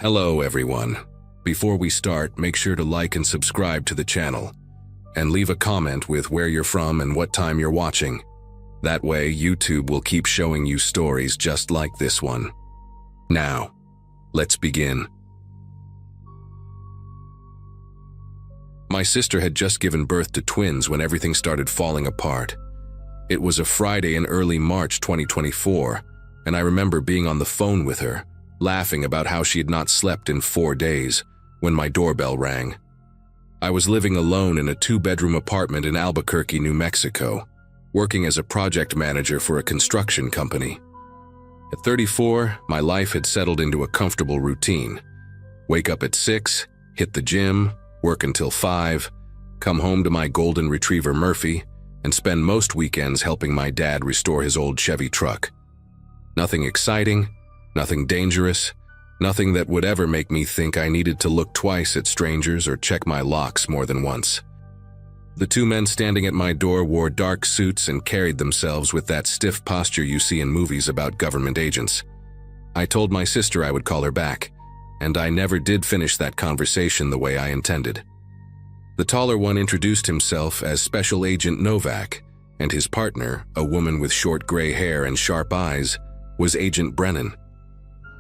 Hello everyone. Before we start, make sure to like and subscribe to the channel, and leave a comment with where you're from and what time you're watching. That way, YouTube will keep showing you stories just like this one. Now, let's begin. My sister had just given birth to twins when everything started falling apart. It was a Friday in early March 2024, and I remember being on the phone with her, laughing about how she had not slept in 4 days, when my doorbell rang. I was living alone in a 2-bedroom apartment in Albuquerque, New Mexico, working as a project manager for a construction company. At 34, my life had settled into a comfortable routine. Wake up at 6, hit the gym, work until 5, come home to my golden retriever Murphy, and spend most weekends helping my dad restore his old Chevy truck. Nothing exciting, nothing dangerous, nothing that would ever make me think I needed to look twice at strangers or check my locks more than once. The 2 men standing at my door wore dark suits and carried themselves with that stiff posture you see in movies about government agents. I told my sister I would call her back, and I never did finish that conversation the way I intended. The taller one introduced himself as Special Agent Novak, and his partner, a woman with short gray hair and sharp eyes, was Agent Brennan.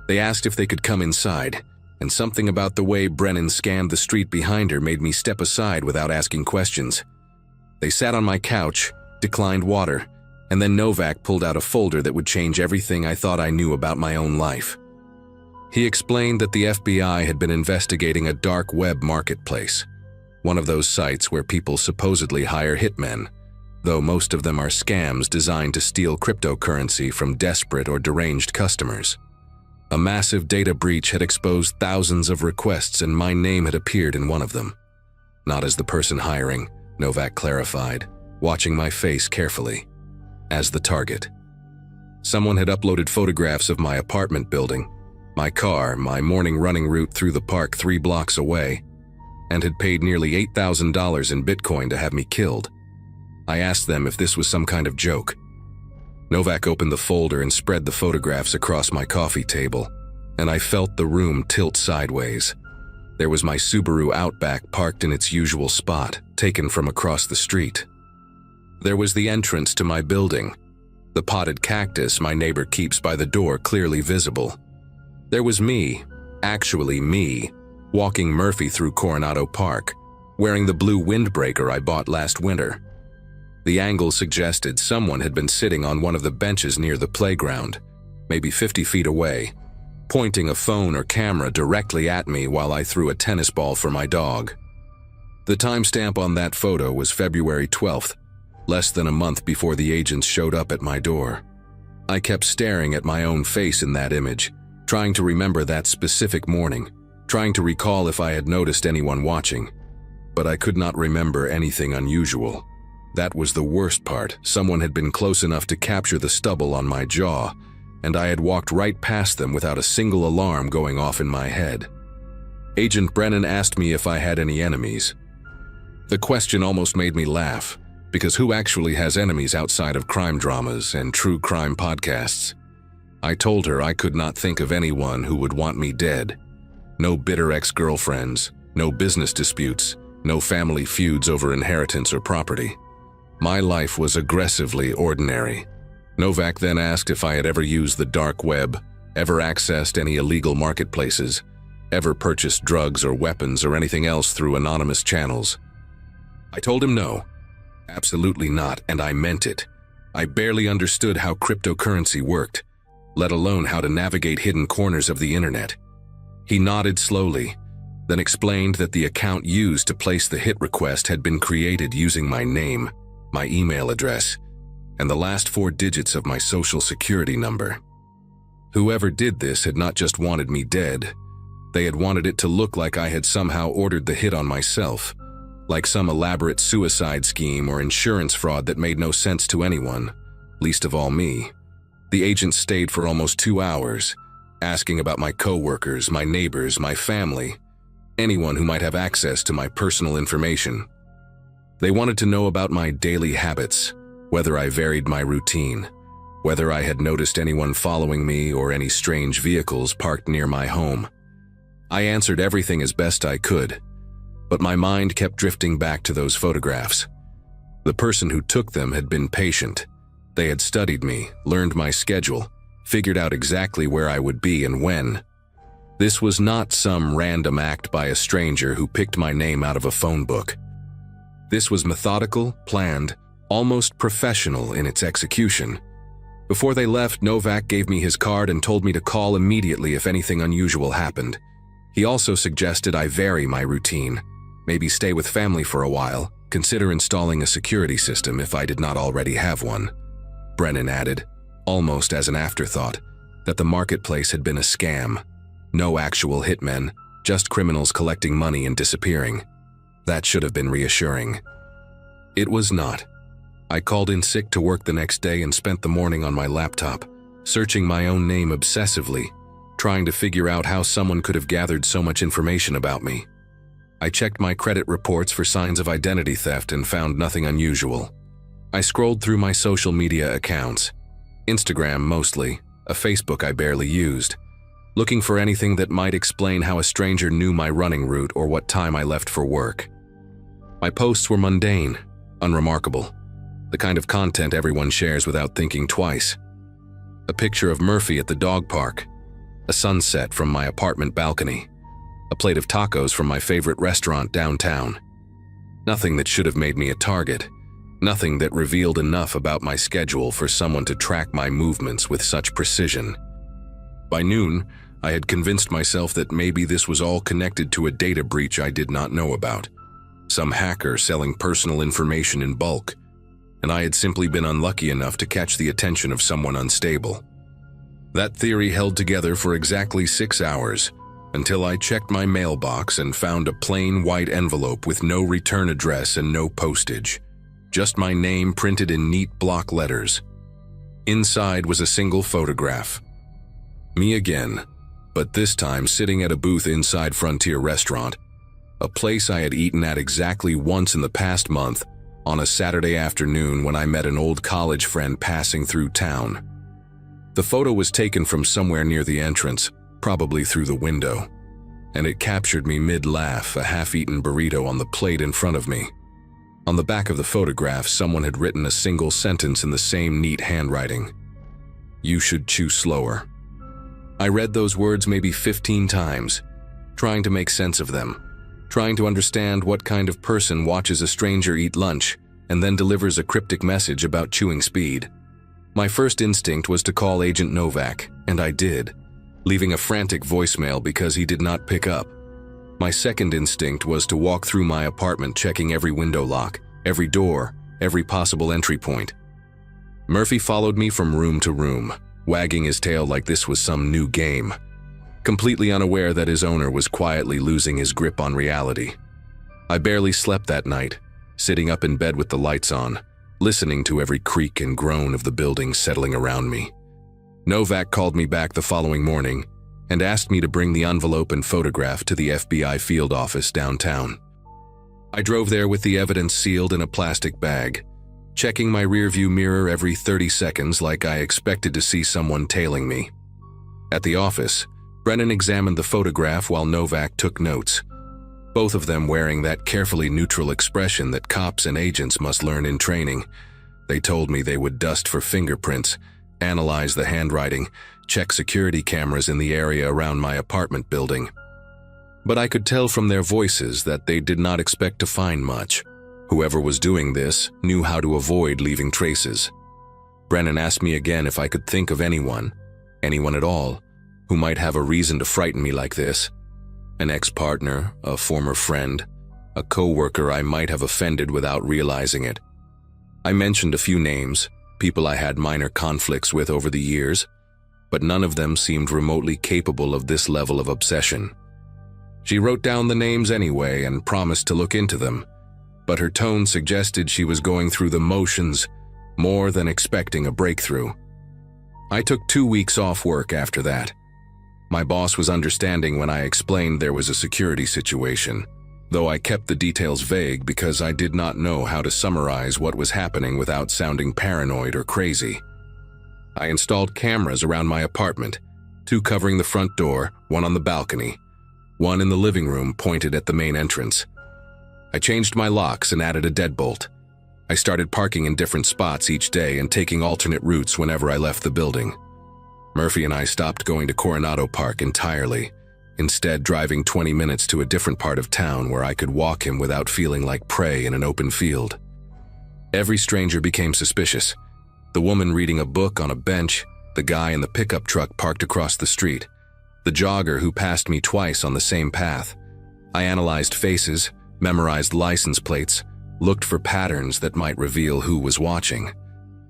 They asked if they could come inside, and something about the way Brennan scanned the street behind her made me step aside without asking questions. They sat on my couch, declined water, and then Novak pulled out a folder that would change everything I thought I knew about my own life. He explained that the FBI had been investigating a dark web marketplace, one of those sites where people supposedly hire hitmen, though most of them are scams designed to steal cryptocurrency from desperate or deranged customers. A massive data breach had exposed thousands of requests, and my name had appeared in one of them. Not as the person hiring, Novak clarified, watching my face carefully. As the target. Someone had uploaded photographs of my apartment building, my car, my morning running route through the park 3 blocks away, and had paid nearly $8,000 in Bitcoin to have me killed. I asked them if this was some kind of joke. Novak opened the folder and spread the photographs across my coffee table, and I felt the room tilt sideways. There was my Subaru Outback parked in its usual spot, taken from across the street. There was the entrance to my building, the potted cactus my neighbor keeps by the door clearly visible. There was me, actually me, walking Murphy through Coronado Park, wearing the blue windbreaker I bought last winter. The angle suggested someone had been sitting on one of the benches near the playground, maybe 50 feet away, pointing a phone or camera directly at me while I threw a tennis ball for my dog. The timestamp on that photo was February 12th, less than a month before the agents showed up at my door. I kept staring at my own face in that image, trying to remember that specific morning, trying to recall if I had noticed anyone watching, but I could not remember anything unusual. That was the worst part. Someone had been close enough to capture the stubble on my jaw, and I had walked right past them without a single alarm going off in my head. Agent Brennan asked me if I had any enemies. The question almost made me laugh, because who actually has enemies outside of crime dramas and true crime podcasts? I told her I could not think of anyone who would want me dead. No bitter ex-girlfriends, no business disputes, no family feuds over inheritance or property. My life was aggressively ordinary. Novak then asked if I had ever used the dark web, ever accessed any illegal marketplaces, ever purchased drugs or weapons or anything else through anonymous channels. I told him no, absolutely not, and I meant it. I barely understood how cryptocurrency worked, let alone how to navigate hidden corners of the internet. He nodded slowly, then explained that the account used to place the hit request had been created using my name, my email address, and the last 4 digits of my social security number. Whoever did this had not just wanted me dead, they had wanted it to look like I had somehow ordered the hit on myself, like some elaborate suicide scheme or insurance fraud that made no sense to anyone, least of all me. The agent stayed for almost 2 hours, asking about my coworkers, my neighbors, my family, anyone who might have access to my personal information. They wanted to know about my daily habits, whether I varied my routine, whether I had noticed anyone following me or any strange vehicles parked near my home. I answered everything as best I could, but my mind kept drifting back to those photographs. The person who took them had been patient. They had studied me, learned my schedule, figured out exactly where I would be and when. This was not some random act by a stranger who picked my name out of a phone book. This was methodical, planned, almost professional in its execution. Before they left, Novak gave me his card and told me to call immediately if anything unusual happened. He also suggested I vary my routine, maybe stay with family for a while, consider installing a security system if I did not already have one. Brennan added, almost as an afterthought, that the marketplace had been a scam. No actual hitmen, just criminals collecting money and disappearing. That should have been reassuring. It was not. I called in sick to work the next day and spent the morning on my laptop, searching my own name obsessively, trying to figure out how someone could have gathered so much information about me. I checked my credit reports for signs of identity theft and found nothing unusual. I scrolled through my social media accounts, Instagram mostly, a Facebook I barely used, looking for anything that might explain how a stranger knew my running route or what time I left for work. My posts were mundane, unremarkable, the kind of content everyone shares without thinking twice. A picture of Murphy at the dog park, a sunset from my apartment balcony, a plate of tacos from my favorite restaurant downtown. Nothing that should have made me a target, nothing that revealed enough about my schedule for someone to track my movements with such precision. By noon, I had convinced myself that maybe this was all connected to a data breach I did not know about, some hacker selling personal information in bulk, and I had simply been unlucky enough to catch the attention of someone unstable. That theory held together for exactly 6 hours, until I checked my mailbox and found a plain white envelope with no return address and no postage, just my name printed in neat block letters. Inside was a single photograph. Me again, but this time sitting at a booth inside Frontier Restaurant, a place I had eaten at exactly once in the past month, on a Saturday afternoon when I met an old college friend passing through town. The photo was taken from somewhere near the entrance, probably through the window, and it captured me mid-laugh, a half-eaten burrito on the plate in front of me. On the back of the photograph, someone had written a single sentence in the same neat handwriting. "You should chew slower." I read those words maybe 15 times, trying to make sense of them, trying to understand what kind of person watches a stranger eat lunch and then delivers a cryptic message about chewing speed. My first instinct was to call Agent Novak, and I did, leaving a frantic voicemail because he did not pick up. My second instinct was to walk through my apartment checking every window lock, every door, every possible entry point. Murphy followed me from room to room, wagging his tail like this was some new game, completely unaware that his owner was quietly losing his grip on reality. I barely slept that night, sitting up in bed with the lights on, listening to every creak and groan of the building settling around me. Novak called me back the following morning and asked me to bring the envelope and photograph to the FBI field office downtown. I drove there with the evidence sealed in a plastic bag, checking my rearview mirror every 30 seconds like I expected to see someone tailing me. At the office, Brennan examined the photograph while Novak took notes, both of them wearing that carefully neutral expression that cops and agents must learn in training. They told me they would dust for fingerprints, analyze the handwriting, check security cameras in the area around my apartment building. But I could tell from their voices that they did not expect to find much. Whoever was doing this knew how to avoid leaving traces. Brennan asked me again if I could think of anyone at all, who might have a reason to frighten me like this. An ex-partner, a former friend, a co-worker I might have offended without realizing it. I mentioned a few names, people I had minor conflicts with over the years, but none of them seemed remotely capable of this level of obsession. She wrote down the names anyway and promised to look into them, but her tone suggested she was going through the motions more than expecting a breakthrough. I took 2 weeks off work after that. My boss was understanding when I explained there was a security situation, though I kept the details vague because I did not know how to summarize what was happening without sounding paranoid or crazy. I installed cameras around my apartment, 2 covering the front door, 1 on the balcony. One in the living room pointed at the main entrance. I changed my locks and added a deadbolt. I started parking in different spots each day and taking alternate routes whenever I left the building. Murphy and I stopped going to Coronado Park entirely, instead driving 20 minutes to a different part of town where I could walk him without feeling like prey in an open field. Every stranger became suspicious. The woman reading a book on a bench, the guy in the pickup truck parked across the street, the jogger who passed me twice on the same path. I analyzed faces, memorized license plates, looked for patterns that might reveal who was watching.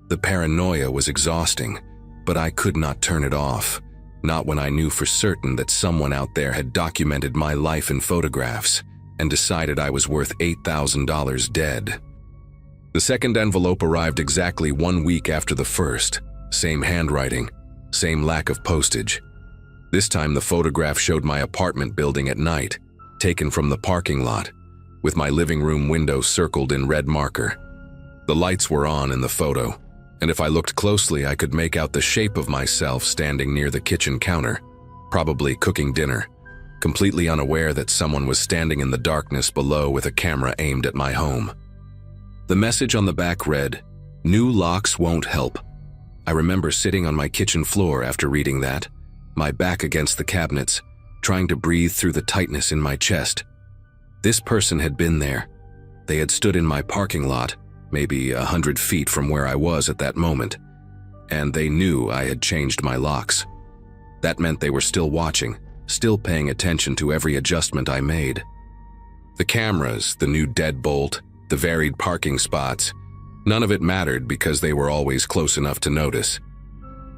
The paranoia was exhausting, but I could not turn it off, not when I knew for certain that someone out there had documented my life in photographs and decided I was worth $8,000 dead. The second envelope arrived exactly 1 week after the first. Same handwriting, same lack of postage. This time the photograph showed my apartment building at night, taken from the parking lot, with my living room window circled in red marker. The lights were on in the photo, and if I looked closely I could make out the shape of myself standing near the kitchen counter, probably cooking dinner, completely unaware that someone was standing in the darkness below with a camera aimed at my home. The message on the back read, "New locks won't help." I remember sitting on my kitchen floor after reading that, my back against the cabinets, trying to breathe through the tightness in my chest. This person had been there. They had stood in my parking lot, maybe 100 feet from where I was at that moment, and they knew I had changed my locks. That meant they were still watching, still paying attention to every adjustment I made. The cameras, the new deadbolt, the varied parking spots, none of it mattered because they were always close enough to notice.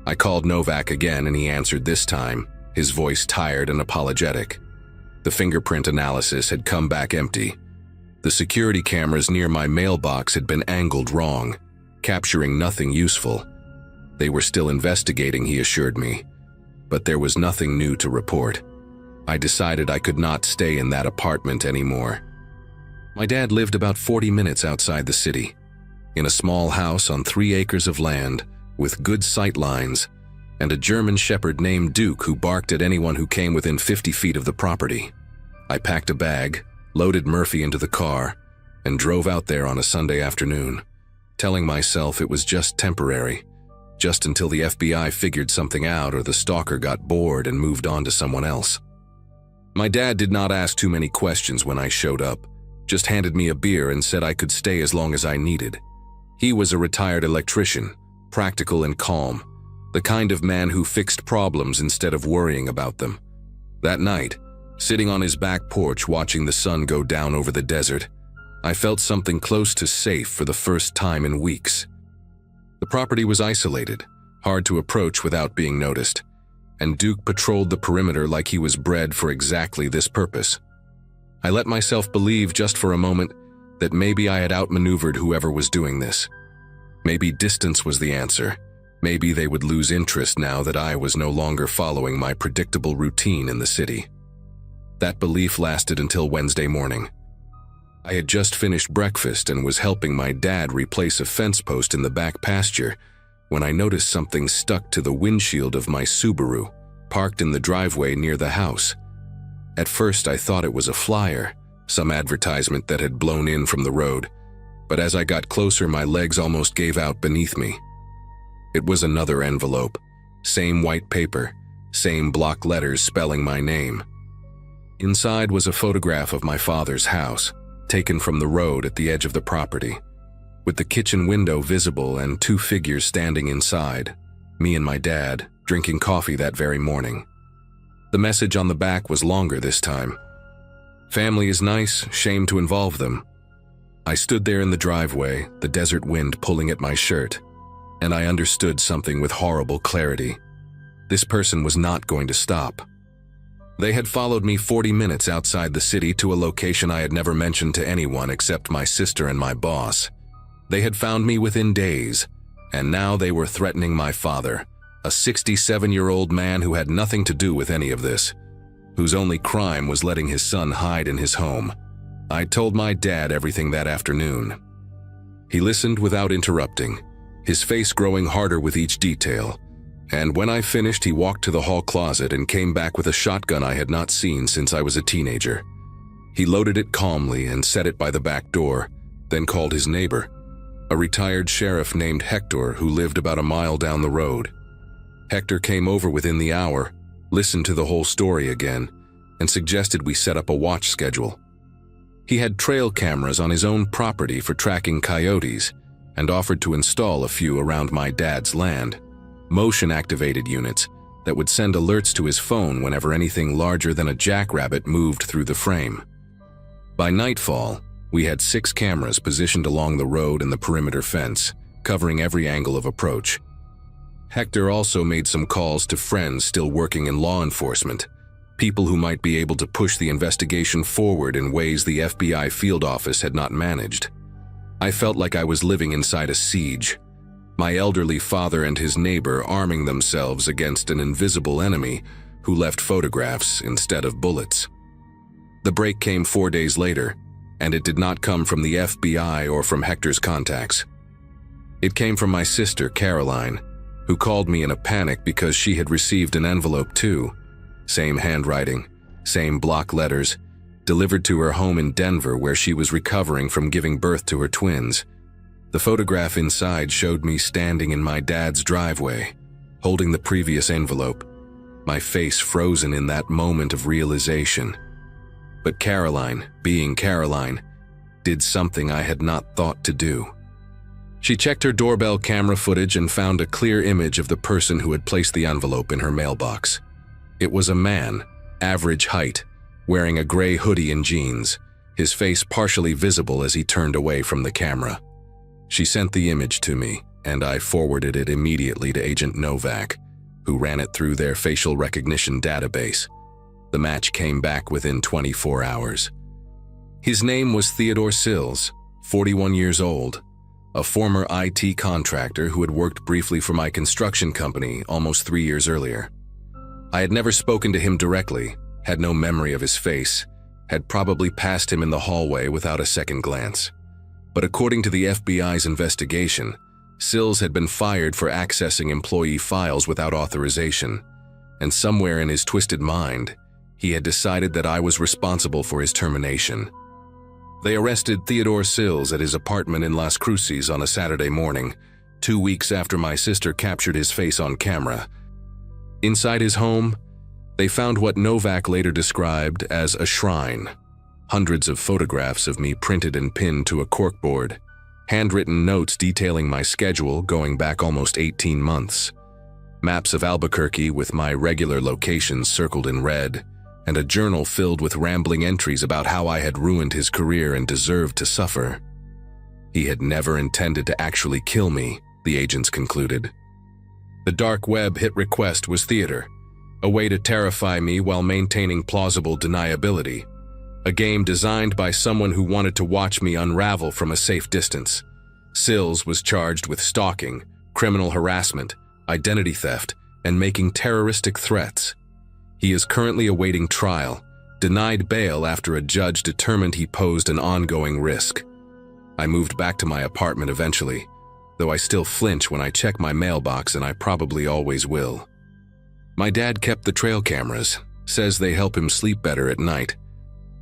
I called Novak again and he answered this time, his voice tired and apologetic. The fingerprint analysis had come back empty. The security cameras near my mailbox had been angled wrong, capturing nothing useful. They were still investigating, he assured me, but there was nothing new to report. I decided I could not stay in that apartment anymore. My dad lived about 40 minutes outside the city, in a small house on 3 acres of land, with good sight lines, and a German shepherd named Duke who barked at anyone who came within 50 feet of the property. I packed a bag, loaded Murphy into the car, and drove out there on a Sunday afternoon, telling myself it was just temporary, just until the FBI figured something out or the stalker got bored and moved on to someone else. My dad did not ask too many questions when I showed up, just handed me a beer and said I could stay as long as I needed. He was a retired electrician, practical and calm, the kind of man who fixed problems instead of worrying about them. That night, sitting on his back porch watching the sun go down over the desert, I felt something close to safe for the first time in weeks. The property was isolated, hard to approach without being noticed, and Duke patrolled the perimeter like he was bred for exactly this purpose. I let myself believe just for a moment that maybe I had outmaneuvered whoever was doing this. Maybe distance was the answer. Maybe they would lose interest now that I was no longer following my predictable routine in the city. That belief lasted until Wednesday morning. I had just finished breakfast and was helping my dad replace a fence post in the back pasture when I noticed something stuck to the windshield of my Subaru, parked in the driveway near the house. At first I thought it was a flyer, some advertisement that had blown in from the road, but as I got closer my legs almost gave out beneath me. It was another envelope, same white paper, same block letters spelling my name. Inside was a photograph of my father's house, taken from the road at the edge of the property, with the kitchen window visible and 2 figures standing inside, me and my dad, drinking coffee that very morning. The message on the back was longer this time. "Family is nice, shame to involve them." I stood there in the driveway, the desert wind pulling at my shirt, and I understood something with horrible clarity. This person was not going to stop. They had followed me 40 minutes outside the city to a location I had never mentioned to anyone except my sister and my boss. They had found me within days, and now they were threatening my father, a 67-year-old man who had nothing to do with any of this, whose only crime was letting his son hide in his home. I told my dad everything that afternoon. He listened without interrupting, his face growing harder with each detail, And when I finished, he walked to the hall closet and came back with a shotgun I had not seen since I was a teenager. He loaded it calmly and set it by the back door, then called his neighbor, a retired sheriff named Hector who lived about a mile down the road. Hector came over within the hour, listened to the whole story again, and suggested we set up a watch schedule. He had trail cameras on his own property for tracking coyotes and offered to install a few around my dad's land, motion-activated units that would send alerts to his phone whenever anything larger than a jackrabbit moved through the frame. By nightfall, we had 6 cameras positioned along the road and the perimeter fence, covering every angle of approach. Hector also made some calls to friends still working in law enforcement, people who might be able to push the investigation forward in ways the FBI field office had not managed. I felt like I was living inside a siege, my elderly father and his neighbor arming themselves against an invisible enemy who left photographs instead of bullets. The break came 4 days later, and it did not come from the FBI or from Hector's contacts. It came from my sister, Caroline, who called me in a panic because she had received an envelope too. Same handwriting, same block letters, delivered to her home in Denver where she was recovering from giving birth to her twins. The photograph inside showed me standing in my dad's driveway, holding the previous envelope, my face frozen in that moment of realization. But Caroline, being Caroline, did something I had not thought to do. She checked her doorbell camera footage and found a clear image of the person who had placed the envelope in her mailbox. It was a man, average height, wearing a gray hoodie and jeans, his face partially visible as he turned away from the camera. She sent the image to me, and I forwarded it immediately to Agent Novak, who ran it through their facial recognition database. The match came back within 24 hours. His name was Theodore Sills, 41 years old, a former IT contractor who had worked briefly for my construction company almost 3 years earlier. I had never spoken to him directly, had no memory of his face, had probably passed him in the hallway without a second glance. But according to the FBI's investigation, Sills had been fired for accessing employee files without authorization, and somewhere in his twisted mind, he had decided that I was responsible for his termination. They arrested Theodore Sills at his apartment in Las Cruces on a Saturday morning, 2 weeks after my sister captured his face on camera. Inside his home, they found what Novak later described as a shrine. Hundreds of photographs of me printed and pinned to a corkboard, handwritten notes detailing my schedule going back almost 18 months, maps of Albuquerque with my regular locations circled in red, and a journal filled with rambling entries about how I had ruined his career and deserved to suffer. He had never intended to actually kill me, the agents concluded. The dark web hit request was theater, a way to terrify me while maintaining plausible deniability, a game designed by someone who wanted to watch me unravel from a safe distance. Sills was charged with stalking, criminal harassment, identity theft, and making terroristic threats. He is currently awaiting trial, denied bail after a judge determined he posed an ongoing risk. I moved back to my apartment eventually, though I still flinch when I check my mailbox, and I probably always will. My dad kept the trail cameras, says they help him sleep better at night.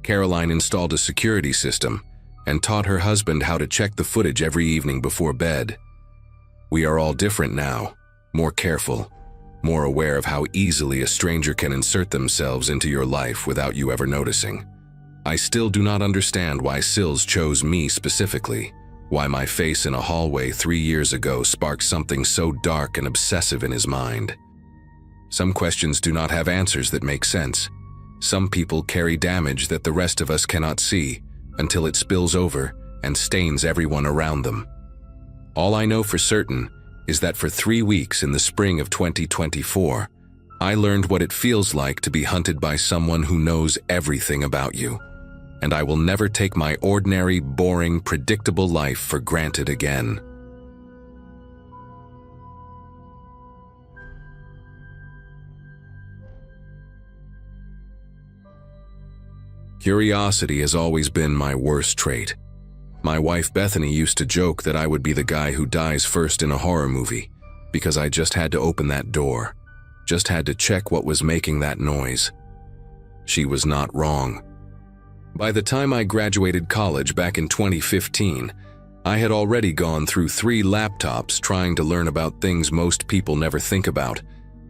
Caroline installed a security system and taught her husband how to check the footage every evening before bed. We are all different now, more careful, more aware of how easily a stranger can insert themselves into your life without you ever noticing. I still do not understand why Sills chose me specifically, why my face in a hallway 3 years ago sparked something so dark and obsessive in his mind. Some questions do not have answers that make sense. Some people carry damage that the rest of us cannot see until it spills over and stains everyone around them. All I know for certain is that for 3 weeks in the spring of 2024, I learned what it feels like to be hunted by someone who knows everything about you, and I will never take my ordinary, boring, predictable life for granted again. Curiosity has always been my worst trait. My wife Bethany used to joke that I would be the guy who dies first in a horror movie, because I just had to open that door, just had to check what was making that noise. She was not wrong. By the time I graduated college back in 2015, I had already gone through 3 laptops trying to learn about things most people never think about: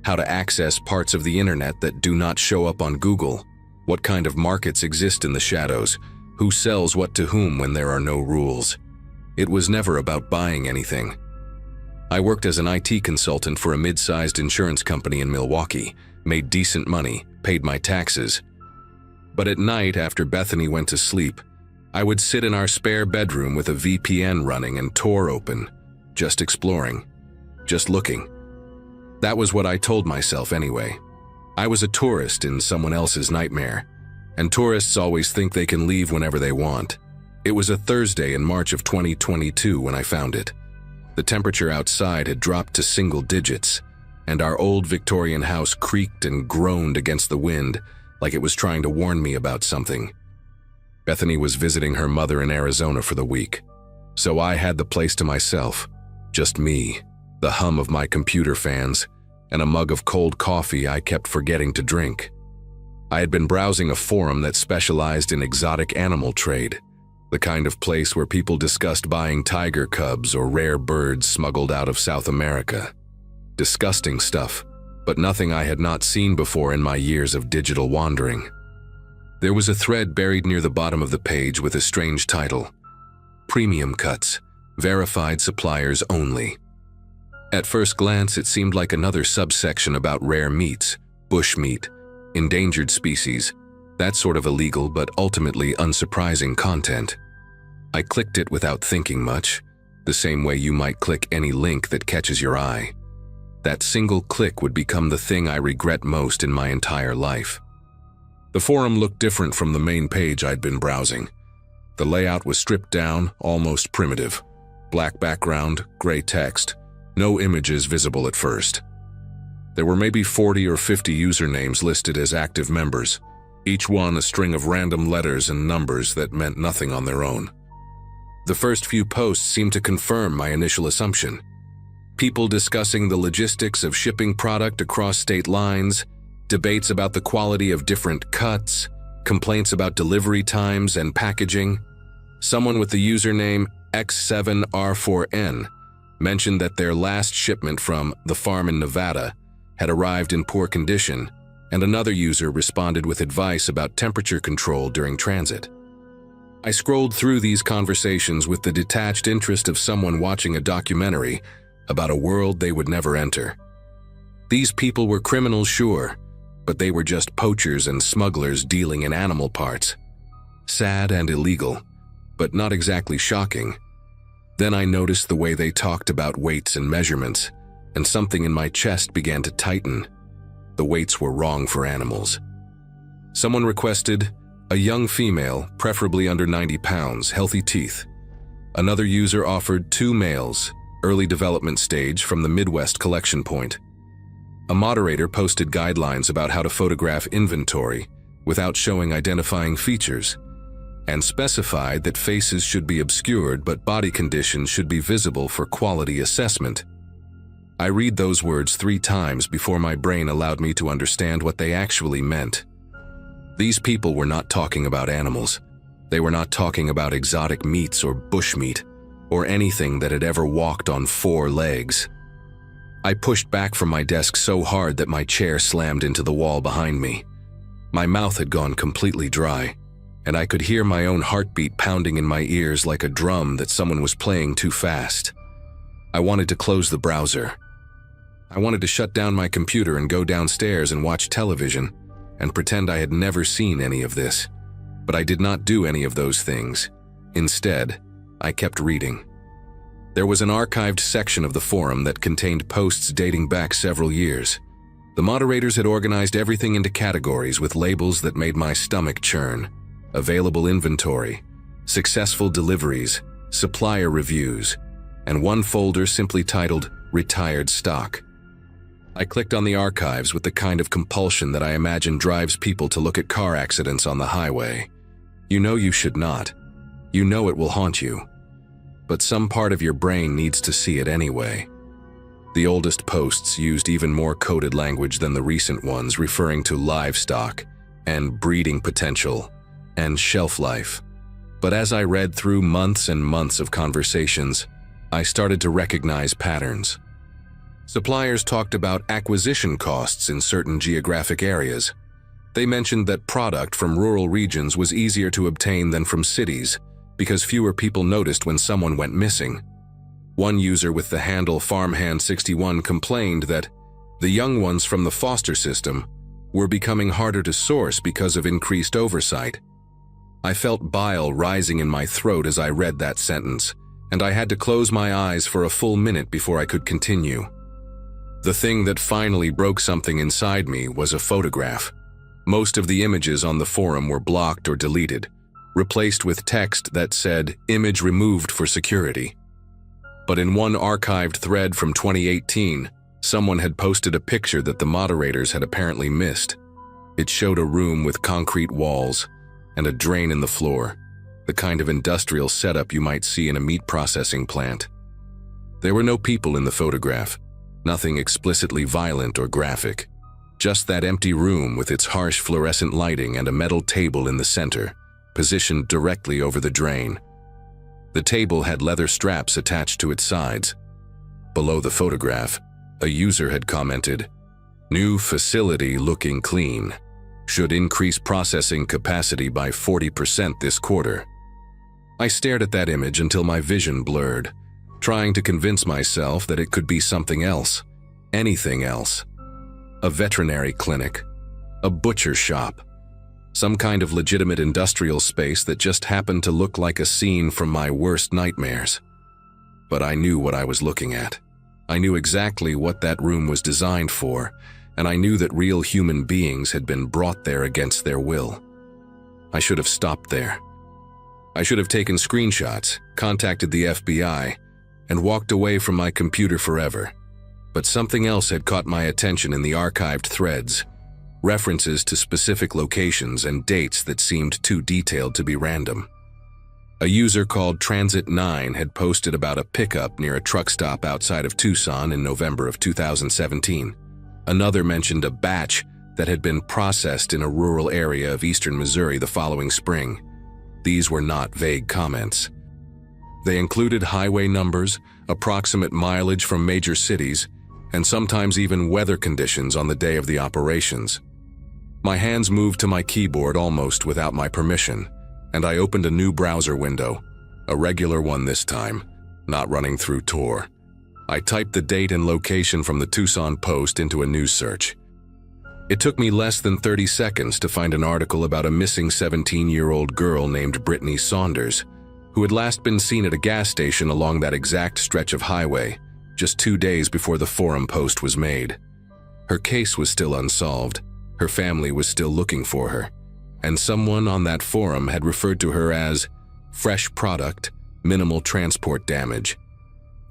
how to access parts of the internet that do not show up on Google, what kind of markets exist in the shadows, who sells what to whom when there are no rules. It was never about buying anything. I worked as an IT consultant for a mid-sized insurance company in Milwaukee, made decent money, paid my taxes. But at night, after Bethany went to sleep, I would sit in our spare bedroom with a VPN running and Tor open, just exploring, just looking. That was what I told myself anyway. I was a tourist in someone else's nightmare, and tourists always think they can leave whenever they want. It was a Thursday in March of 2022 when I found it. The temperature outside had dropped to single digits, and our old Victorian house creaked and groaned against the wind like it was trying to warn me about something. Bethany was visiting her mother in Arizona for the week, so I had the place to myself, just me, the hum of my computer fans, and a mug of cold coffee I kept forgetting to drink. I had been browsing a forum that specialized in exotic animal trade, the kind of place where people discussed buying tiger cubs or rare birds smuggled out of South America. Disgusting stuff, but nothing I had not seen before in my years of digital wandering. There was a thread buried near the bottom of the page with a strange title: Premium Cuts, Verified Suppliers Only. At first glance, it seemed like another subsection about rare meats, bush meat, endangered species, that sort of illegal but ultimately unsurprising content. I clicked it without thinking much, the same way you might click any link that catches your eye. That single click would become the thing I regret most in my entire life. The forum looked different from the main page I'd been browsing. The layout was stripped down, almost primitive. Black background, gray text, no images visible at first. There were maybe 40 or 50 usernames listed as active members, each one a string of random letters and numbers that meant nothing on their own. The first few posts seemed to confirm my initial assumption. People discussing the logistics of shipping product across state lines, debates about the quality of different cuts, complaints about delivery times and packaging. Someone with the username X7R4N mentioned that their last shipment from the farm in Nevada had arrived in poor condition, and another user responded with advice about temperature control during transit. I scrolled through these conversations with the detached interest of someone watching a documentary about a world they would never enter. These people were criminals, sure, but they were just poachers and smugglers dealing in animal parts. Sad and illegal, but not exactly shocking. Then I noticed the way they talked about weights and measurements, and something in my chest began to tighten. The weights were wrong for animals. Someone requested a young female, preferably under 90 pounds, healthy teeth. Another user offered 2 males, early development stage from the Midwest collection point. A moderator posted guidelines about how to photograph inventory without showing identifying features, and specified that faces should be obscured but body conditions should be visible for quality assessment. I read those words 3 times before my brain allowed me to understand what they actually meant. These people were not talking about animals. They were not talking about exotic meats or bushmeat, or anything that had ever walked on 4 legs. I pushed back from my desk so hard that my chair slammed into the wall behind me. My mouth had gone completely dry, and I could hear my own heartbeat pounding in my ears like a drum that someone was playing too fast. I wanted to close the browser. I wanted to shut down my computer and go downstairs and watch television and pretend I had never seen any of this. But I did not do any of those things. Instead, I kept reading. There was an archived section of the forum that contained posts dating back several years. The moderators had organized everything into categories with labels that made my stomach churn: available inventory, successful deliveries, supplier reviews, and one folder simply titled Retired Stock. I clicked on the archives with the kind of compulsion that I imagine drives people to look at car accidents on the highway. You know you should not. You know it will haunt you. But some part of your brain needs to see it anyway. The oldest posts used even more coded language than the recent ones, referring to livestock and breeding potential and shelf life. But as I read through months and months of conversations, I started to recognize patterns. Suppliers talked about acquisition costs in certain geographic areas. They mentioned that product from rural regions was easier to obtain than from cities because fewer people noticed when someone went missing. One user with the handle Farmhand61 complained that the young ones from the foster system were becoming harder to source because of increased oversight. I felt bile rising in my throat as I read that sentence, and I had to close my eyes for a full minute before I could continue. The thing that finally broke something inside me was a photograph. Most of the images on the forum were blocked or deleted, replaced with text that said, "Image removed for security." But in one archived thread from 2018, someone had posted a picture that the moderators had apparently missed. It showed a room with concrete walls and a drain in the floor, the kind of industrial setup you might see in a meat processing plant. There were no people in the photograph, nothing explicitly violent or graphic. Just that empty room with its harsh fluorescent lighting and a metal table in the center, positioned directly over the drain. The table had leather straps attached to its sides. Below the photograph, a user had commented, "New facility looking clean. Should increase processing capacity by 40% this quarter." I stared at that image until my vision blurred, trying to convince myself that it could be something else, anything else. A veterinary clinic, a butcher shop, some kind of legitimate industrial space that just happened to look like a scene from my worst nightmares. But I knew what I was looking at. I knew exactly what that room was designed for, and I knew that real human beings had been brought there against their will. I should have stopped there. I should have taken screenshots, contacted the FBI, and walked away from my computer forever. But something else had caught my attention in the archived threads. References to specific locations and dates that seemed too detailed to be random. A user called Transit9 had posted about a pickup near a truck stop outside of Tucson in November of 2017. Another mentioned a batch that had been processed in a rural area of eastern Missouri the following spring. These were not vague comments. They included highway numbers, approximate mileage from major cities, and sometimes even weather conditions on the day of the operations. My hands moved to my keyboard almost without my permission, and I opened a new browser window, a regular one this time, not running through Tor. I typed the date and location from the Tucson Post into a news search. It took me less than 30 seconds to find an article about a missing 17-year-old girl named Brittany Saunders, who had last been seen at a gas station along that exact stretch of highway, just 2 days before the forum post was made. Her case was still unsolved, her family was still looking for her, and someone on that forum had referred to her as fresh product, minimal transport damage.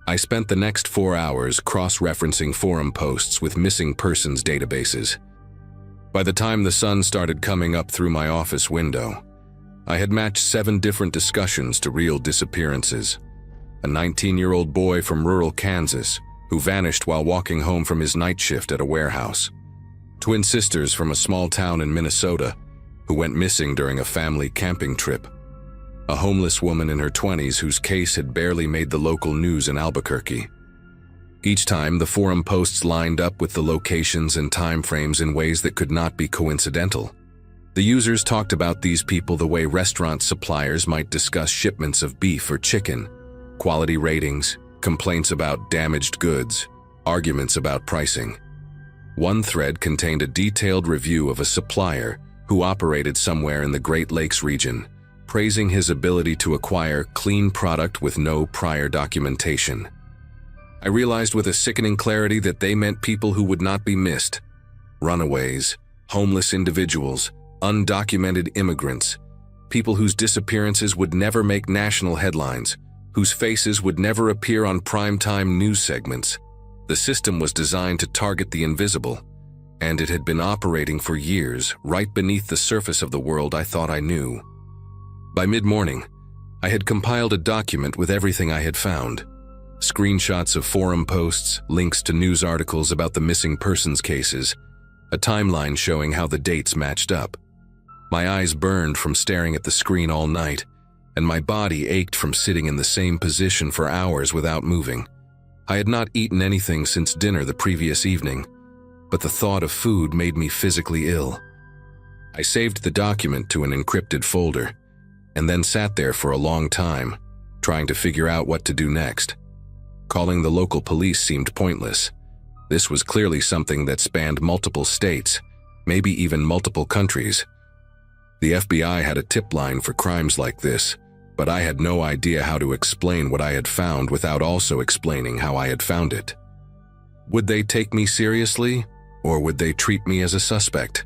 I spent the next 4 hours cross-referencing forum posts with missing persons databases. By the time the sun started coming up through my office window, I had matched 7 different discussions to real disappearances. A 19-year-old boy from rural Kansas who vanished while walking home from his night shift at a warehouse. Twin sisters from a small town in Minnesota who went missing during a family camping trip. A homeless woman in her 20s whose case had barely made the local news in Albuquerque. Each time, the forum posts lined up with the locations and time frames in ways that could not be coincidental. The users talked about these people the way restaurant suppliers might discuss shipments of beef or chicken, quality ratings, complaints about damaged goods, arguments about pricing. One thread contained a detailed review of a supplier who operated somewhere in the Great Lakes region, praising his ability to acquire clean product with no prior documentation. I realized with a sickening clarity that they meant people who would not be missed. Runaways, homeless individuals, undocumented immigrants, people whose disappearances would never make national headlines, whose faces would never appear on primetime news segments. The system was designed to target the invisible, and it had been operating for years right beneath the surface of the world I thought I knew. By mid-morning, I had compiled a document with everything I had found. screenshots of forum posts, links to news articles about the missing persons cases, a timeline showing how the dates matched up. My eyes burned from staring at the screen all night, and my body ached from sitting in the same position for hours without moving. I had not eaten anything since dinner the previous evening, but the thought of food made me physically ill. I saved the document to an encrypted folder, and then sat there for a long time, trying to figure out what to do next. Calling the local police seemed pointless. This was clearly something that spanned multiple states, maybe even multiple countries. The FBI had a tip line for crimes like this, but I had no idea how to explain what I had found without also explaining how I had found it. Would they take me seriously, or would they treat me as a suspect?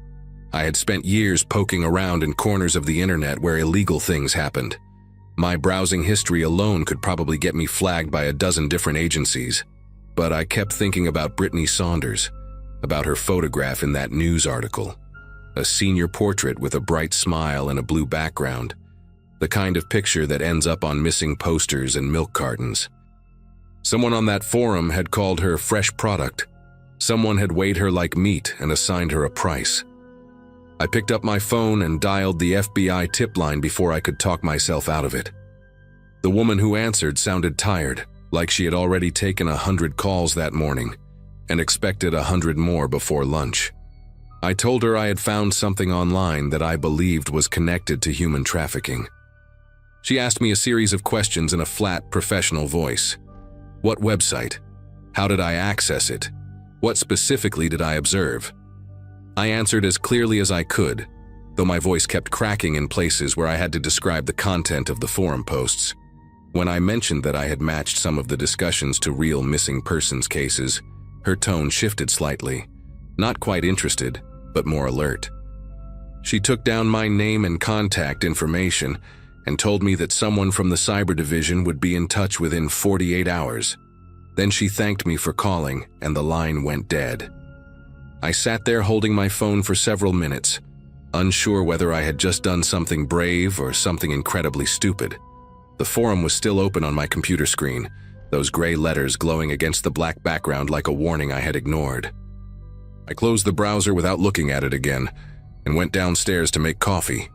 I had spent years poking around in corners of the internet where illegal things happened. My browsing history alone could probably get me flagged by a dozen different agencies. But I kept thinking about Brittany Saunders, about her photograph in that news article. A senior portrait with a bright smile and a blue background. The kind of picture that ends up on missing posters and milk cartons. Someone on that forum had called her fresh product. Someone had weighed her like meat and assigned her a price. I picked up my phone and dialed the FBI tip line before I could talk myself out of it. The woman who answered sounded tired, like she had already taken 100 calls that morning and expected 100 more before lunch. I told her I had found something online that I believed was connected to human trafficking. She asked me a series of questions in a flat, professional voice. What website? How did I access it? What specifically did I observe? I answered as clearly as I could, though my voice kept cracking in places where I had to describe the content of the forum posts. When I mentioned that I had matched some of the discussions to real missing persons cases, her tone shifted slightly, not quite interested, but more alert. She took down my name and contact information and told me that someone from the cyber division would be in touch within 48 hours. Then she thanked me for calling, and the line went dead. I sat there holding my phone for several minutes, unsure whether I had just done something brave or something incredibly stupid. The forum was still open on my computer screen, those gray letters glowing against the black background like a warning I had ignored. I closed the browser without looking at it again and went downstairs to make coffee,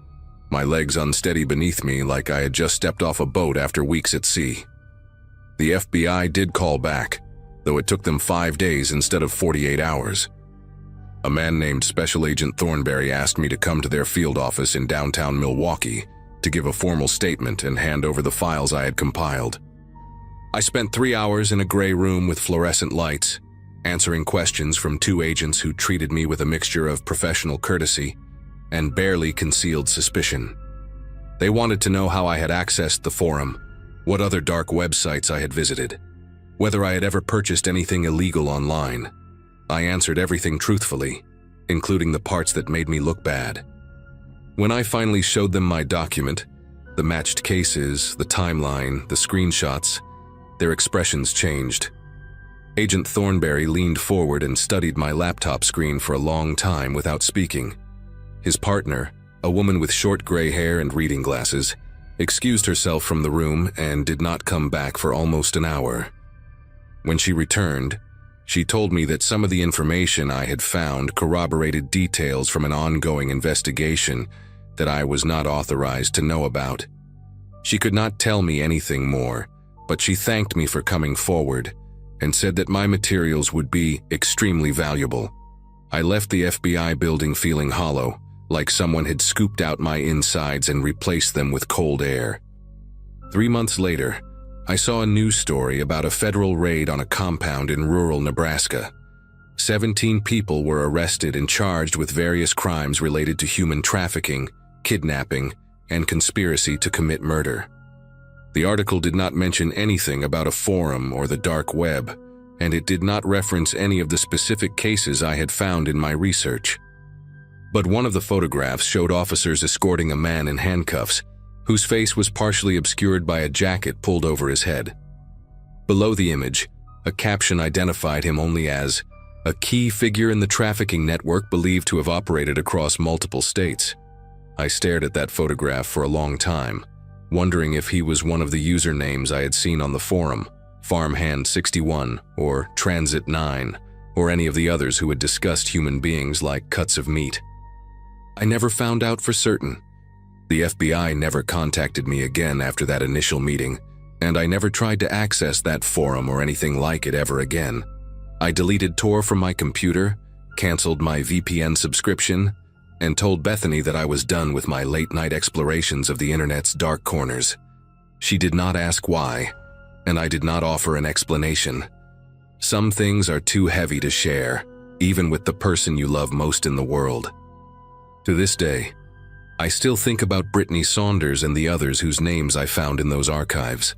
my legs unsteady beneath me like I had just stepped off a boat after weeks at sea. The FBI did call back, though it took them 5 days instead of 48 hours. A man named Special Agent Thornberry asked me to come to their field office in downtown Milwaukee to give a formal statement and hand over the files I had compiled. I spent 3 hours in a gray room with fluorescent lights, answering questions from 2 agents who treated me with a mixture of professional courtesy and barely concealed suspicion. They wanted to know how I had accessed the forum, what other dark websites I had visited, whether I had ever purchased anything illegal online. I answered everything truthfully, including the parts that made me look bad. When I finally showed them my document, the matched cases, the timeline, the screenshots, their expressions changed. Agent Thornberry leaned forward and studied my laptop screen for a long time without speaking. His partner, a woman with short gray hair and reading glasses, excused herself from the room and did not come back for almost an hour. When she returned, she told me that some of the information I had found corroborated details from an ongoing investigation that I was not authorized to know about. She could not tell me anything more, but she thanked me for coming forward and said that my materials would be extremely valuable. I left the FBI building feeling hollow, like someone had scooped out my insides and replaced them with cold air. 3 months later, I saw a news story about a federal raid on a compound in rural Nebraska. 17 people were arrested and charged with various crimes related to human trafficking, kidnapping, and conspiracy to commit murder. The article did not mention anything about a forum or the dark web, and it did not reference any of the specific cases I had found in my research. But one of the photographs showed officers escorting a man in handcuffs, whose face was partially obscured by a jacket pulled over his head. Below the image, a caption identified him only as a key figure in the trafficking network believed to have operated across multiple states. I stared at that photograph for a long time, wondering if he was one of the usernames I had seen on the forum, Farmhand 61, or Transit 9, or any of the others who had discussed human beings like cuts of meat. I never found out for certain. The FBI never contacted me again after that initial meeting, and I never tried to access that forum or anything like it ever again. I deleted Tor from my computer, canceled my VPN subscription, and told Bethany that I was done with my late-night explorations of the internet's dark corners. She did not ask why, and I did not offer an explanation. Some things are too heavy to share, even with the person you love most in the world. To this day, I still think about Brittany Saunders and the others whose names I found in those archives.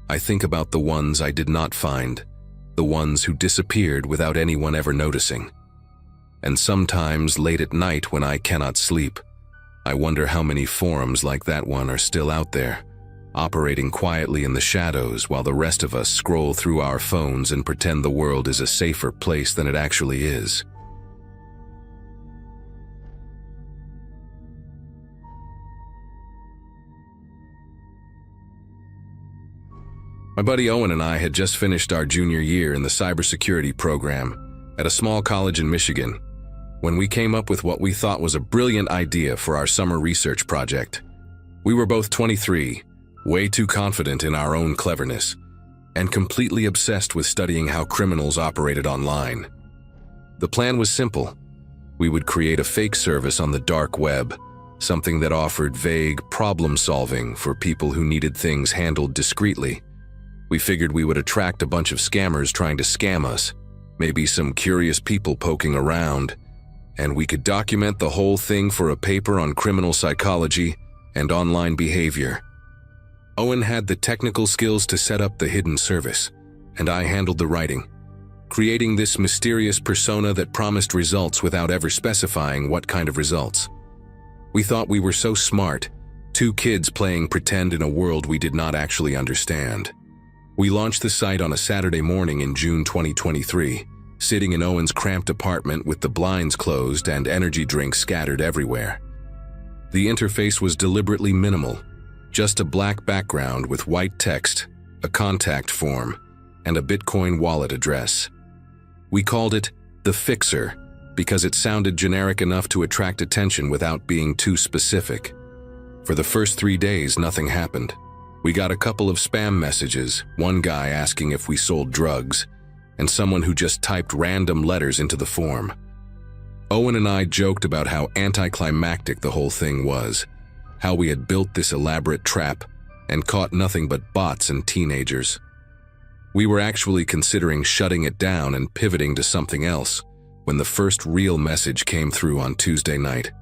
I think about the ones I did not find, the ones who disappeared without anyone ever noticing. And sometimes, late at night when I cannot sleep, I wonder how many forums like that one are still out there, operating quietly in the shadows while the rest of us scroll through our phones and pretend the world is a safer place than it actually is. My buddy Owen and I had just finished our junior year in the cybersecurity program at a small college in Michigan when we came up with what we thought was a brilliant idea for our summer research project. We were both 23, way too confident in our own cleverness, and completely obsessed with studying how criminals operated online. The plan was simple. We would create a fake service on the dark web, something that offered vague problem-solving for people who needed things handled discreetly. We figured we would attract a bunch of scammers trying to scam us, maybe some curious people poking around, and we could document the whole thing for a paper on criminal psychology and online behavior. Owen had the technical skills to set up the hidden service, and I handled the writing, creating this mysterious persona that promised results without ever specifying what kind of results. We thought we were so smart, two kids playing pretend in a world we did not actually understand. We launched the site on a Saturday morning in June 2023, sitting in Owen's cramped apartment with the blinds closed and energy drinks scattered everywhere. The interface was deliberately minimal, just a black background with white text, a contact form, and a Bitcoin wallet address. We called it The Fixer because it sounded generic enough to attract attention without being too specific. For the first 3 days, nothing happened. We got a couple of spam messages, one guy asking if we sold drugs, and someone who just typed random letters into the form. Owen and I joked about how anticlimactic the whole thing was, how we had built this elaborate trap and caught nothing but bots and teenagers. We were actually considering shutting it down and pivoting to something else when the first real message came through on Tuesday night.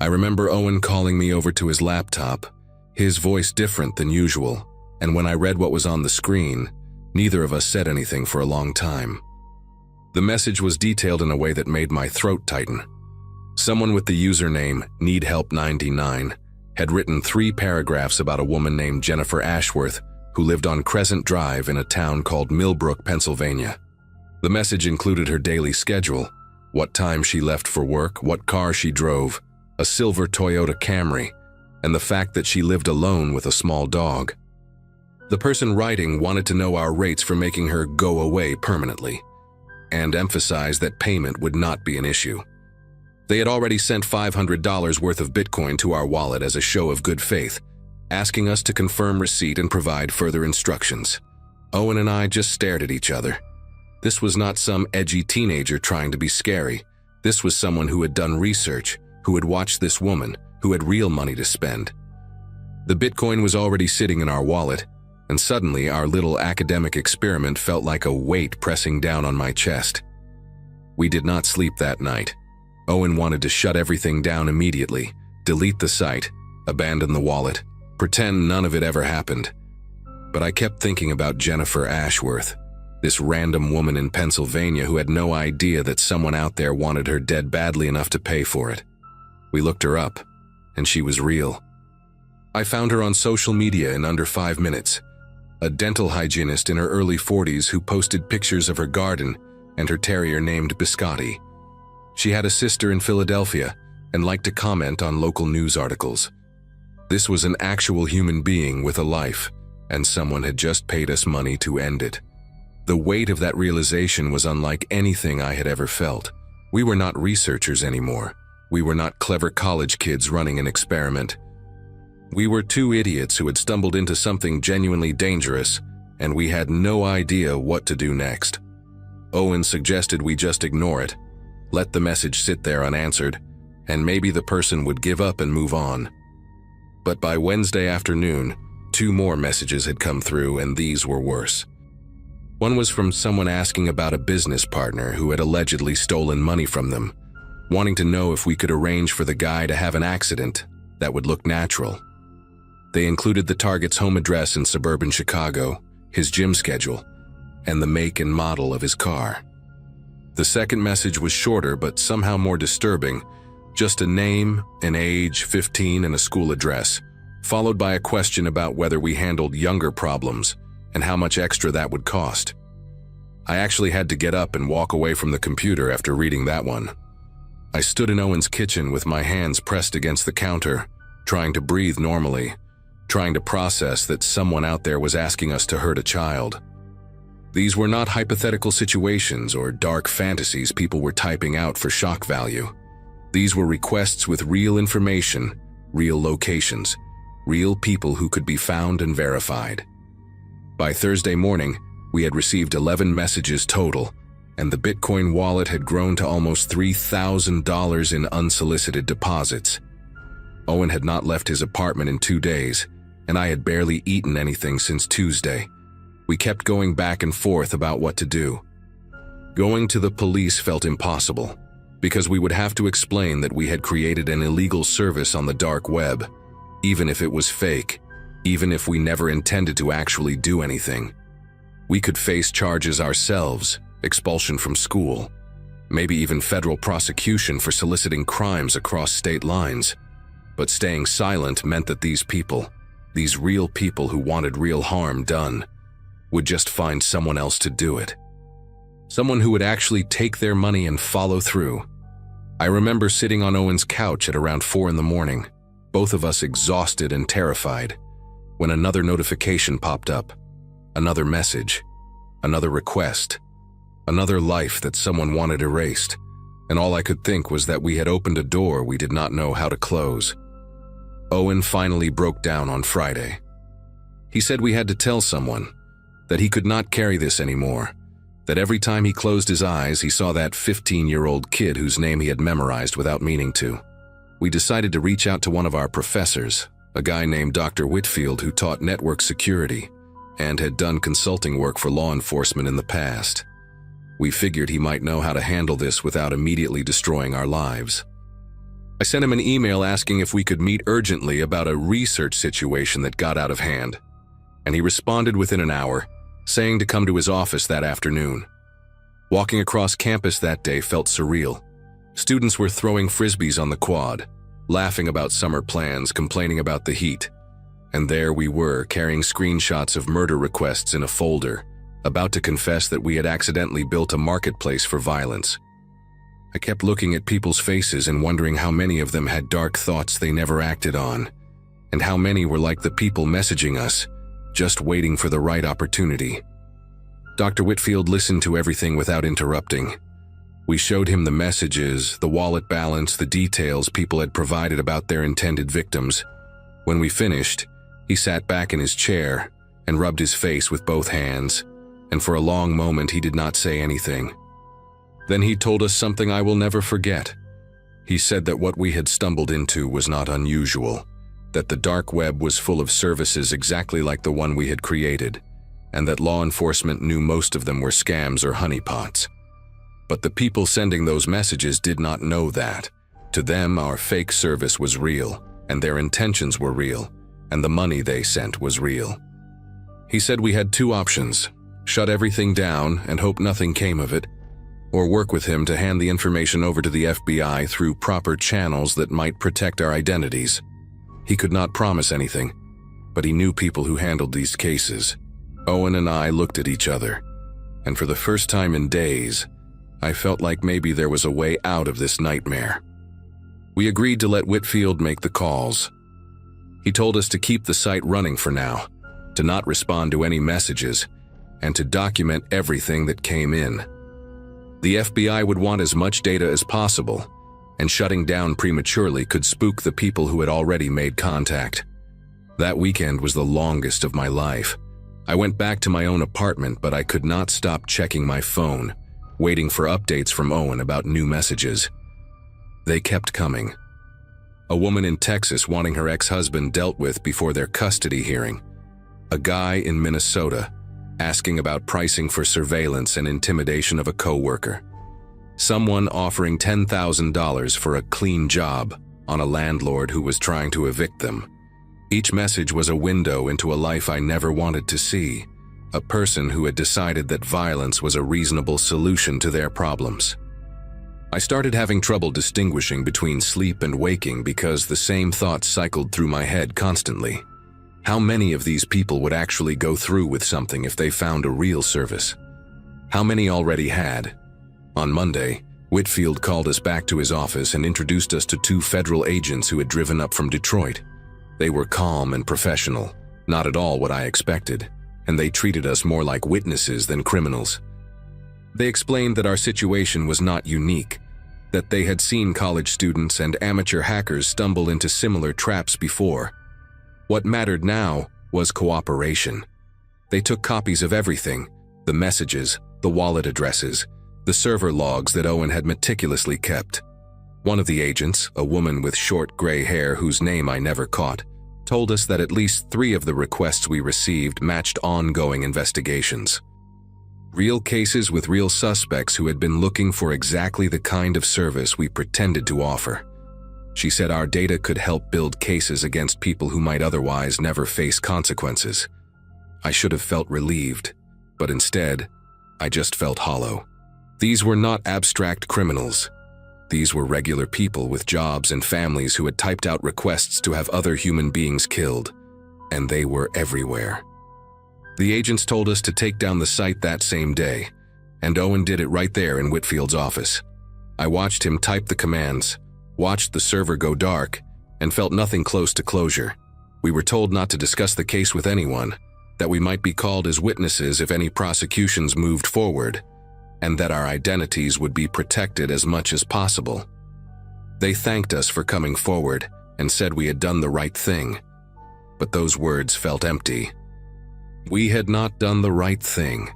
I remember Owen calling me over to his laptop, his voice different than usual, and when I read what was on the screen, neither of us said anything for a long time. The message was detailed in a way that made my throat tighten. Someone with the username NeedHelp99 had written 3 paragraphs about a woman named Jennifer Ashworth who lived on Crescent Drive in a town called Millbrook, Pennsylvania. The message included her daily schedule, what time she left for work, what car she drove, a silver Toyota Camry, and the fact that she lived alone with a small dog. The person writing wanted to know our rates for making her go away permanently, and emphasized that payment would not be an issue. They had already sent $500 worth of Bitcoin to our wallet as a show of good faith, asking us to confirm receipt and provide further instructions. Owen and I just stared at each other. This was not some edgy teenager trying to be scary. This was someone who had done research, who had watched this woman, who had real money to spend. The Bitcoin was already sitting in our wallet, and suddenly our little academic experiment felt like a weight pressing down on my chest. We did not sleep that night. Owen wanted to shut everything down immediately, delete the site, abandon the wallet, pretend none of it ever happened. But I kept thinking about Jennifer Ashworth, this random woman in Pennsylvania who had no idea that someone out there wanted her dead badly enough to pay for it. We looked her up, and she was real. I found her on social media in under 5 minutes. A dental hygienist in her early 40s who posted pictures of her garden and her terrier named Biscotti. She had a sister in Philadelphia and liked to comment on local news articles. This was an actual human being with a life, and someone had just paid us money to end it. The weight of that realization was unlike anything I had ever felt. We were not researchers anymore. We were not clever college kids running an experiment. We were two idiots who had stumbled into something genuinely dangerous, and we had no idea what to do next. Owen suggested we just ignore it, let the message sit there unanswered, and maybe the person would give up and move on. But by Wednesday afternoon, 2 more messages had come through, and these were worse. One was from someone asking about a business partner who had allegedly stolen money from them, wanting to know if we could arrange for the guy to have an accident that would look natural. They included the target's home address in suburban Chicago, his gym schedule, and the make and model of his car. The second message was shorter but somehow more disturbing, just a name, an age, 15, and a school address, followed by a question about whether we handled younger problems and how much extra that would cost. I actually had to get up and walk away from the computer after reading that one. I stood in Owen's kitchen with my hands pressed against the counter, trying to breathe normally, trying to process that someone out there was asking us to hurt a child. These were not hypothetical situations or dark fantasies people were typing out for shock value. These were requests with real information, real locations, real people who could be found and verified. By Thursday morning, we had received 11 messages total, and the Bitcoin wallet had grown to almost $3,000 in unsolicited deposits. Owen had not left his apartment in 2 days, and I had barely eaten anything since Tuesday. We kept going back and forth about what to do. Going to the police felt impossible, because we would have to explain that we had created an illegal service on the dark web, even if it was fake, even if we never intended to actually do anything. We could face charges ourselves, expulsion from school, maybe even federal prosecution for soliciting crimes across state lines. But staying silent meant that these people, these real people who wanted real harm done, would just find someone else to do it. Someone who would actually take their money and follow through. I remember sitting on Owen's couch at around 4 in the morning, both of us exhausted and terrified, when another notification popped up, another message, another request, another life that someone wanted erased, and all I could think was that we had opened a door we did not know how to close. Owen finally broke down on Friday. He said we had to tell someone, that he could not carry this anymore, that every time he closed his eyes he saw that 15-year-old kid whose name he had memorized without meaning to. We decided to reach out to one of our professors, a guy named Dr. Whitfield who taught network security and had done consulting work for law enforcement in the past. We figured he might know how to handle this without immediately destroying our lives. I sent him an email asking if we could meet urgently about a research situation that got out of hand, and he responded within an hour, saying to come to his office that afternoon. Walking across campus that day felt surreal. Students were throwing frisbees on the quad, laughing about summer plans, complaining about the heat. And there we were, carrying screenshots of murder requests in a folder, about to confess that we had accidentally built a marketplace for violence. I kept looking at people's faces and wondering how many of them had dark thoughts they never acted on, and how many were like the people messaging us, just waiting for the right opportunity. Dr. Whitfield listened to everything without interrupting. We showed him the messages, the wallet balance, the details people had provided about their intended victims. When we finished, he sat back in his chair and rubbed his face with both hands, and for a long moment he did not say anything. Then he told us something I will never forget. He said that what we had stumbled into was not unusual, that the dark web was full of services exactly like the one we had created, and that law enforcement knew most of them were scams or honeypots. But the people sending those messages did not know that. To them, our fake service was real, and their intentions were real, and the money they sent was real. He said we had 2 options: shut everything down and hope nothing came of it, or work with him to hand the information over to the FBI through proper channels that might protect our identities. He could not promise anything, but he knew people who handled these cases. Owen and I looked at each other, and for the first time in days, I felt like maybe there was a way out of this nightmare. We agreed to let Whitfield make the calls. He told us to keep the site running for now, to not respond to any messages, and to document everything that came in. The FBI would want as much data as possible, and shutting down prematurely could spook the people who had already made contact. That weekend was the longest of my life. I went back to my own apartment, but I could not stop checking my phone, waiting for updates from Owen about new messages. They kept coming. A woman in Texas wanting her ex-husband dealt with before their custody hearing. A guy in Minnesota asking about pricing for surveillance and intimidation of a coworker. Someone offering $10,000 for a clean job on a landlord who was trying to evict them. Each message was a window into a life I never wanted to see, a person who had decided that violence was a reasonable solution to their problems. I started having trouble distinguishing between sleep and waking because the same thoughts cycled through my head constantly. How many of these people would actually go through with something if they found a real service? How many already had? On Monday, Whitfield called us back to his office and introduced us to 2 federal agents who had driven up from Detroit. They were calm and professional, not at all what I expected, and they treated us more like witnesses than criminals. They explained that our situation was not unique, that they had seen college students and amateur hackers stumble into similar traps before. What mattered now was cooperation. They took copies of everything, the messages, the wallet addresses, the server logs that Owen had meticulously kept. One of the agents, a woman with short gray hair whose name I never caught, told us that at least 3 of the requests we received matched ongoing investigations. Real cases with real suspects who had been looking for exactly the kind of service we pretended to offer. She said our data could help build cases against people who might otherwise never face consequences. I should have felt relieved, but instead, I just felt hollow. These were not abstract criminals. These were regular people with jobs and families who had typed out requests to have other human beings killed, and they were everywhere. The agents told us to take down the site that same day, and Owen did it right there in Whitfield's office. I watched him type the commands, watched the server go dark, and felt nothing close to closure. We were told not to discuss the case with anyone, that we might be called as witnesses if any prosecutions moved forward, and that our identities would be protected as much as possible. They thanked us for coming forward and said we had done the right thing, but those words felt empty. We had not done the right thing.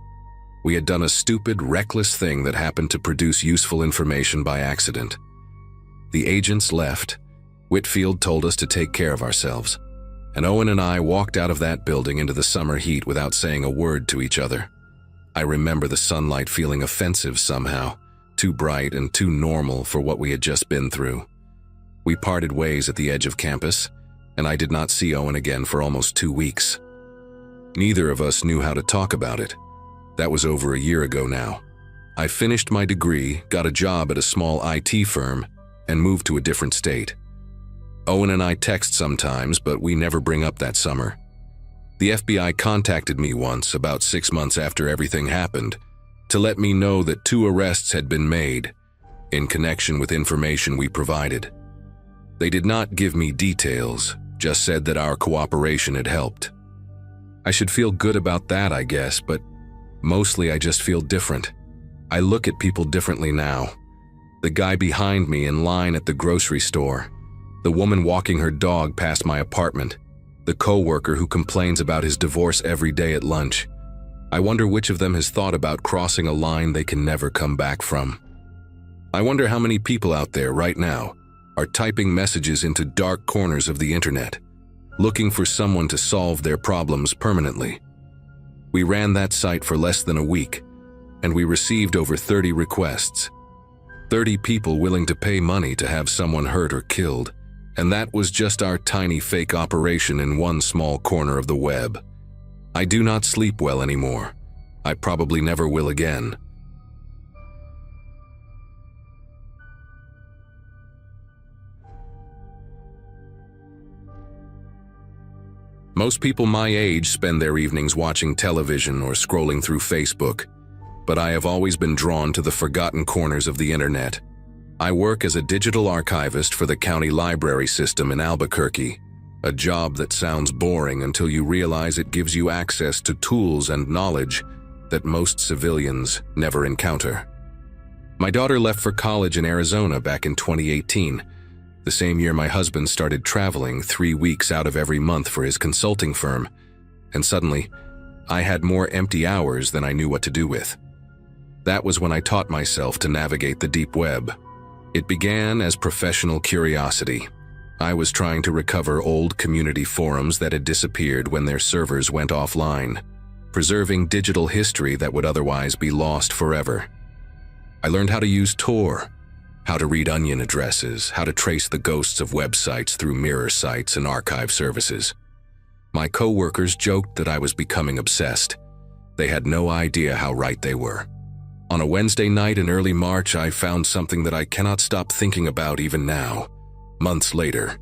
We had done a stupid, reckless thing that happened to produce useful information by accident. The agents left. Whitfield told us to take care of ourselves, and Owen and I walked out of that building into the summer heat without saying a word to each other. I remember the sunlight feeling offensive somehow, too bright and too normal for what we had just been through. We parted ways at the edge of campus, and I did not see Owen again for almost 2 weeks. Neither of us knew how to talk about it. That was over a year ago now. I finished my degree, got a job at a small IT firm, and moved to a different state. Owen and I text sometimes, but we never bring up that summer. The FBI contacted me once, about 6 months after everything happened, to let me know that 2 arrests had been made in connection with information we provided. They did not give me details, just said that our cooperation had helped. I should feel good about that, I guess, but mostly I just feel different. I look at people differently now. The guy behind me in line at the grocery store, the woman walking her dog past my apartment, the coworker who complains about his divorce every day at lunch. I wonder which of them has thought about crossing a line they can never come back from. I wonder how many people out there right now are typing messages into dark corners of the internet, looking for someone to solve their problems permanently. We ran that site for less than a week, and we received over 30 requests. 30 people willing to pay money to have someone hurt or killed, and that was just our tiny fake operation in one small corner of the web. I do not sleep well anymore. I probably never will again. Most people my age spend their evenings watching television or scrolling through Facebook, but I have always been drawn to the forgotten corners of the internet. I work as a digital archivist for the county library system in Albuquerque. A job that sounds boring until you realize it gives you access to tools and knowledge that most civilians never encounter. My daughter left for college in Arizona back in 2018, the same year my husband started traveling 3 weeks out of every month for his consulting firm, and suddenly, I had more empty hours than I knew what to do with. That was when I taught myself to navigate the deep web. It began as professional curiosity. I was trying to recover old community forums that had disappeared when their servers went offline, preserving digital history that would otherwise be lost forever. I learned how to use Tor, how to read onion addresses, how to trace the ghosts of websites through mirror sites and archive services. My coworkers joked that I was becoming obsessed. They had no idea how right they were. On a Wednesday night in early March, I found something that I cannot stop thinking about even now, months later.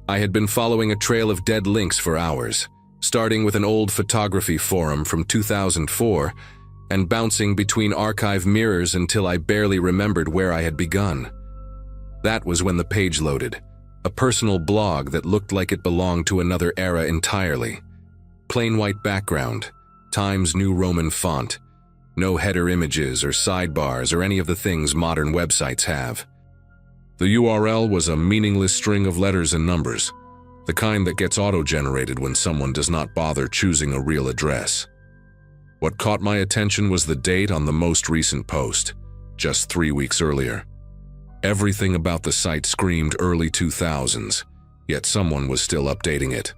I had been following a trail of dead links for hours, starting with an old photography forum from 2004 and bouncing between archive mirrors until I barely remembered where I had begun. That was when the page loaded, a personal blog that looked like it belonged to another era entirely. Plain white background, Times New Roman font, no header images or sidebars or any of the things modern websites have. The URL was a meaningless string of letters and numbers, the kind that gets auto-generated when someone does not bother choosing a real address. What caught my attention was the date on the most recent post, just 3 weeks earlier. Everything about the site screamed early 2000s, yet someone was still updating it.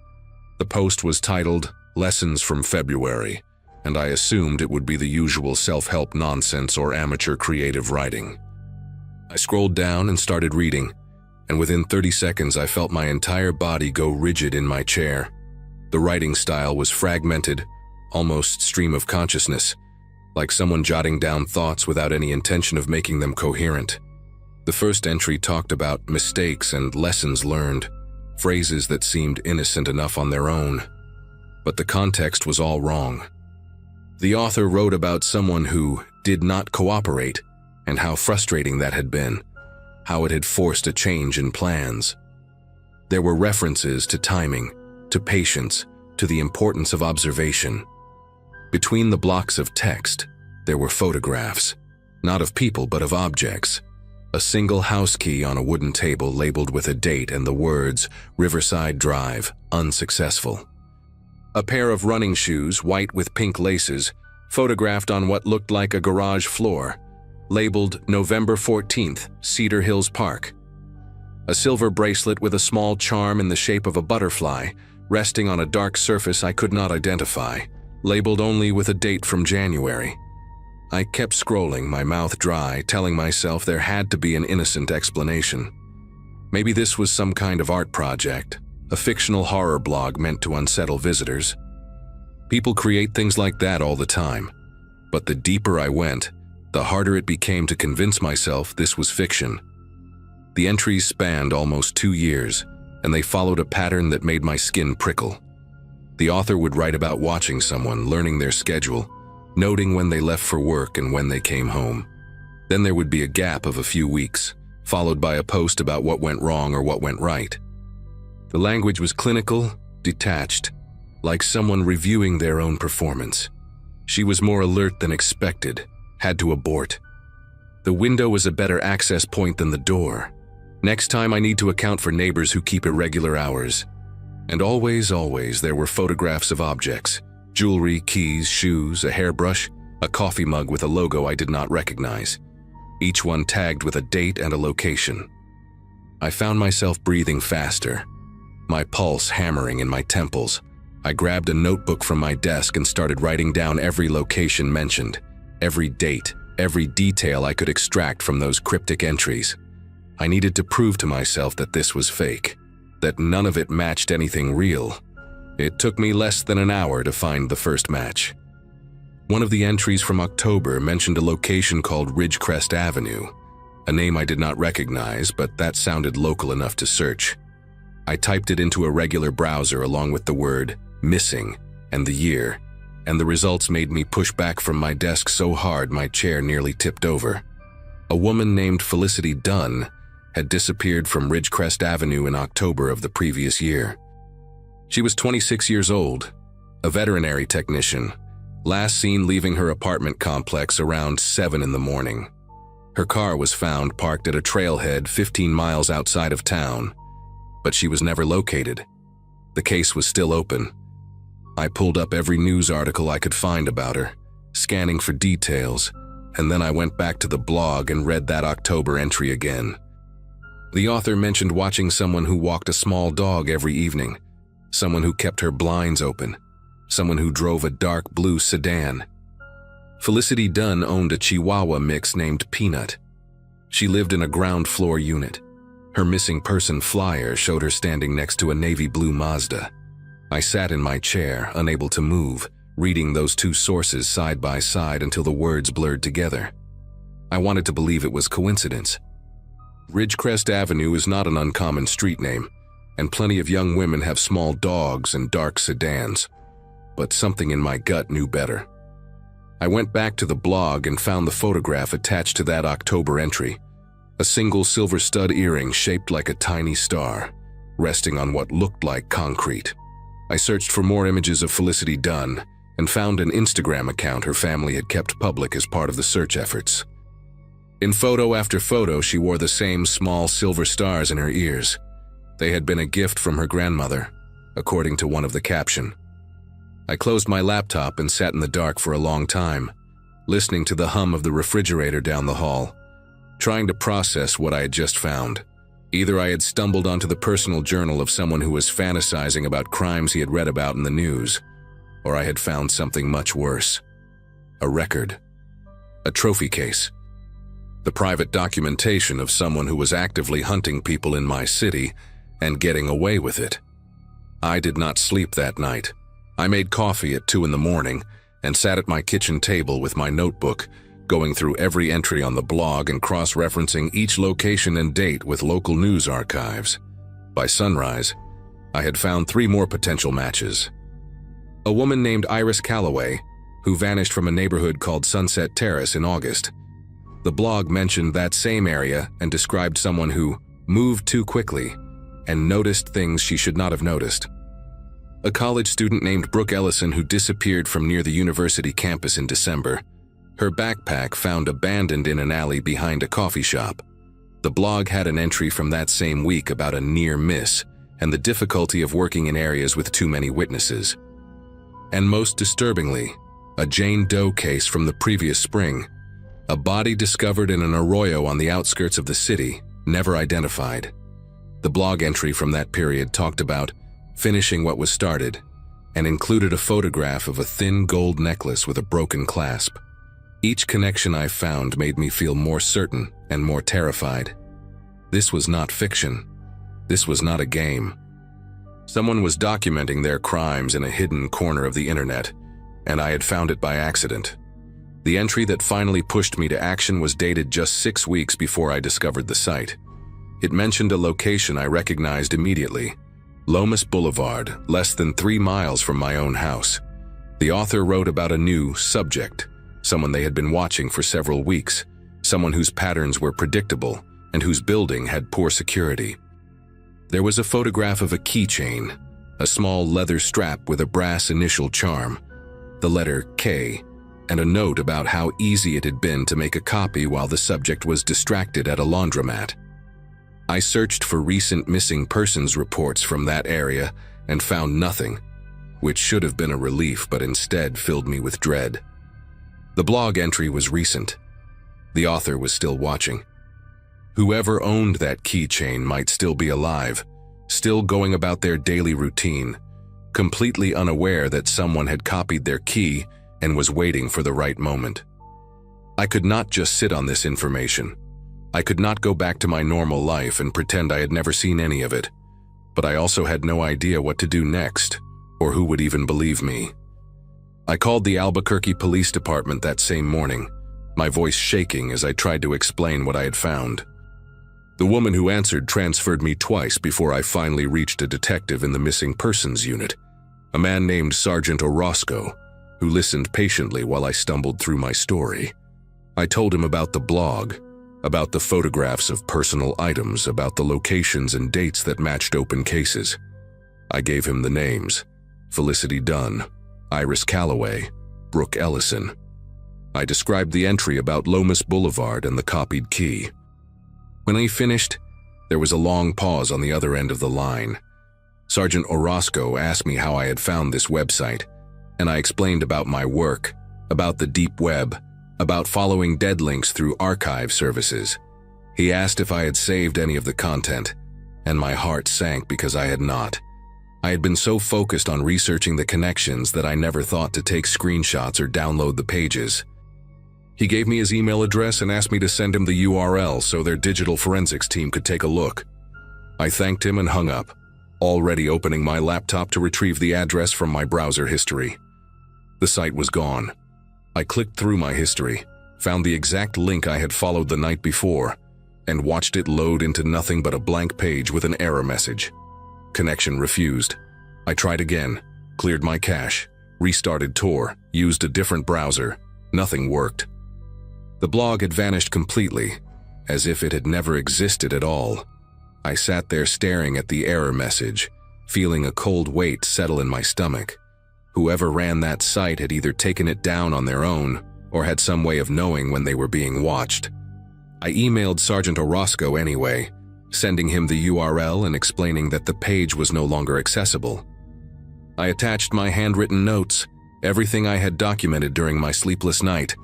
The post was titled, "Lessons from February," and I assumed it would be the usual self-help nonsense or amateur creative writing. I scrolled down and started reading, and within 30 seconds I felt my entire body go rigid in my chair. The writing style was fragmented, almost stream of consciousness, like someone jotting down thoughts without any intention of making them coherent. The first entry talked about mistakes and lessons learned, phrases that seemed innocent enough on their own. But the context was all wrong. The author wrote about someone who did not cooperate and how frustrating that had been, how it had forced a change in plans. There were references to timing, to patience, to the importance of observation. Between the blocks of text, there were photographs, not of people but of objects. A single house key on a wooden table labeled with a date and the words, "Riverside Drive, unsuccessful." A pair of running shoes, white with pink laces, photographed on what looked like a garage floor, labeled November 14th, Cedar Hills Park. A silver bracelet with a small charm in the shape of a butterfly, resting on a dark surface I could not identify, labeled only with a date from January. I kept scrolling, my mouth dry, telling myself there had to be an innocent explanation. Maybe this was some kind of art project, a fictional horror blog meant to unsettle visitors. People create things like that all the time, but the deeper I went, the harder it became to convince myself this was fiction. The entries spanned almost 2 years, and they followed a pattern that made my skin prickle. The author would write about watching someone, learning their schedule, noting when they left for work and when they came home. Then there would be a gap of a few weeks, followed by a post about what went wrong or what went right. The language was clinical, detached, like someone reviewing their own performance. She was more alert than expected, had to abort. The window was a better access point than the door. Next time I need to account for neighbors who keep irregular hours. And always, there were photographs of objects, jewelry, keys, shoes, a hairbrush, a coffee mug with a logo I did not recognize, each one tagged with a date and a location. I found myself breathing faster, my pulse hammering in my temples. I grabbed a notebook from my desk and started writing down every location mentioned, every date, every detail I could extract from those cryptic entries. I needed to prove to myself that this was fake, that none of it matched anything real. It took me less than an hour to find the first match. One of the entries from October mentioned a location called Ridgecrest Avenue, a name I did not recognize, but that sounded local enough to search. I typed it into a regular browser along with the word "missing" and the year, and the results made me push back from my desk so hard my chair nearly tipped over. A woman named Felicity Dunn had disappeared from Ridgecrest Avenue in October of the previous year. She was 26 years old, a veterinary technician, last seen leaving her apartment complex around 7 in the morning. Her car was found parked at a trailhead 15 miles outside of town, but she was never located. The case was still open. I pulled up every news article I could find about her, scanning for details, and then I went back to the blog and read that October entry again. The author mentioned watching someone who walked a small dog every evening, someone who kept her blinds open, someone who drove a dark blue sedan. Felicity Dunn owned a Chihuahua mix named Peanut. She lived in a ground floor unit. Her missing person flyer showed her standing next to a navy blue Mazda. I sat in my chair, unable to move, reading those two sources side by side until the words blurred together. I wanted to believe it was coincidence. Ridgecrest Avenue is not an uncommon street name, and plenty of young women have small dogs and dark sedans. But something in my gut knew better. I went back to the blog and found the photograph attached to that October entry. A single silver stud earring shaped like a tiny star, resting on what looked like concrete. I searched for more images of Felicity Dunn and found an Instagram account her family had kept public as part of the search efforts. In photo after photo, she wore the same small silver stars in her ears. They had been a gift from her grandmother, according to one of the caption. I closed my laptop and sat in the dark for a long time, listening to the hum of the refrigerator down the hall, trying to process what I had just found. Either I had stumbled onto the personal journal of someone who was fantasizing about crimes he had read about in the news, or I had found something much worse. A record. A trophy case. The private documentation of someone who was actively hunting people in my city and getting away with it. I did not sleep that night. I made coffee at 2 in the morning and sat at my kitchen table with my notebook, going through every entry on the blog and cross-referencing each location and date with local news archives. By sunrise, I had found 3 more potential matches. A woman named Iris Calloway, who vanished from a neighborhood called Sunset Terrace in August. The blog mentioned that same area and described someone who moved too quickly and noticed things she should not have noticed. A college student named Brooke Ellison who disappeared from near the university campus in December. Her backpack found abandoned in an alley behind a coffee shop. The blog had an entry from that same week about a near miss and the difficulty of working in areas with too many witnesses. And most disturbingly, a Jane Doe case from the previous spring. A body discovered in an arroyo on the outskirts of the city, never identified. The blog entry from that period talked about finishing what was started and included a photograph of a thin gold necklace with a broken clasp. Each connection I found made me feel more certain and more terrified. This was not fiction. This was not a game. Someone was documenting their crimes in a hidden corner of the internet, and I had found it by accident. The entry that finally pushed me to action was dated just 6 weeks before I discovered the site. It mentioned a location I recognized immediately, Lomas Boulevard, less than 3 miles from my own house. The author wrote about a new subject, someone they had been watching for several weeks, someone whose patterns were predictable and whose building had poor security. There was a photograph of a keychain, a small leather strap with a brass initial charm, the letter K, and a note about how easy it had been to make a copy while the subject was distracted at a laundromat. I searched for recent missing persons reports from that area and found nothing, which should have been a relief but instead filled me with dread. The blog entry was recent. The author was still watching. Whoever owned that keychain might still be alive, still going about their daily routine, completely unaware that someone had copied their key and was waiting for the right moment. I could not just sit on this information. I could not go back to my normal life and pretend I had never seen any of it, but I also had no idea what to do next, or who would even believe me. I called the Albuquerque Police Department that same morning, my voice shaking as I tried to explain what I had found. The woman who answered transferred me twice before I finally reached a detective in the missing persons unit, a man named Sergeant Orozco, who listened patiently while I stumbled through my story. I told him about the blog, about the photographs of personal items, about the locations and dates that matched open cases. I gave him the names: Felicity Dunn, Iris Calloway, Brooke Ellison. I described the entry about Lomas Boulevard and the copied key. When he finished, there was a long pause on the other end of the line. Sergeant Orozco asked me how I had found this website, and I explained about my work, about the deep web, about following dead links through archive services. He asked if I had saved any of the content, and my heart sank because I had not. I had been so focused on researching the connections that I never thought to take screenshots or download the pages. He gave me his email address and asked me to send him the URL so their digital forensics team could take a look. I thanked him and hung up, already opening my laptop to retrieve the address from my browser history. The site was gone. I clicked through my history, found the exact link I had followed the night before, and watched it load into nothing but a blank page with an error message. Connection refused. I tried again, cleared my cache, restarted Tor, used a different browser. Nothing worked. The blog had vanished completely, as if it had never existed at all. I sat there staring at the error message, feeling a cold weight settle in my stomach. Whoever ran that site had either taken it down on their own or had some way of knowing when they were being watched. I emailed Sergeant Orozco anyway, sending him the URL and explaining that the page was no longer accessible. I attached my handwritten notes, everything I had documented during my sleepless night,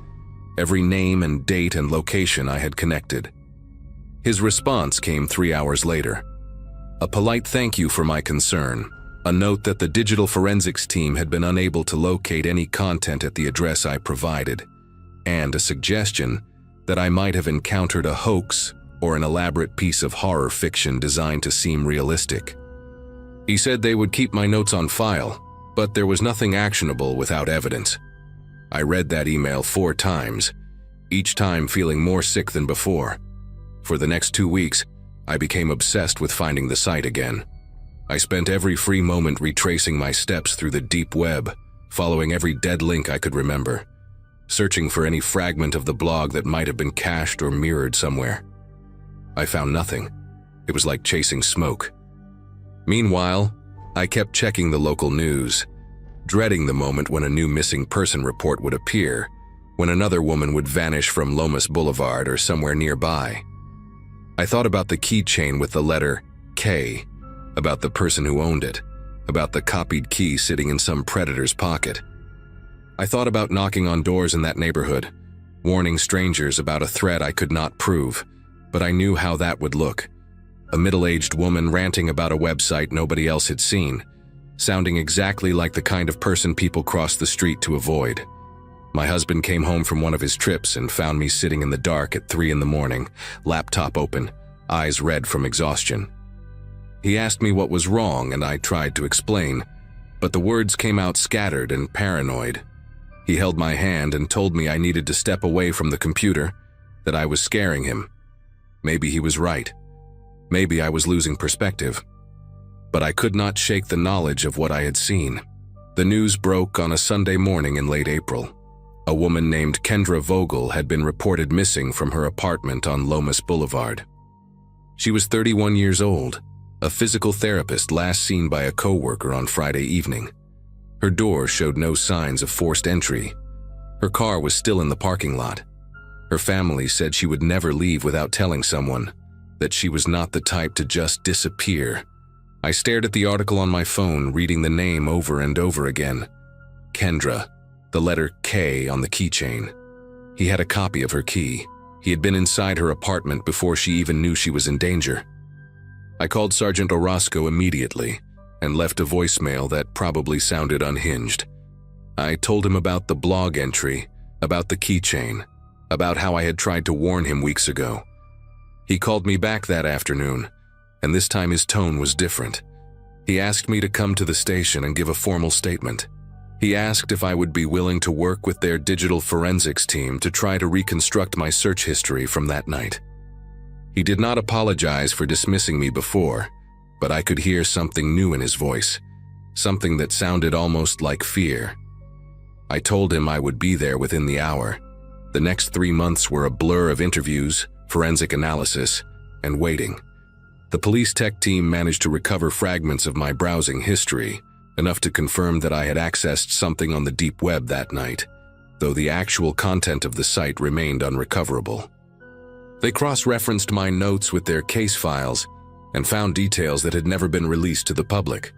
every name and date and location I had connected. His response came 3 hours later. A polite thank you for my concern, a note that the digital forensics team had been unable to locate any content at the address I provided, and a suggestion that I might have encountered a hoax or an elaborate piece of horror fiction designed to seem realistic. He said they would keep my notes on file, but there was nothing actionable without evidence. I read that email 4 times, each time feeling more sick than before. For the next 2 weeks, I became obsessed with finding the site again. I spent every free moment retracing my steps through the deep web, following every dead link I could remember, searching for any fragment of the blog that might have been cached or mirrored somewhere. I found nothing. It was like chasing smoke. Meanwhile, I kept checking the local news, dreading the moment when a new missing person report would appear, when another woman would vanish from Lomas Boulevard or somewhere nearby. I thought about the keychain with the letter K, about the person who owned it, about the copied key sitting in some predator's pocket. I thought about knocking on doors in that neighborhood, warning strangers about a threat I could not prove, but I knew how that would look. A middle-aged woman ranting about a website nobody else had seen, sounding exactly like the kind of person people cross the street to avoid. My husband came home from one of his trips and found me sitting in the dark at 3 a.m, laptop open, eyes red from exhaustion. He asked me what was wrong and I tried to explain, but the words came out scattered and paranoid. He held my hand and told me I needed to step away from the computer, that I was scaring him. Maybe he was right. Maybe I was losing perspective. But I could not shake the knowledge of what I had seen. The news broke on a Sunday morning in late April. A woman named Kendra Vogel had been reported missing from her apartment on Lomas Boulevard. She was 31 years old, a physical therapist last seen by a coworker on Friday evening. Her door showed no signs of forced entry. Her car was still in the parking lot. Her family said she would never leave without telling someone, that she was not the type to just disappear. I stared at the article on my phone, reading the name over and over again. Kendra, the letter K on the keychain. He had a copy of her key. He had been inside her apartment before she even knew she was in danger. I called Sergeant Orozco immediately and left a voicemail that probably sounded unhinged. I told him about the blog entry, about the keychain, about how I had tried to warn him weeks ago. He called me back that afternoon, and this time his tone was different. He asked me to come to the station and give a formal statement. He asked if I would be willing to work with their digital forensics team to try to reconstruct my search history from that night. He did not apologize for dismissing me before, but I could hear something new in his voice, something that sounded almost like fear. I told him I would be there within the hour. The next 3 months were a blur of interviews, forensic analysis, and waiting. The police tech team managed to recover fragments of my browsing history, enough to confirm that I had accessed something on the deep web that night, though the actual content of the site remained unrecoverable. They cross-referenced my notes with their case files and found details that had never been released to the public.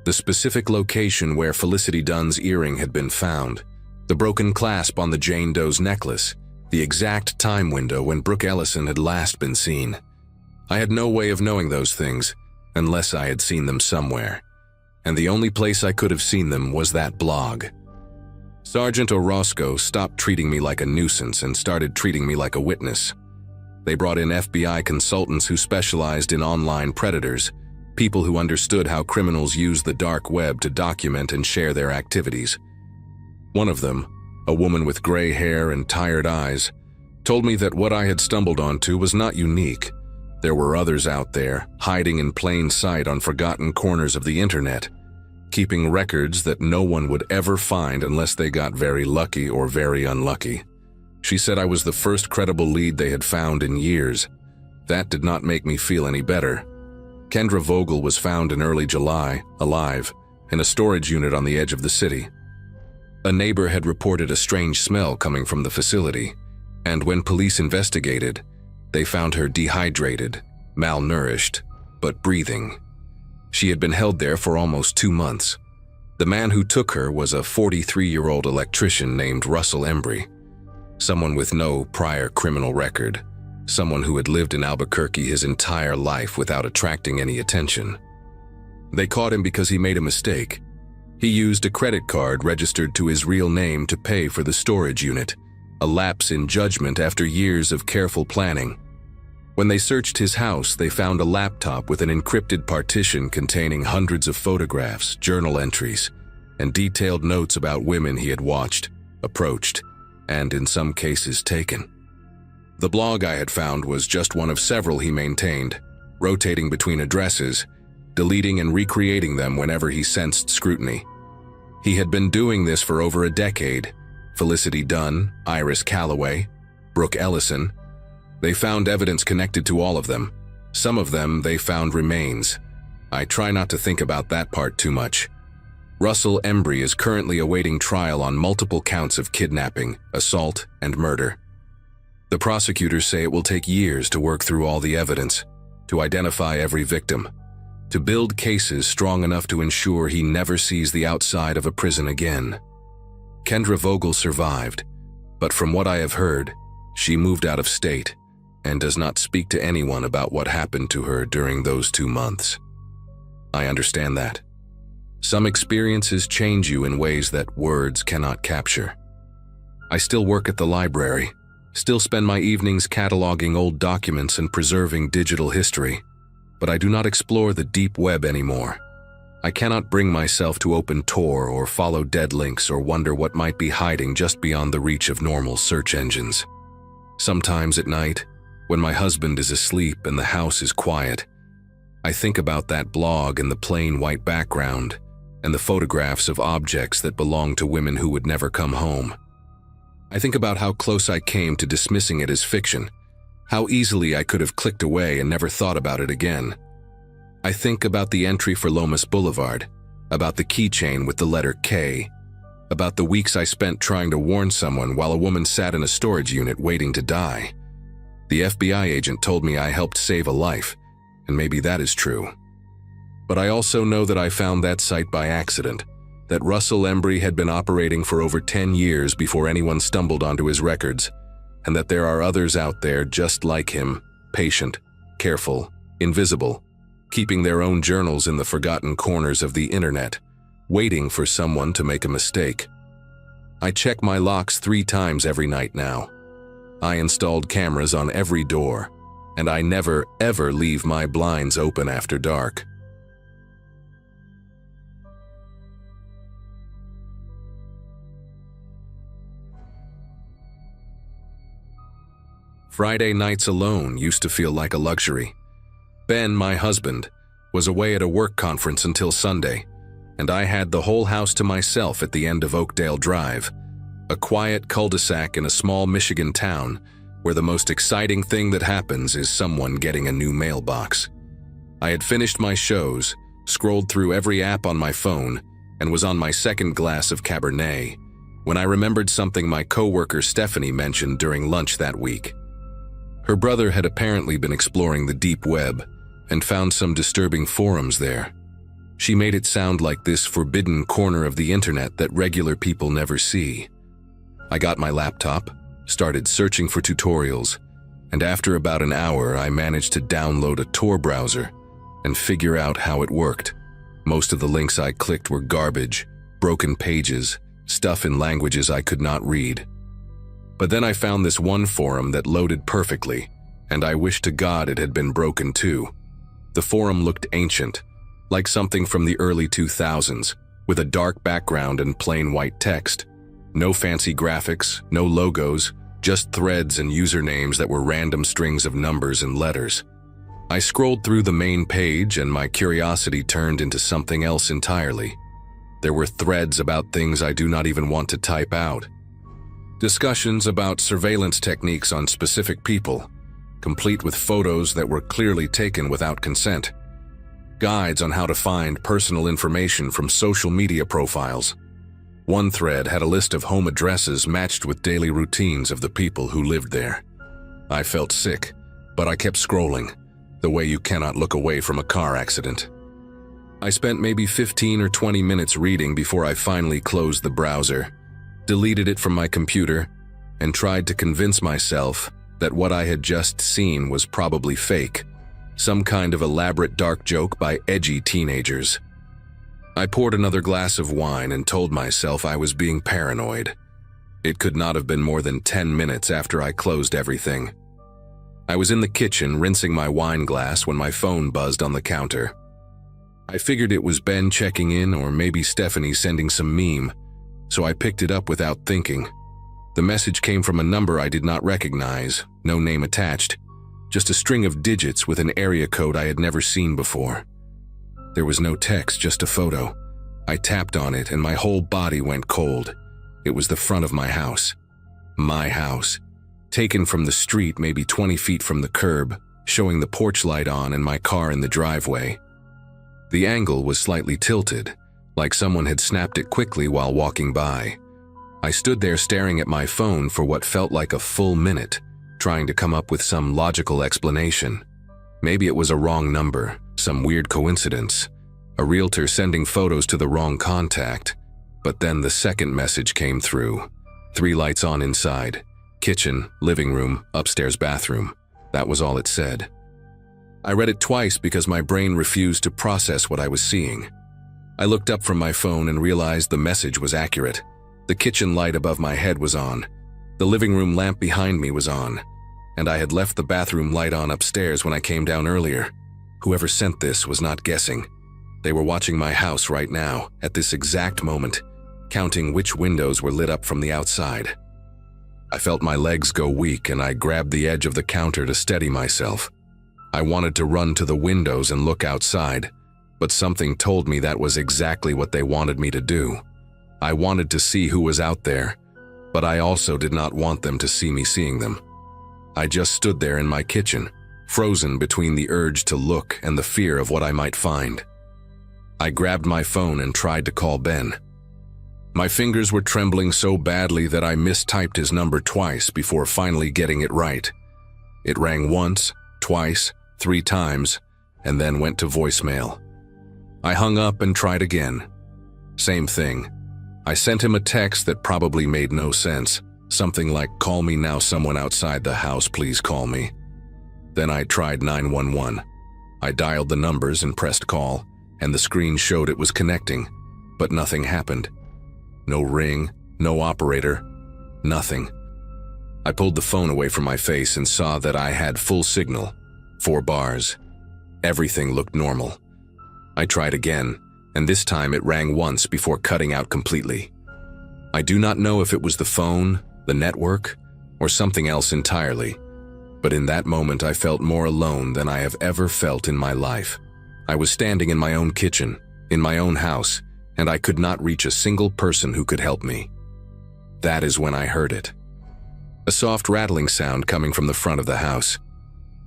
The specific location where Felicity Dunn's earring had been found, the broken clasp on the Jane Doe's necklace, the exact time window when Brooke Ellison had last been seen. I had no way of knowing those things unless I had seen them somewhere, and the only place I could have seen them was that blog. Sergeant Orozco stopped treating me like a nuisance and started treating me like a witness. They brought in FBI consultants who specialized in online predators, people who understood how criminals use the dark web to document and share their activities. One of them, a woman with gray hair and tired eyes, told me that what I had stumbled onto was not unique. There were others out there, hiding in plain sight on forgotten corners of the internet, keeping records that no one would ever find unless they got very lucky or very unlucky. She said I was the first credible lead they had found in years. That did not make me feel any better. Kendra Vogel was found in early July, alive, in a storage unit on the edge of the city. A neighbor had reported a strange smell coming from the facility, and when police investigated, they found her dehydrated, malnourished, but breathing. She had been held there for almost 2 months. The man who took her was a 43-year-old electrician named Russell Embry, someone with no prior criminal record, someone who had lived in Albuquerque his entire life without attracting any attention. They caught him because he made a mistake. He used a credit card registered to his real name to pay for the storage unit, a lapse in judgment after years of careful planning. When they searched his house, they found a laptop with an encrypted partition containing hundreds of photographs, journal entries, and detailed notes about women he had watched, approached, and in some cases taken. The blog I had found was just one of several he maintained, rotating between addresses, deleting and recreating them whenever he sensed scrutiny. He had been doing this for over a decade. Felicity Dunn, Iris Calloway, Brooke Ellison. They found evidence connected to all of them. Some of them they found remains. I try not to think about that part too much. Russell Embry is currently awaiting trial on multiple counts of kidnapping, assault, and murder. The prosecutors say it will take years to work through all the evidence, to identify every victim, to build cases strong enough to ensure he never sees the outside of a prison again. Kendra Vogel survived, but from what I have heard, she moved out of state and does not speak to anyone about what happened to her during those 2 months. I understand that. Some experiences change you in ways that words cannot capture. I still work at the library, still spend my evenings cataloging old documents and preserving digital history, but I do not explore the deep web anymore. I cannot bring myself to open Tor or follow dead links or wonder what might be hiding just beyond the reach of normal search engines. Sometimes at night, when my husband is asleep and the house is quiet, I think about that blog and the plain white background and the photographs of objects that belong to women who would never come home. I think about how close I came to dismissing it as fiction, how easily I could have clicked away and never thought about it again. I think about the entry for Lomas Boulevard, about the keychain with the letter K, about the weeks I spent trying to warn someone while a woman sat in a storage unit waiting to die. The FBI agent told me I helped save a life, and maybe that is true. But I also know that I found that site by accident, that Russell Embry had been operating for over 10 years before anyone stumbled onto his records, and that there are others out there just like him, patient, careful, invisible, keeping their own journals in the forgotten corners of the internet, waiting for someone to make a mistake. I check my locks 3 times every night now. I installed cameras on every door, and I never, ever leave my blinds open after dark. Friday nights alone used to feel like a luxury. Ben, my husband, was away at a work conference until Sunday, and I had the whole house to myself at the end of Oakdale Drive, a quiet cul-de-sac in a small Michigan town where the most exciting thing that happens is someone getting a new mailbox. I had finished my shows, scrolled through every app on my phone, and was on my second glass of Cabernet when I remembered something my coworker Stephanie mentioned during lunch that week. Her brother had apparently been exploring the deep web and found some disturbing forums there. She made it sound like this forbidden corner of the internet that regular people never see. I got my laptop, started searching for tutorials, and after about an hour I managed to download a Tor browser and figure out how it worked. Most of the links I clicked were garbage, broken pages, stuff in languages I could not read. But then I found this one forum that loaded perfectly, and I wished to God it had been broken too. The forum looked ancient, like something from the early 2000s, with a dark background and plain white text. No fancy graphics, no logos, just threads and usernames that were random strings of numbers and letters. I scrolled through the main page and my curiosity turned into something else entirely. There were threads about things I do not even want to type out. Discussions about surveillance techniques on specific people, complete with photos that were clearly taken without consent. Guides on how to find personal information from social media profiles. One thread had a list of home addresses matched with daily routines of the people who lived there. I felt sick, but I kept scrolling, the way you cannot look away from a car accident. I spent maybe 15 or 20 minutes reading before I finally closed the browser, deleted it from my computer, and tried to convince myself that what I had just seen was probably fake, some kind of elaborate dark joke by edgy teenagers. I poured another glass of wine and told myself I was being paranoid. It could not have been more than 10 minutes after I closed everything. I was in the kitchen rinsing my wine glass when my phone buzzed on the counter. I figured it was Ben checking in or maybe Stephanie sending some meme, so I picked it up without thinking. The message came from a number I did not recognize, no name attached, just a string of digits with an area code I had never seen before. There was no text, just a photo. I tapped on it and my whole body went cold. It was the front of my house. My house. Taken from the street maybe 20 feet from the curb, showing the porch light on and my car in the driveway. The angle was slightly tilted, like someone had snapped it quickly while walking by. I stood there staring at my phone for what felt like a full minute, trying to come up with some logical explanation. Maybe it was a wrong number, some weird coincidence, a realtor sending photos to the wrong contact. But then the second message came through. 3 lights on inside. Kitchen, living room, upstairs bathroom. That was all it said. I read it twice because my brain refused to process what I was seeing. I looked up from my phone and realized the message was accurate. The kitchen light above my head was on. The living room lamp behind me was on. And I had left the bathroom light on upstairs when I came down earlier. Whoever sent this was not guessing. They were watching my house right now, at this exact moment, counting which windows were lit up from the outside. I felt my legs go weak and I grabbed the edge of the counter to steady myself. I wanted to run to the windows and look outside, but something told me that was exactly what they wanted me to do. I wanted to see who was out there, but I also did not want them to see me seeing them. I just stood there in my kitchen, frozen between the urge to look and the fear of what I might find. I grabbed my phone and tried to call Ben. My fingers were trembling so badly that I mistyped his number twice before finally getting it right. It rang once, twice, 3 times, and then went to voicemail. I hung up and tried again. Same thing. I sent him a text that probably made no sense, something like, "Call me now, someone outside the house, please call me." Then I tried 911. I dialed the numbers and pressed call, and the screen showed it was connecting, but nothing happened. No ring, no operator, nothing. I pulled the phone away from my face and saw that I had full signal, 4 bars. Everything looked normal. I tried again, and this time it rang once before cutting out completely. I do not know if it was the phone, the network, or something else entirely, but in that moment I felt more alone than I have ever felt in my life. I was standing in my own kitchen, in my own house, and I could not reach a single person who could help me. That is when I heard it. A soft rattling sound coming from the front of the house.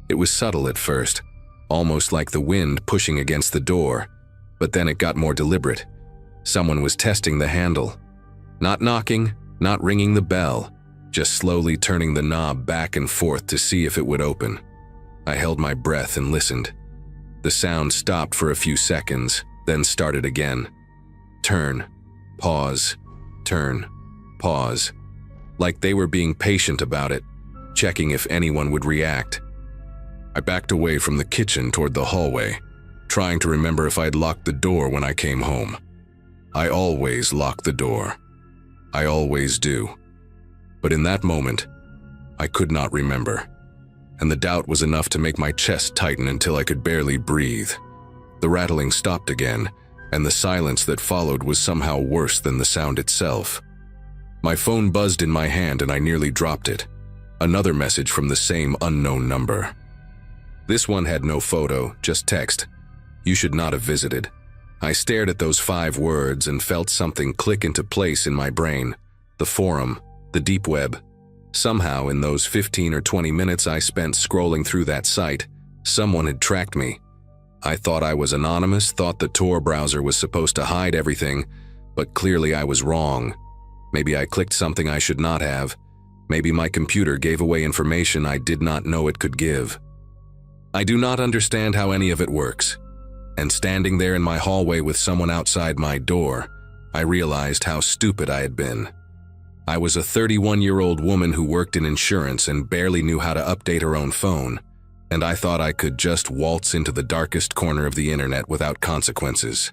It was subtle at first, almost like the wind pushing against the door, but then it got more deliberate. Someone was testing the handle. Not knocking, not ringing the bell, just slowly turning the knob back and forth to see if it would open. I held my breath and listened. The sound stopped for a few seconds, then started again. Turn, pause, turn, pause. Like they were being patient about it, checking if anyone would react. I backed away from the kitchen toward the hallway, trying to remember if I'd locked the door when I came home. I always lock the door. I always do. But in that moment, I could not remember, and the doubt was enough to make my chest tighten until I could barely breathe. The rattling stopped again, and the silence that followed was somehow worse than the sound itself. My phone buzzed in my hand and I nearly dropped it. Another message from the same unknown number. This one had no photo, just text. You should not have visited. I stared at those 5 words and felt something click into place in my brain. The forum, the deep web. Somehow in those 15 or 20 minutes I spent scrolling through that site, someone had tracked me. I thought I was anonymous, thought the Tor browser was supposed to hide everything, but clearly I was wrong. Maybe I clicked something I should not have. Maybe my computer gave away information I did not know it could give. I do not understand how any of it works. And standing there in my hallway with someone outside my door, I realized how stupid I had been. I was a 31-year-old woman who worked in insurance and barely knew how to update her own phone, and I thought I could just waltz into the darkest corner of the internet without consequences.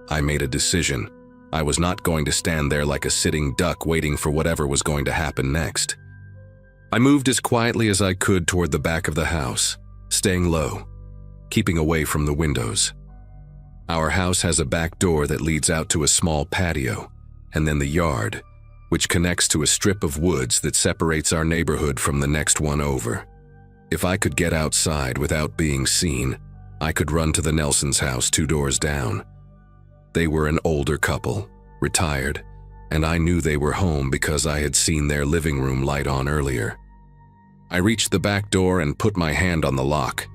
I made a decision. I was not going to stand there like a sitting duck waiting for whatever was going to happen next. I moved as quietly as I could toward the back of the house, staying low, keeping away from the windows. Our house has a back door that leads out to a small patio, and then the yard, which connects to a strip of woods that separates our neighborhood from the next one over. If I could get outside without being seen, I could run to the Nelson's house 2 doors down. They were an older couple, retired, and I knew they were home because I had seen their living room light on earlier. I reached the back door and put my hand on the lock.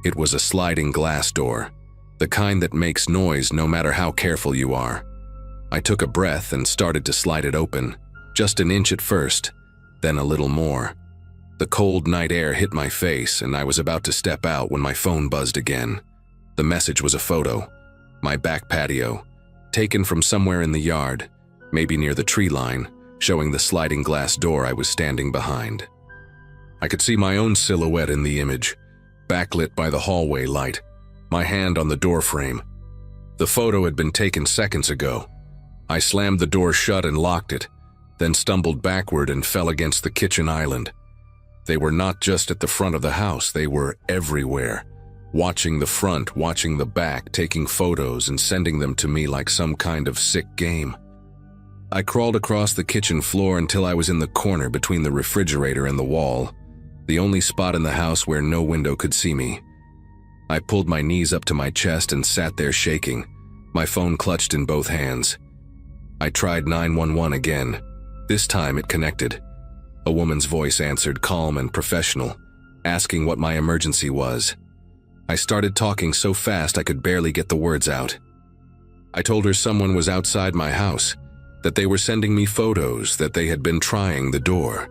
It was a sliding glass door, the kind that makes noise no matter how careful you are. I took a breath and started to slide it open, just an inch at first, then a little more. The cold night air hit my face and I was about to step out when my phone buzzed again. The message was a photo, my back patio, taken from somewhere in the yard, maybe near the tree line, showing the sliding glass door I was standing behind. I could see my own silhouette in the image, backlit by the hallway light, my hand on the door frame. The photo had been taken seconds ago. I slammed the door shut and locked it, then stumbled backward and fell against the kitchen island. They were not just at the front of the house, they were everywhere. Watching the front, watching the back, taking photos and sending them to me like some kind of sick game. I crawled across the kitchen floor until I was in the corner between the refrigerator and the wall, the only spot in the house where no window could see me. I pulled my knees up to my chest and sat there shaking, my phone clutched in both hands. I tried 911 again. This time it connected. A woman's voice answered, calm and professional, asking what my emergency was. I started talking so fast I could barely get the words out. I told her someone was outside my house, that they were sending me photos, that they had been trying the door.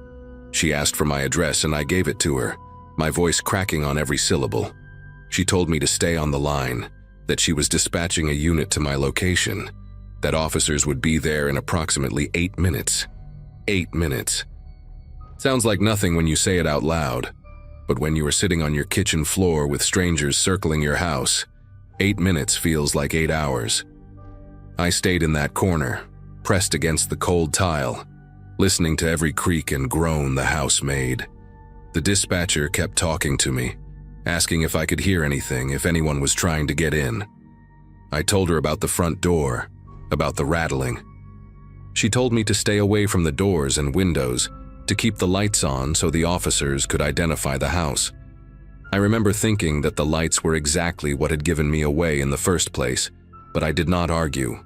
She asked for my address and I gave it to her, my voice cracking on every syllable. She told me to stay on the line, that she was dispatching a unit to my location, that officers would be there in approximately 8 minutes. 8 minutes. Sounds like nothing when you say it out loud, but when you are sitting on your kitchen floor with strangers circling your house, 8 minutes feels like 8 hours. I stayed in that corner, pressed against the cold tile, listening to every creak and groan the house made. The dispatcher kept talking to me, asking if I could hear anything, if anyone was trying to get in. I told her about the front door, about the rattling. She told me to stay away from the doors and windows, to keep the lights on so the officers could identify the house. I remember thinking that the lights were exactly what had given me away in the first place, but I did not argue.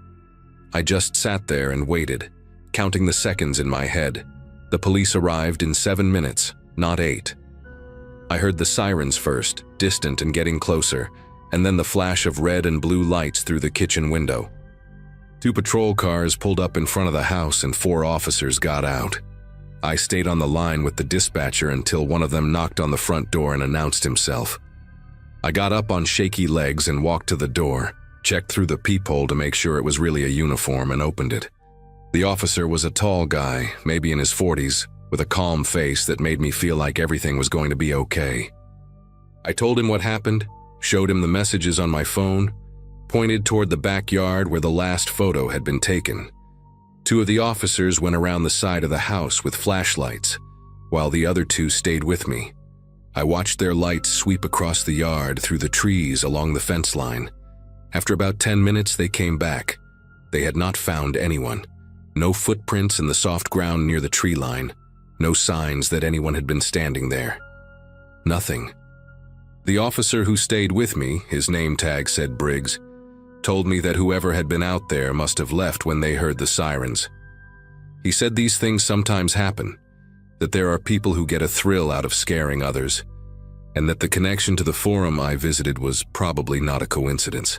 I just sat there and waited, counting the seconds in my head. The police arrived in 7 minutes, not 8. I heard the sirens first, distant and getting closer, and then the flash of red and blue lights through the kitchen window. 2 patrol cars pulled up in front of the house and 4 officers got out. I stayed on the line with the dispatcher until one of them knocked on the front door and announced himself. I got up on shaky legs and walked to the door, checked through the peephole to make sure it was really a uniform, and opened it. The officer was a tall guy, maybe in his 40s, with a calm face that made me feel like everything was going to be okay. I told him what happened, showed him the messages on my phone, pointed toward the backyard where the last photo had been taken. 2 of the officers went around the side of the house with flashlights, while the other 2 stayed with me. I watched their lights sweep across the yard through the trees along the fence line. After about 10 minutes, they came back. They had not found anyone. No footprints in the soft ground near the tree line. No signs that anyone had been standing there. Nothing. The officer who stayed with me, his name tag said Briggs, told me that whoever had been out there must have left when they heard the sirens. He said these things sometimes happen, that there are people who get a thrill out of scaring others, and that the connection to the forum I visited was probably not a coincidence.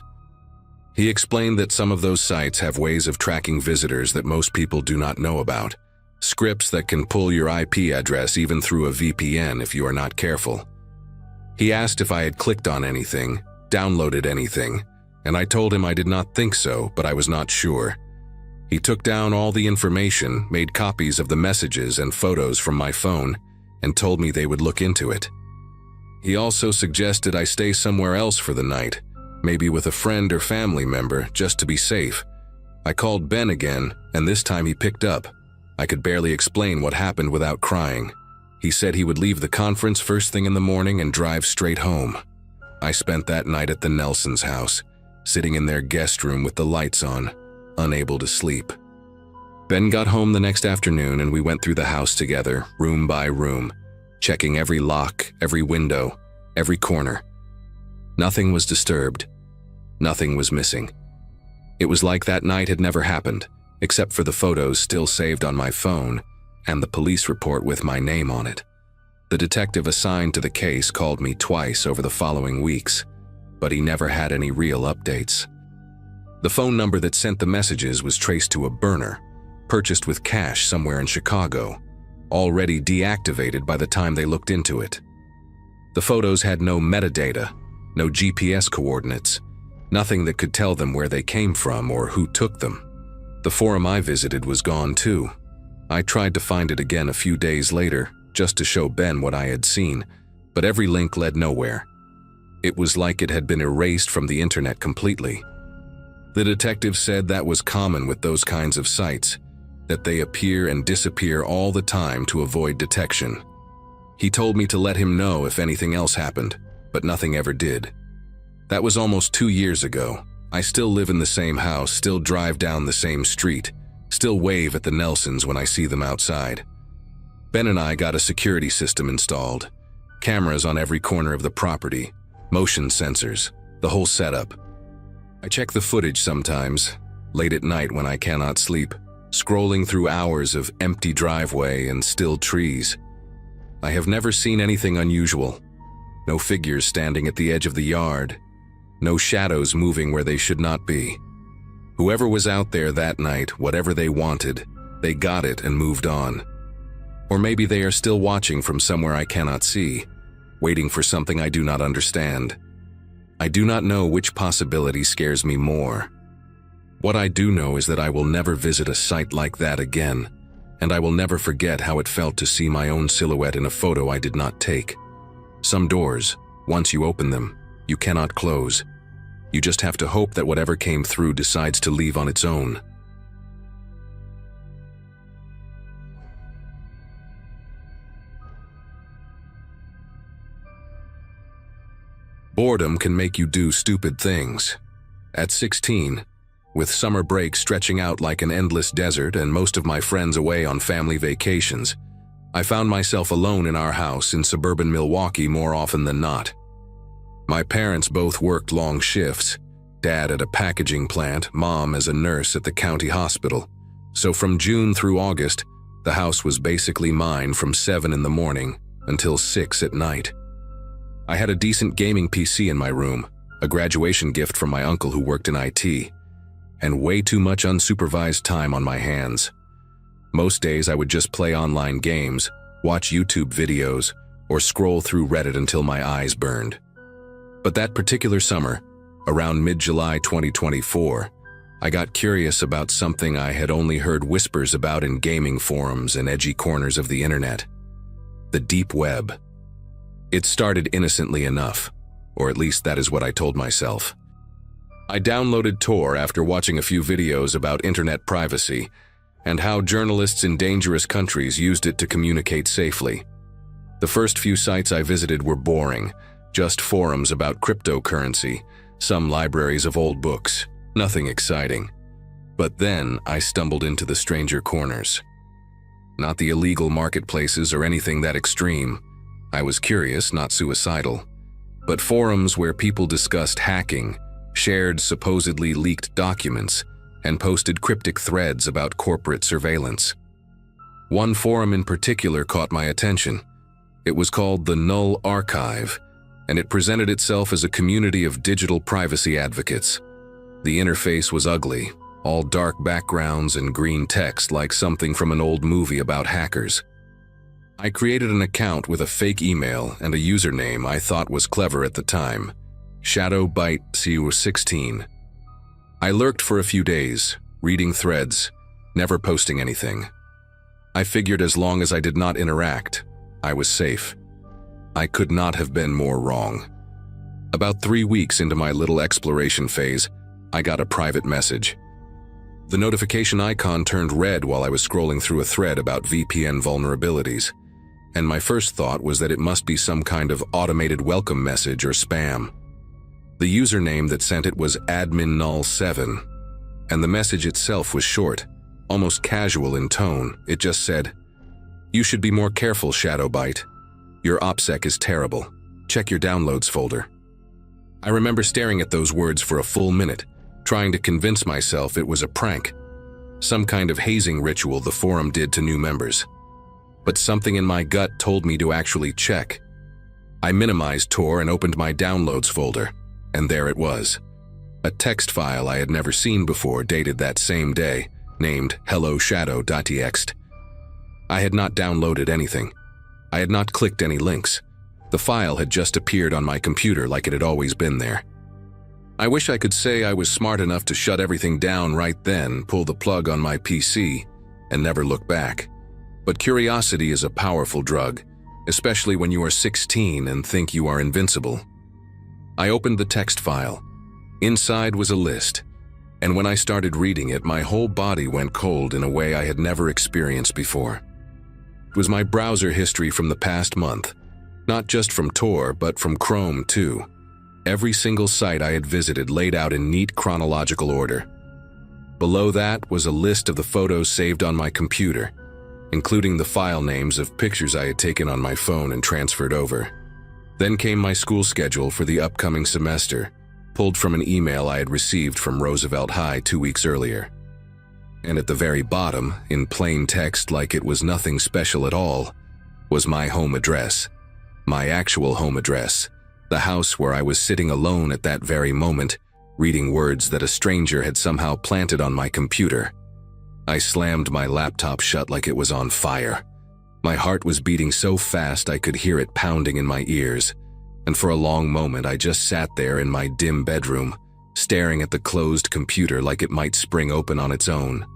He explained that some of those sites have ways of tracking visitors that most people do not know about, scripts that can pull your IP address even through a VPN if you are not careful. He asked if I had clicked on anything, downloaded anything, and I told him I did not think so, but I was not sure. He took down all the information, made copies of the messages and photos from my phone, and told me they would look into it. He also suggested I stay somewhere else for the night, maybe with a friend or family member, just to be safe. I called Ben again, and this time he picked up. I could barely explain what happened without crying. He said he would leave the conference first thing in the morning and drive straight home. I spent that night at the Nelsons' house, sitting in their guest room with the lights on, unable to sleep. Ben got home the next afternoon and we went through the house together, room by room, checking every lock, every window, every corner. Nothing was disturbed. Nothing was missing. It was like that night had never happened, except for the photos still saved on my phone and the police report with my name on it. The detective assigned to the case called me twice over the following weeks, but he never had any real updates. The phone number that sent the messages was traced to a burner, purchased with cash somewhere in Chicago, already deactivated by the time they looked into it. The photos had no metadata, no GPS coordinates, nothing that could tell them where they came from or who took them. The forum I visited was gone too. I tried to find it again a few days later, just to show Ben what I had seen, but every link led nowhere. It was like it had been erased from the internet completely. The detective said that was common with those kinds of sites, that they appear and disappear all the time to avoid detection. He told me to let him know if anything else happened, but nothing ever did. That was almost 2 years ago. I still live in the same house, still drive down the same street, still wave at the Nelsons when I see them outside. Ben and I got a security system installed, cameras on every corner of the property, motion sensors, the whole setup. I check the footage sometimes, late at night when I cannot sleep, scrolling through hours of empty driveway and still trees. I have never seen anything unusual. No figures standing at the edge of the yard. No shadows moving where they should not be. Whoever was out there that night, whatever they wanted, they got it and moved on. Or maybe they are still watching from somewhere I cannot see, waiting for something I do not understand. I do not know which possibility scares me more. What I do know is that I will never visit a site like that again, and I will never forget how it felt to see my own silhouette in a photo I did not take. Some doors, once you open them, you cannot close. You just have to hope that whatever came through decides to leave on its own. Boredom can make you do stupid things. At 16, with summer break stretching out like an endless desert and most of my friends away on family vacations, I found myself alone in our house in suburban Milwaukee more often than not. My parents both worked long shifts, Dad at a packaging plant, Mom as a nurse at the county hospital. So from June through August, the house was basically mine from 7 in the morning until 6 at night. I had a decent gaming PC in my room, a graduation gift from my uncle who worked in IT, and way too much unsupervised time on my hands. Most days I would just play online games, watch YouTube videos, or scroll through Reddit until my eyes burned. But that particular summer, around mid-July 2024, I got curious about something I had only heard whispers about in gaming forums and edgy corners of the internet: the deep web. It started innocently enough, or at least that is what I told myself. I downloaded Tor after watching a few videos about internet privacy and how journalists in dangerous countries used it to communicate safely. The first few sites I visited were boring, just forums about cryptocurrency, some libraries of old books, nothing exciting. But then I stumbled into the stranger corners. Not the illegal marketplaces or anything that extreme. I was curious, not suicidal. But forums where people discussed hacking, shared supposedly leaked documents, and posted cryptic threads about corporate surveillance. One forum in particular caught my attention. It was called the Null Archive, and it presented itself as a community of digital privacy advocates. The interface was ugly, all dark backgrounds and green text like something from an old movie about hackers. I created an account with a fake email and a username I thought was clever at the time: ShadowBite16. I lurked for a few days, reading threads, never posting anything. I figured as long as I did not interact, I was safe. I could not have been more wrong. About 3 weeks into my little exploration phase, I got a private message. The notification icon turned red while I was scrolling through a thread about VPN vulnerabilities, and my first thought was that it must be some kind of automated welcome message or spam. The username that sent it was adminnull7, and the message itself was short, almost casual in tone. It just said, "You should be more careful, ShadowBite. Your OPSEC is terrible. Check your downloads folder." I remember staring at those words for a full minute, trying to convince myself it was a prank, some kind of hazing ritual the forum did to new members. But something in my gut told me to actually check. I minimized Tor and opened my downloads folder, and there it was. A text file I had never seen before, dated that same day, named helloshadow.txt. I had not downloaded anything. I had not clicked any links. The file had just appeared on my computer like it had always been there. I wish I could say I was smart enough to shut everything down right then, pull the plug on my PC, and never look back. But curiosity is a powerful drug, especially when you are 16 and think you are invincible. I opened the text file. Inside was a list, and when I started reading it, my whole body went cold in a way I had never experienced before. It was my browser history from the past month, not just from Tor, but from Chrome too. Every single site I had visited laid out in neat chronological order. Below that was a list of the photos saved on my computer, including the file names of pictures I had taken on my phone and transferred over. Then came my school schedule for the upcoming semester, pulled from an email I had received from Roosevelt High 2 weeks earlier. And at the very bottom, in plain text like it was nothing special at all, was my home address. My actual home address, the house where I was sitting alone at that very moment, reading words that a stranger had somehow planted on my computer. I slammed my laptop shut like it was on fire. My heart was beating so fast I could hear it pounding in my ears, and for a long moment I just sat there in my dim bedroom, staring at the closed computer like it might spring open on its own.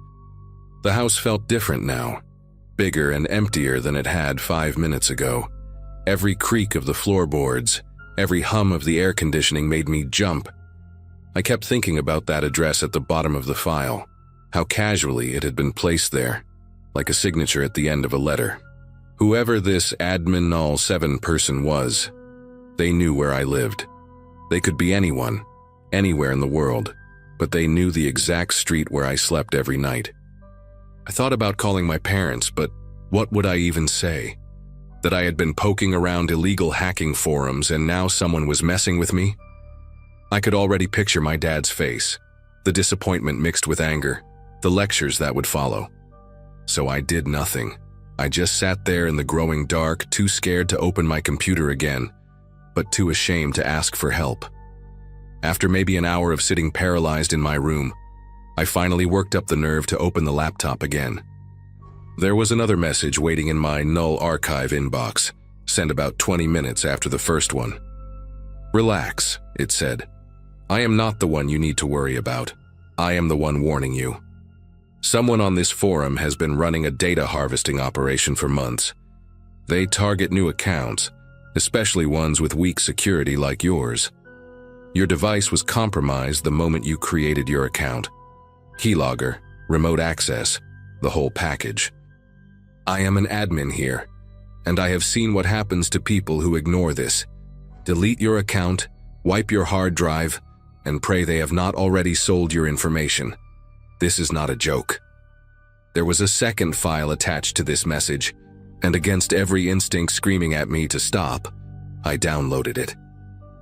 The house felt different now, bigger and emptier than it had 5 minutes ago. Every creak of the floorboards, every hum of the air conditioning made me jump. I kept thinking about that address at the bottom of the file, how casually it had been placed there, like a signature at the end of a letter. Whoever this adminnull7 person was, they knew where I lived. They could be anyone, anywhere in the world, but they knew the exact street where I slept every night. I thought about calling my parents, but what would I even say? That I had been poking around illegal hacking forums and now someone was messing with me? I could already picture my dad's face, the disappointment mixed with anger, the lectures that would follow. So I did nothing. I just sat there in the growing dark, too scared to open my computer again. but too ashamed to ask for help. After maybe an hour of sitting paralyzed in my room, I finally worked up the nerve to open the laptop again. There was another message waiting in my null archive inbox, sent about 20 minutes after the first one. "Relax," it said. "I am not the one you need to worry about. I am the one warning you. Someone on this forum has been running a data harvesting operation for months. They target new accounts, especially ones with weak security like yours. Your device was compromised the moment you created your account. Keylogger, remote access, the whole package. I am an admin here, and I have seen what happens to people who ignore this. Delete your account, wipe your hard drive, and pray they have not already sold your information. This is not a joke." There was a second file attached to this message, and against every instinct screaming at me to stop, I downloaded it.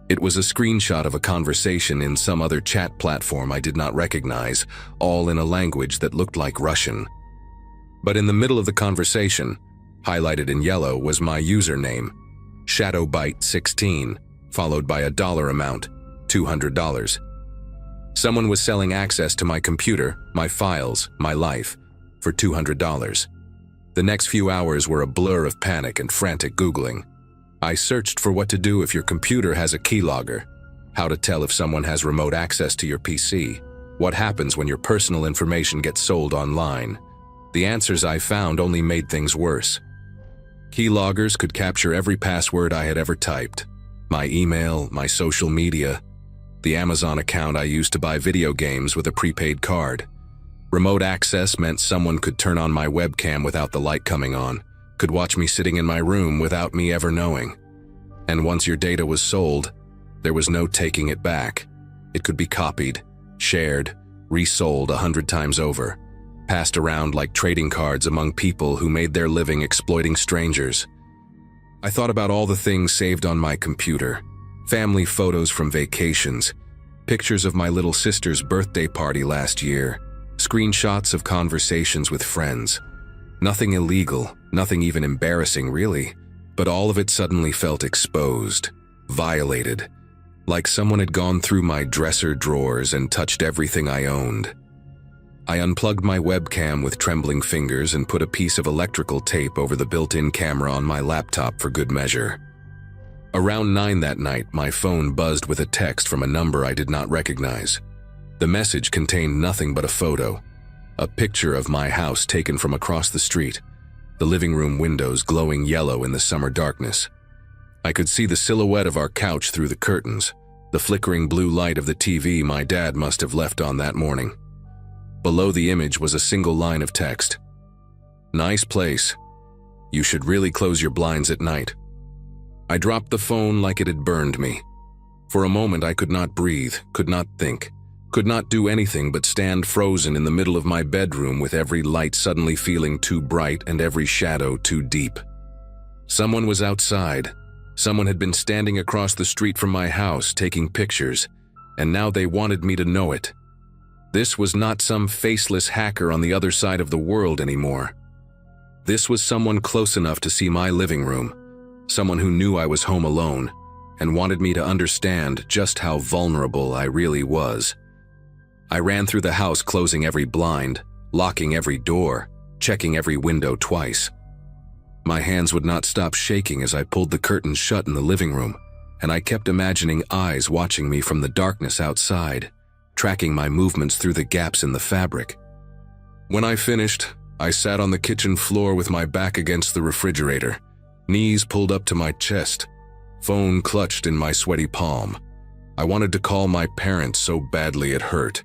It was a screenshot of a conversation in some other chat platform I did not recognize, all in a language that looked like Russian. But in the middle of the conversation, highlighted in yellow, was my username, ShadowBite16, followed by a dollar amount, $200. Someone was selling access to my computer, my files, my life, for $200. The next few hours were a blur of panic and frantic Googling. I searched for what to do if your computer has a keylogger, how to tell if someone has remote access to your PC, what happens when your personal information gets sold online. The answers I found only made things worse. Keyloggers could capture every password I had ever typed, my email, my social media, the Amazon account I used to buy video games with a prepaid card. Remote access meant someone could turn on my webcam without the light coming on, could watch me sitting in my room without me ever knowing. And once your data was sold, there was no taking it back. It could be copied, shared, resold 100 times over, passed around like trading cards among people who made their living exploiting strangers. I thought about all the things saved on my computer, family photos from vacations, pictures of my little sister's birthday party last year, screenshots of conversations with friends. Nothing illegal, nothing even embarrassing really, but all of it suddenly felt exposed, violated, like someone had gone through my dresser drawers and touched everything I owned. I unplugged my webcam with trembling fingers and put a piece of electrical tape over the built-in camera on my laptop for good measure. Around 9 that night, my phone buzzed with a text from a number I did not recognize. The message contained nothing but a photo, a picture of my house taken from across the street, the living room windows glowing yellow in the summer darkness. I could see the silhouette of our couch through the curtains, the flickering blue light of the TV my dad must have left on that morning. Below the image was a single line of text. "Nice place. You should really close your blinds at night." I dropped the phone like it had burned me. For a moment I could not breathe, could not think, could not do anything but stand frozen in the middle of my bedroom with every light suddenly feeling too bright and every shadow too deep. Someone was outside. Someone had been standing across the street from my house taking pictures, and now they wanted me to know it. This was not some faceless hacker on the other side of the world anymore. This was someone close enough to see my living room, someone who knew I was home alone, and wanted me to understand just how vulnerable I really was. I ran through the house closing every blind, locking every door, checking every window twice. My hands would not stop shaking as I pulled the curtains shut in the living room, and I kept imagining eyes watching me from the darkness outside, tracking my movements through the gaps in the fabric. When I finished, I sat on the kitchen floor with my back against the refrigerator, knees pulled up to my chest, phone clutched in my sweaty palm. I wanted to call my parents so badly it hurt,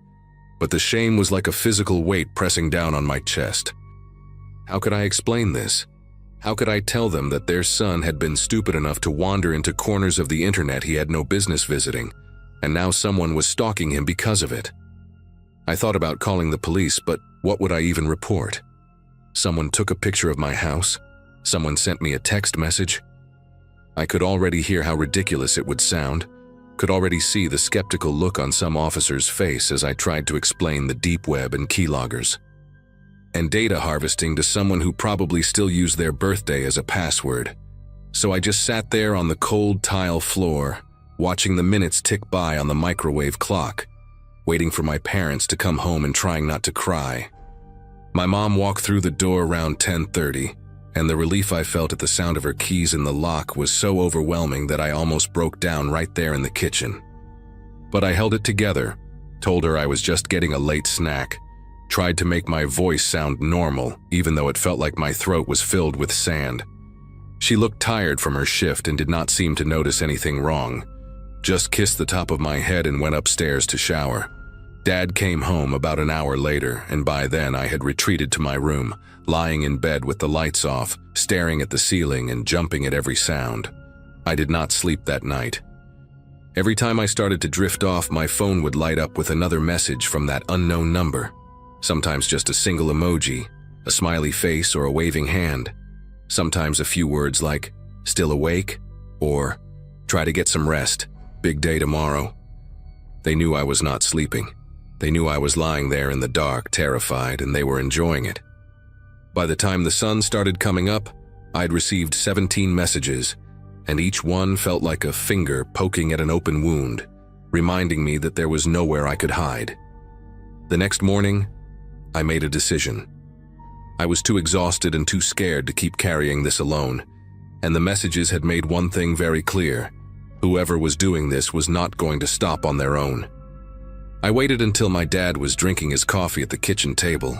but the shame was like a physical weight pressing down on my chest. How could I explain this? How could I tell them that their son had been stupid enough to wander into corners of the internet he had no business visiting, and now someone was stalking him because of it? I thought about calling the police, but what would I even report? Someone took a picture of my house? Someone sent me a text message? I could already hear how ridiculous it would sound, could already see the skeptical look on some officer's face as I tried to explain the deep web and keyloggers. And data harvesting to someone who probably still used their birthday as a password. So I just sat there on the cold tile floor, watching the minutes tick by on the microwave clock, waiting for my parents to come home and trying not to cry. My mom walked through the door around 10:30, and the relief I felt at the sound of her keys in the lock was so overwhelming that I almost broke down right there in the kitchen. But I held it together, told her I was just getting a late snack, tried to make my voice sound normal, even though it felt like my throat was filled with sand. She looked tired from her shift and did not seem to notice anything wrong, just kissed the top of my head and went upstairs to shower. Dad came home about an hour later, and by then I had retreated to my room, lying in bed with the lights off, staring at the ceiling and jumping at every sound. I did not sleep that night. Every time I started to drift off, my phone would light up with another message from that unknown number. Sometimes just a single emoji, a smiley face or a waving hand. Sometimes a few words like, "Still awake?" or "Try to get some rest, big day tomorrow." They knew I was not sleeping. They knew I was lying there in the dark, terrified, and they were enjoying it. By the time the sun started coming up, I'd received 17 messages, and each one felt like a finger poking at an open wound, reminding me that there was nowhere I could hide. The next morning, I made a decision. I was too exhausted and too scared to keep carrying this alone, and the messages had made one thing very clear: whoever was doing this was not going to stop on their own. I waited until my dad was drinking his coffee at the kitchen table,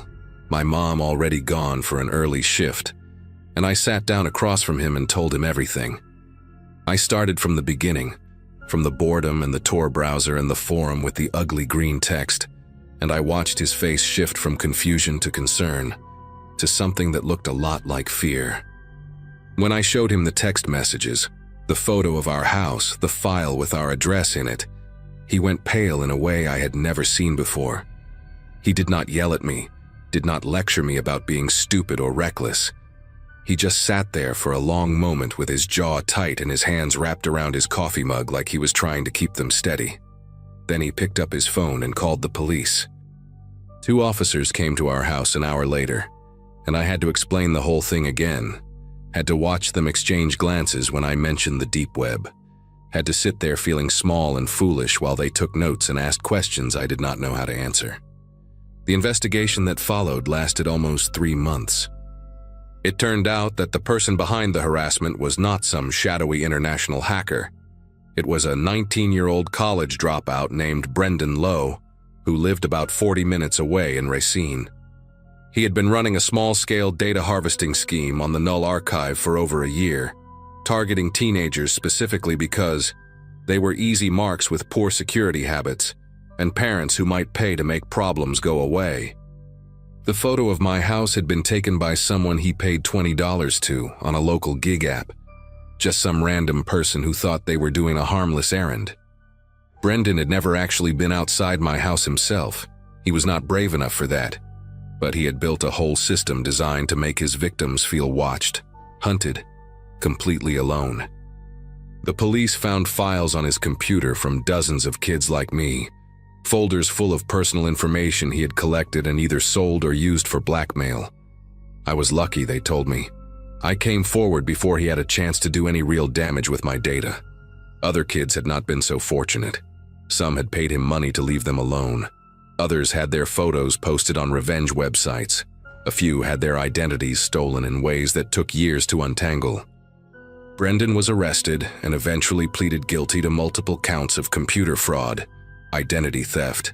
my mom already gone for an early shift, and I sat down across from him and told him everything. I started from the beginning, from the boredom and the Tor browser and the forum with the ugly green text, and I watched his face shift from confusion to concern, to something that looked a lot like fear. When I showed him the text messages, the photo of our house, the file with our address in it, he went pale in a way I had never seen before. He did not yell at me, did not lecture me about being stupid or reckless. He just sat there for a long moment with his jaw tight and his hands wrapped around his coffee mug like he was trying to keep them steady. Then he picked up his phone and called the police. 2 officers came to our house an hour later, and I had to explain the whole thing again. Had to watch them exchange glances when I mentioned the deep web. Had to sit there feeling small and foolish while they took notes and asked questions I did not know how to answer. The investigation that followed lasted almost 3 months. It turned out that the person behind the harassment was not some shadowy international hacker. It was a 19-year-old college dropout named Brendan Lowe, who lived about 40 minutes away in Racine. He had been running a small-scale data harvesting scheme on the Null archive for over a year, targeting teenagers specifically because they were easy marks with poor security habits and parents who might pay to make problems go away. The photo of my house had been taken by someone he paid $20 to on a local gig app, just some random person who thought they were doing a harmless errand. Brendan had never actually been outside my house himself. He was not brave enough for that, but he had built a whole system designed to make his victims feel watched, hunted, completely alone. The police found files on his computer from dozens of kids like me, folders full of personal information he had collected and either sold or used for blackmail. I was lucky, they told me. I came forward before he had a chance to do any real damage with my data. Other kids had not been so fortunate. Some had paid him money to leave them alone. Others had their photos posted on revenge websites. A few had their identities stolen in ways that took years to untangle. Brendan was arrested and eventually pleaded guilty to multiple counts of computer fraud, identity theft,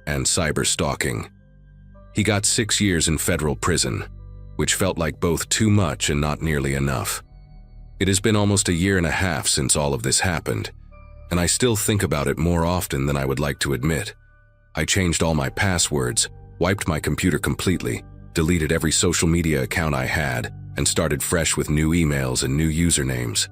and cyber stalking. He got 6 years in federal prison, which felt like both too much and not nearly enough. It has been almost a year and a half since all of this happened, and I still think about it more often than I would like to admit. I changed all my passwords, wiped my computer completely, deleted every social media account I had, and started fresh with new emails and new usernames.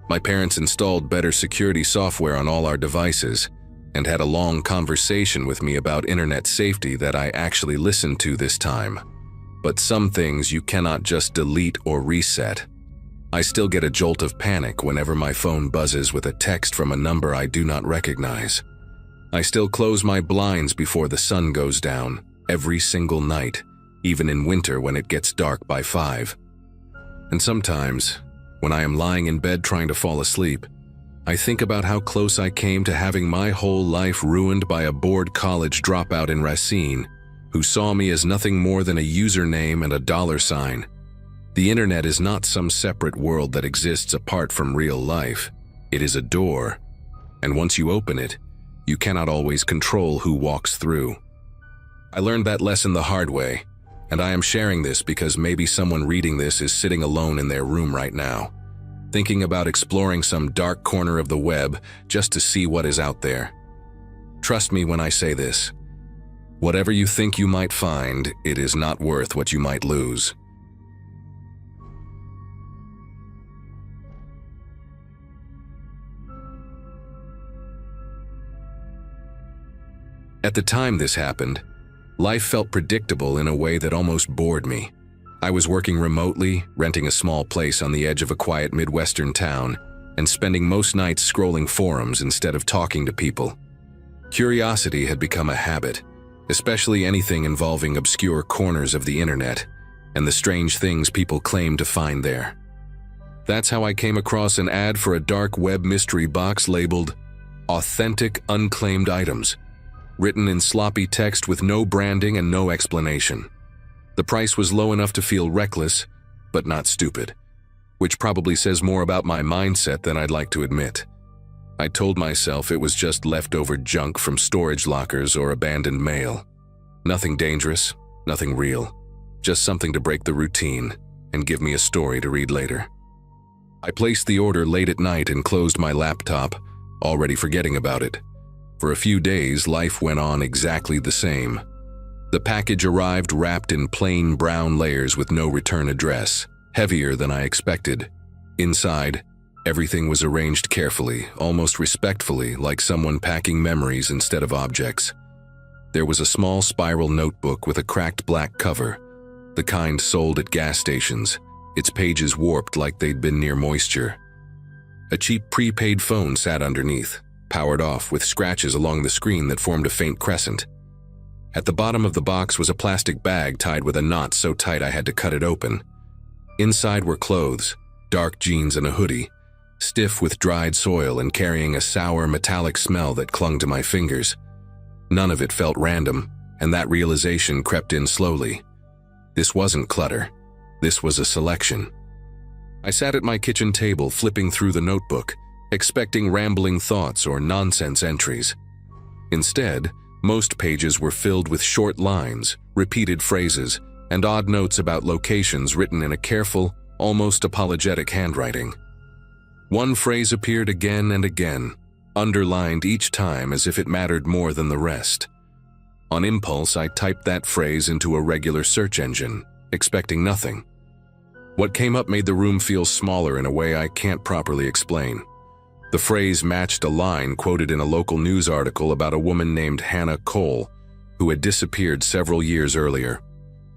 My parents installed better security software on all our devices and had a long conversation with me about internet safety that I actually listened to this time. But some things you cannot just delete or reset. I still get a jolt of panic whenever my phone buzzes with a text from a number I do not recognize. I still close my blinds before the sun goes down, every single night, even in winter when it gets dark by 5. And sometimes, When I am lying in bed trying to fall asleep, I think about how close I came to having my whole life ruined by a bored college dropout in Racine, who saw me as nothing more than a username and a dollar sign. The internet is not some separate world that exists apart from real life. It is a door, and once you open it, you cannot always control who walks through. I learned that lesson the hard way, and I am sharing this because maybe someone reading this is sitting alone in their room right now, thinking about exploring some dark corner of the web just to see what is out there. Trust me when I say this. Whatever you think you might find, it is not worth what you might lose. At the time this happened, life felt predictable in a way that almost bored me. I was working remotely, renting a small place on the edge of a quiet Midwestern town, and spending most nights scrolling forums instead of talking to people. Curiosity had become a habit, especially anything involving obscure corners of the internet and the strange things people claim to find there. That's how I came across an ad for a dark web mystery box labeled "Authentic Unclaimed Items," written in sloppy text with no branding and no explanation. The price was low enough to feel reckless, but not stupid, which probably says more about my mindset than I'd like to admit. I told myself it was just leftover junk from storage lockers or abandoned mail. Nothing dangerous, nothing real, just something to break the routine and give me a story to read later. I placed the order late at night and closed my laptop, already forgetting about it. For a few days, life went on exactly the same. The package arrived wrapped in plain brown layers with no return address, heavier than I expected. Inside, everything was arranged carefully, almost respectfully, like someone packing memories instead of objects. There was a small spiral notebook with a cracked black cover, the kind sold at gas stations, its pages warped like they'd been near moisture. A cheap prepaid phone sat underneath, powered off with scratches along the screen that formed a faint crescent. At the bottom of the box was a plastic bag tied with a knot so tight I had to cut it open. Inside were clothes, dark jeans and a hoodie, stiff with dried soil and carrying a sour metallic smell that clung to my fingers. None of it felt random, and that realization crept in slowly. This wasn't clutter. This was a selection. I sat at my kitchen table flipping through the notebook, expecting rambling thoughts or nonsense entries. Instead, most pages were filled with short lines, repeated phrases, and odd notes about locations written in a careful, almost apologetic handwriting. One phrase appeared again and again, underlined each time as if it mattered more than the rest. On impulse, I typed that phrase into a regular search engine, expecting nothing. What came up made the room feel smaller in a way I can't properly explain. The phrase matched a line quoted in a local news article about a woman named Hannah Cole, who had disappeared several years earlier.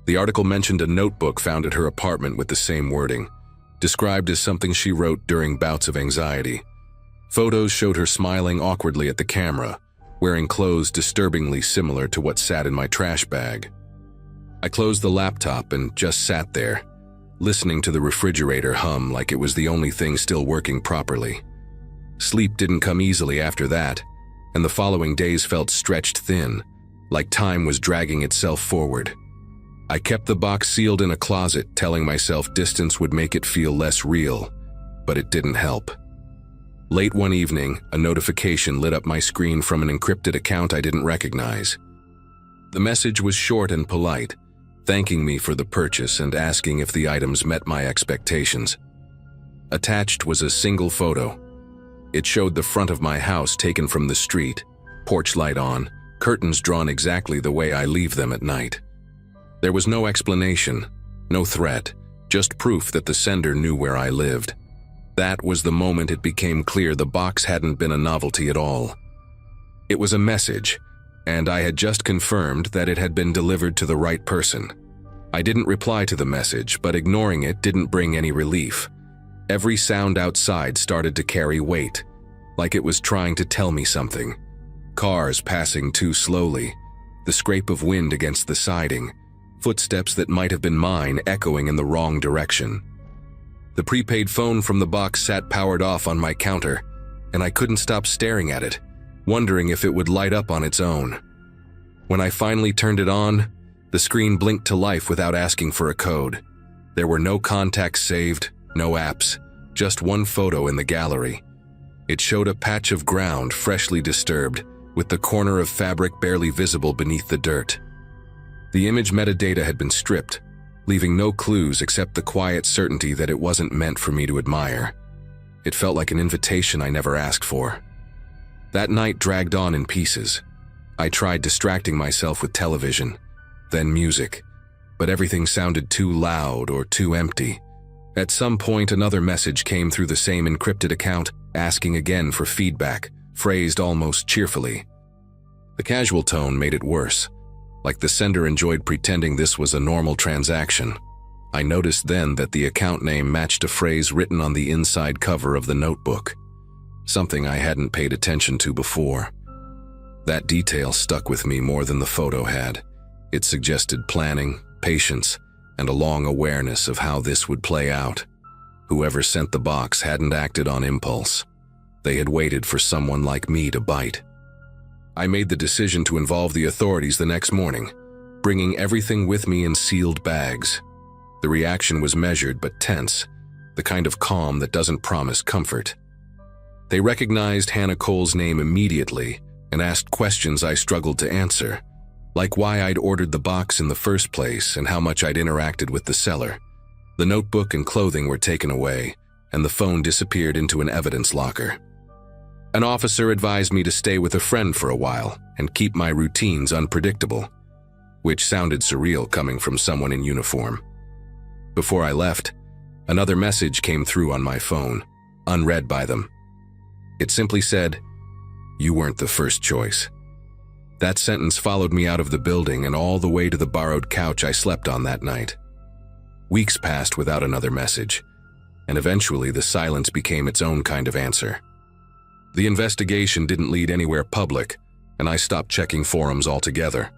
The article mentioned a notebook found at her apartment with the same wording, described as something she wrote during bouts of anxiety. Photos showed her smiling awkwardly at the camera, wearing clothes disturbingly similar to what sat in my trash bag. I closed the laptop and just sat there, listening to the refrigerator hum like it was the only thing still working properly. Sleep didn't come easily after that, and the following days felt stretched thin, like time was dragging itself forward. I kept the box sealed in a closet, telling myself distance would make it feel less real, but it didn't help. Late one evening, a notification lit up my screen from an encrypted account I didn't recognize. The message was short and polite, thanking me for the purchase and asking if the items met my expectations. Attached was a single photo. It showed the front of my house taken from the street, porch light on, curtains drawn exactly the way I leave them at night. There was no explanation, no threat, just proof that the sender knew where I lived. That was the moment it became clear the box hadn't been a novelty at all. It was a message, and I had just confirmed that it had been delivered to the right person. I didn't reply to the message, but ignoring it didn't bring any relief. Every sound outside started to carry weight, like it was trying to tell me something. Cars passing too slowly, the scrape of wind against the siding, footsteps that might have been mine echoing in the wrong direction. The prepaid phone from the box sat powered off on my counter, and I couldn't stop staring at it, wondering if it would light up on its own. When I finally turned it on, the screen blinked to life without asking for a code. There were no contacts saved, no apps, just one photo in the gallery. It showed a patch of ground freshly disturbed, with the corner of fabric barely visible beneath the dirt. The image metadata had been stripped, leaving no clues except the quiet certainty that it wasn't meant for me to admire. It felt like an invitation I never asked for. That night dragged on in pieces. I tried distracting myself with television, then music, but everything sounded too loud or too empty. At some point, another message came through the same encrypted account, asking again for feedback, phrased almost cheerfully. The casual tone made it worse, like the sender enjoyed pretending this was a normal transaction. I noticed then that the account name matched a phrase written on the inside cover of the notebook, something I hadn't paid attention to before. That detail stuck with me more than the photo had. It suggested planning, patience, and a long awareness of how this would play out. Whoever sent the box hadn't acted on impulse. They had waited for someone like me to bite. I made the decision to involve the authorities the next morning, bringing everything with me in sealed bags. The reaction was measured but tense, the kind of calm that doesn't promise comfort. They recognized Hannah Cole's name immediately and asked questions I struggled to answer, like why I'd ordered the box in the first place and how much I'd interacted with the seller. The notebook and clothing were taken away, and the phone disappeared into an evidence locker. An officer advised me to stay with a friend for a while and keep my routines unpredictable, which sounded surreal coming from someone in uniform. Before I left, another message came through on my phone, unread by them. It simply said, "You weren't the first choice." That sentence followed me out of the building and all the way to the borrowed couch I slept on that night. Weeks passed without another message, and eventually the silence became its own kind of answer. The investigation didn't lead anywhere public, and I stopped checking forums altogether.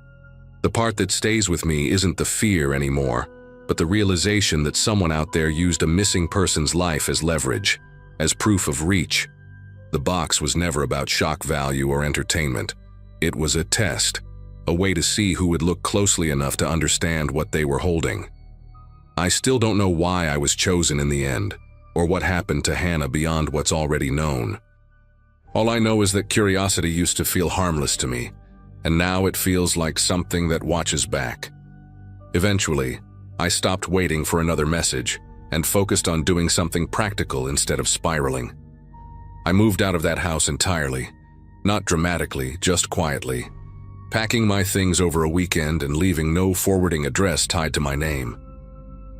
The part that stays with me isn't the fear anymore, but the realization that someone out there used a missing person's life as leverage, as proof of reach. The box was never about shock value or entertainment. It was a test, a way to see who would look closely enough to understand what they were holding. I still don't know why I was chosen in the end, or what happened to Hannah beyond what's already known. All I know is that curiosity used to feel harmless to me, and now it feels like something that watches back. Eventually, I stopped waiting for another message and focused on doing something practical instead of spiraling. I moved out of that house entirely. Not dramatically, just quietly, packing my things over a weekend and leaving no forwarding address tied to my name.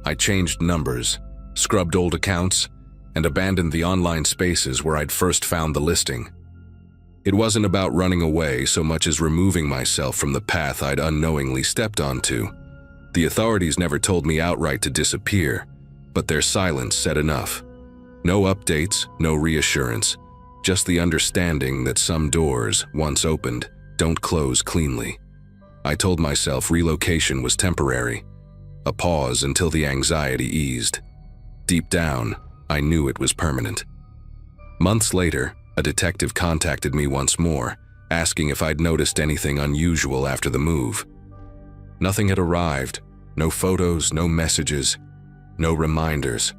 I changed numbers, scrubbed old accounts, and abandoned the online spaces where I'd first found the listing. It wasn't about running away so much as removing myself from the path I'd unknowingly stepped onto. The authorities never told me outright to disappear, but their silence said enough. No updates, no reassurance. Just the understanding that some doors, once opened, don't close cleanly. I told myself relocation was temporary, a pause until the anxiety eased. Deep down, I knew it was permanent. Months later, a detective contacted me once more, asking if I'd noticed anything unusual after the move. Nothing had arrived, no photos, no messages, no reminders.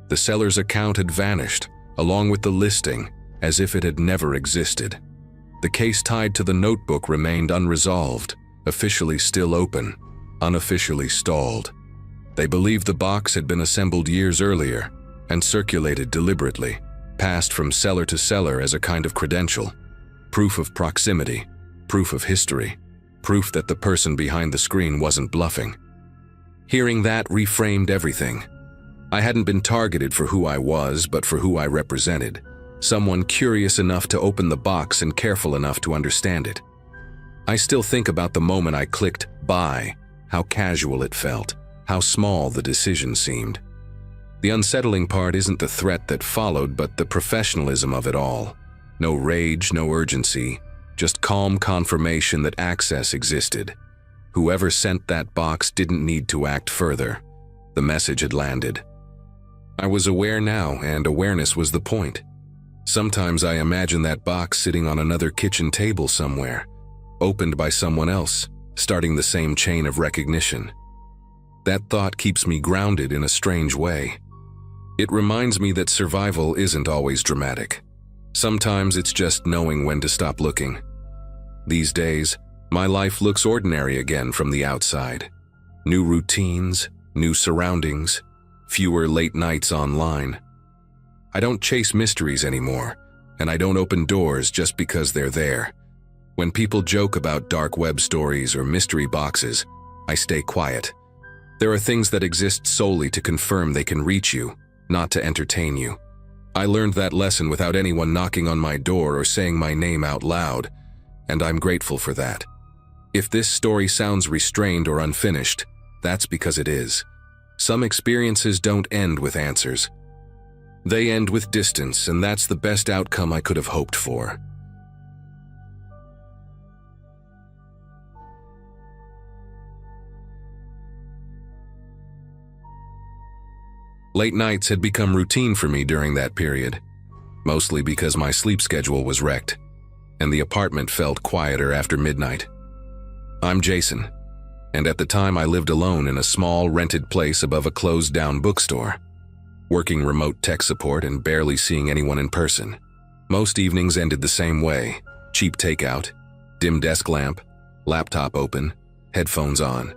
The seller's account had vanished, along with the listing, as if it had never existed. The case tied to the notebook remained unresolved, officially still open, unofficially stalled. They believed the box had been assembled years earlier and circulated deliberately, passed from seller to seller as a kind of credential, proof of proximity, proof of history, proof that the person behind the screen wasn't bluffing. Hearing that reframed everything. I hadn't been targeted for who I was, but for who I represented. Someone curious enough to open the box and careful enough to understand it. I still think about the moment I clicked buy, how casual it felt, how small the decision seemed. The unsettling part isn't the threat that followed, but the professionalism of it all. No rage, no urgency, just calm confirmation that access existed. Whoever sent that box didn't need to act further. The message had landed. I was aware now, and awareness was the point. Sometimes I imagine that box sitting on another kitchen table somewhere, opened by someone else, starting the same chain of recognition. That thought keeps me grounded in a strange way. It reminds me that survival isn't always dramatic. Sometimes it's just knowing when to stop looking. These days, my life looks ordinary again from the outside. New routines, new surroundings, fewer late nights online. I don't chase mysteries anymore, and I don't open doors just because they're there. When people joke about dark web stories or mystery boxes, I stay quiet. There are things that exist solely to confirm they can reach you, not to entertain you. I learned that lesson without anyone knocking on my door or saying my name out loud, and I'm grateful for that. If this story sounds restrained or unfinished, that's because it is. Some experiences don't end with answers. They end with distance, and that's the best outcome I could have hoped for. Late nights had become routine for me during that period, mostly because my sleep schedule was wrecked, and the apartment felt quieter after midnight. I'm Jason, and at the time I lived alone in a small rented place above a closed-down bookstore, working remote tech support and barely seeing anyone in person. Most evenings ended the same way: cheap takeout, dim desk lamp, laptop open, headphones on.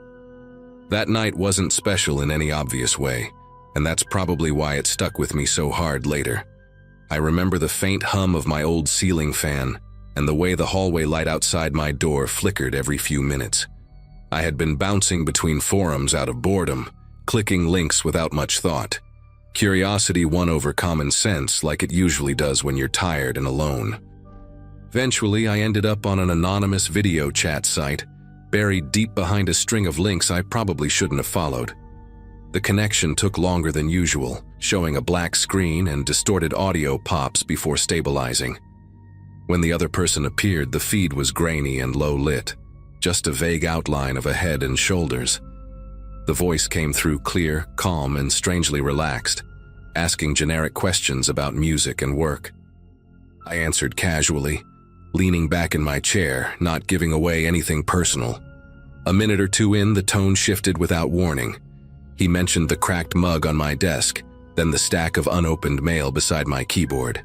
That night wasn't special in any obvious way, and that's probably why it stuck with me so hard later. I remember the faint hum of my old ceiling fan and the way the hallway light outside my door flickered every few minutes. I had been bouncing between forums out of boredom, clicking links without much thought. Curiosity won over common sense like it usually does when you're tired and alone. Eventually, I ended up on an anonymous video chat site, buried deep behind a string of links I probably shouldn't have followed. The connection took longer than usual, showing a black screen and distorted audio pops before stabilizing. When the other person appeared, the feed was grainy and low-lit, just a vague outline of a head and shoulders. The voice came through clear, calm, and strangely relaxed, asking generic questions about music and work. I answered casually, leaning back in my chair, not giving away anything personal. A minute or two in, the tone shifted without warning. He mentioned the cracked mug on my desk, then the stack of unopened mail beside my keyboard.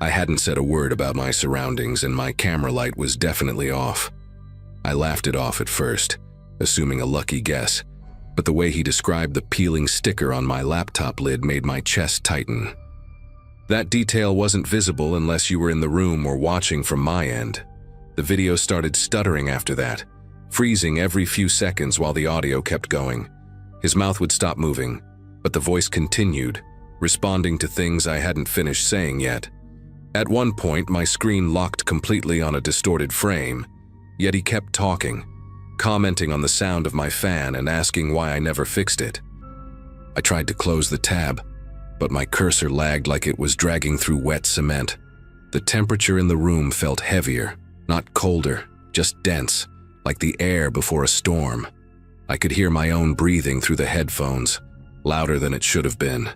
I hadn't said a word about my surroundings, and my camera light was definitely off. I laughed it off at first, assuming a lucky guess, but the way he described the peeling sticker on my laptop lid made my chest tighten. That detail wasn't visible unless you were in the room or watching from my end. The video started stuttering after that, freezing every few seconds while the audio kept going. His mouth would stop moving, but the voice continued, responding to things I hadn't finished saying yet. At one point, my screen locked completely on a distorted frame, yet he kept talking, commenting on the sound of my fan and asking why I never fixed it. I tried to close the tab, but my cursor lagged like it was dragging through wet cement. The temperature in the room felt heavier, not colder, just dense, like the air before a storm. I could hear my own breathing through the headphones, louder than it should have been.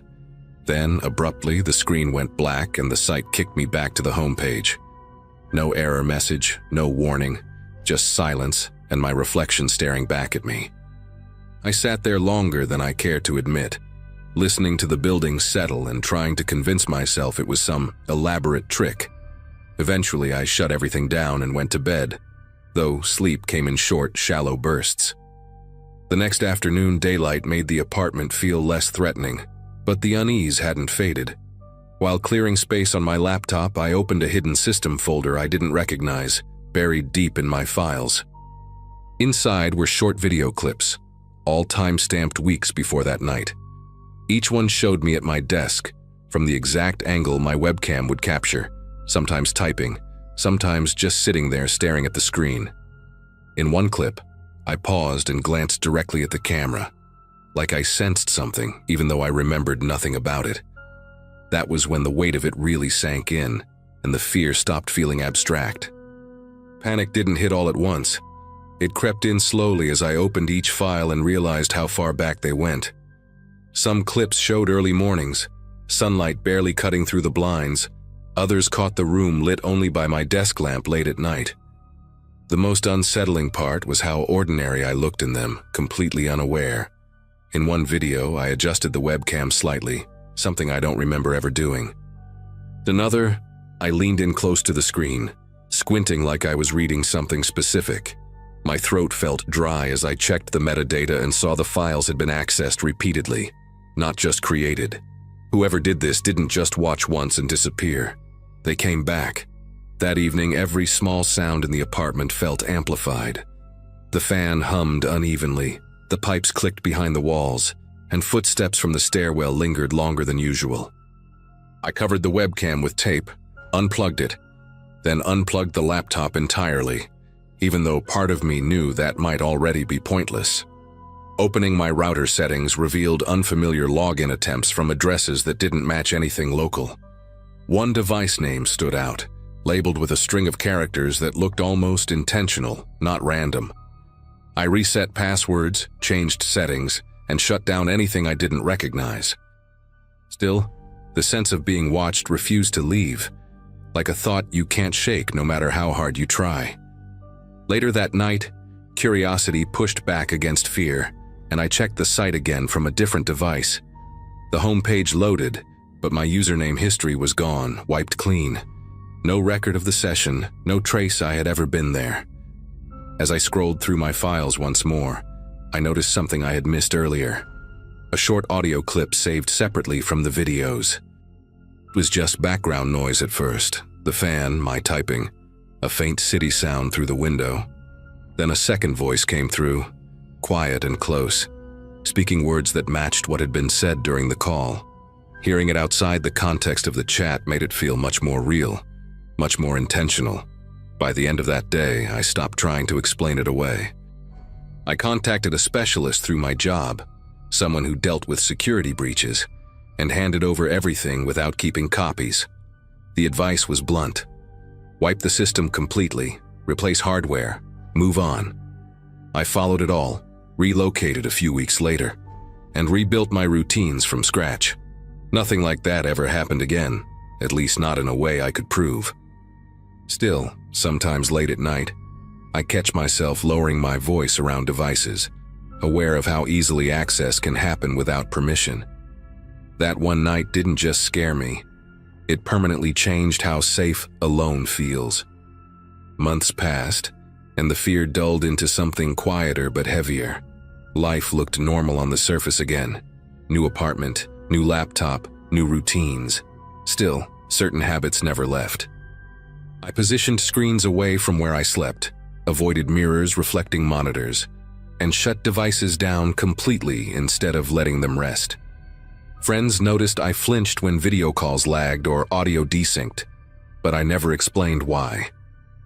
Then, abruptly, the screen went black and the site kicked me back to the homepage. No error message, no warning, just silence and my reflection staring back at me. I sat there longer than I cared to admit, listening to the building settle and trying to convince myself it was some elaborate trick. Eventually, I shut everything down and went to bed, though sleep came in short, shallow bursts. The next afternoon, daylight made the apartment feel less threatening, but the unease hadn't faded. While clearing space on my laptop, I opened a hidden system folder I didn't recognize, buried deep in my files. Inside were short video clips, all time-stamped weeks before that night. Each one showed me at my desk, from the exact angle my webcam would capture, sometimes typing, sometimes just sitting there staring at the screen. In one clip, I paused and glanced directly at the camera, like I sensed something, even though I remembered nothing about it. That was when the weight of it really sank in, and the fear stopped feeling abstract. Panic didn't hit all at once. It crept in slowly as I opened each file and realized how far back they went. Some clips showed early mornings, sunlight barely cutting through the blinds. Others caught the room lit only by my desk lamp late at night. The most unsettling part was how ordinary I looked in them, completely unaware. In one video, I adjusted the webcam slightly, something I don't remember ever doing. Another, I leaned in close to the screen, squinting like I was reading something specific. My throat felt dry as I checked the metadata and saw the files had been accessed repeatedly, not just created. Whoever did this didn't just watch once and disappear. They came back. That evening, every small sound in the apartment felt amplified. The fan hummed unevenly, the pipes clicked behind the walls, and footsteps from the stairwell lingered longer than usual. I covered the webcam with tape, unplugged it, then unplugged the laptop entirely, even though part of me knew that might already be pointless. Opening my router settings revealed unfamiliar login attempts from addresses that didn't match anything local. One device name stood out, labeled with a string of characters that looked almost intentional, not random. I reset passwords, changed settings, and shut down anything I didn't recognize. Still, the sense of being watched refused to leave, like a thought you can't shake no matter how hard you try. Later that night, curiosity pushed back against fear, and I checked the site again from a different device. The homepage loaded, but my username history was gone, wiped clean. No record of the session, no trace I had ever been there. As I scrolled through my files once more, I noticed something I had missed earlier. A short audio clip saved separately from the videos. It was just background noise at first, the fan, my typing, a faint city sound through the window. Then a second voice came through, quiet and close, speaking words that matched what had been said during the call. Hearing it outside the context of the chat made it feel much more real, much more intentional. By the end of that day, I stopped trying to explain it away. I contacted a specialist through my job, someone who dealt with security breaches, and handed over everything without keeping copies. The advice was blunt. Wipe the system completely, replace hardware, move on. I followed it all, relocated a few weeks later, and rebuilt my routines from scratch. Nothing like that ever happened again, at least not in a way I could prove. Still, sometimes late at night, I catch myself lowering my voice around devices, aware of how easily access can happen without permission. That one night didn't just scare me, it permanently changed how safe alone feels. Months passed, and the fear dulled into something quieter but heavier. Life looked normal on the surface again. New apartment, new laptop, new routines. Still, certain habits never left. I positioned screens away from where I slept, avoided mirrors reflecting monitors, and shut devices down completely instead of letting them rest. Friends noticed I flinched when video calls lagged or audio desynced, but I never explained why.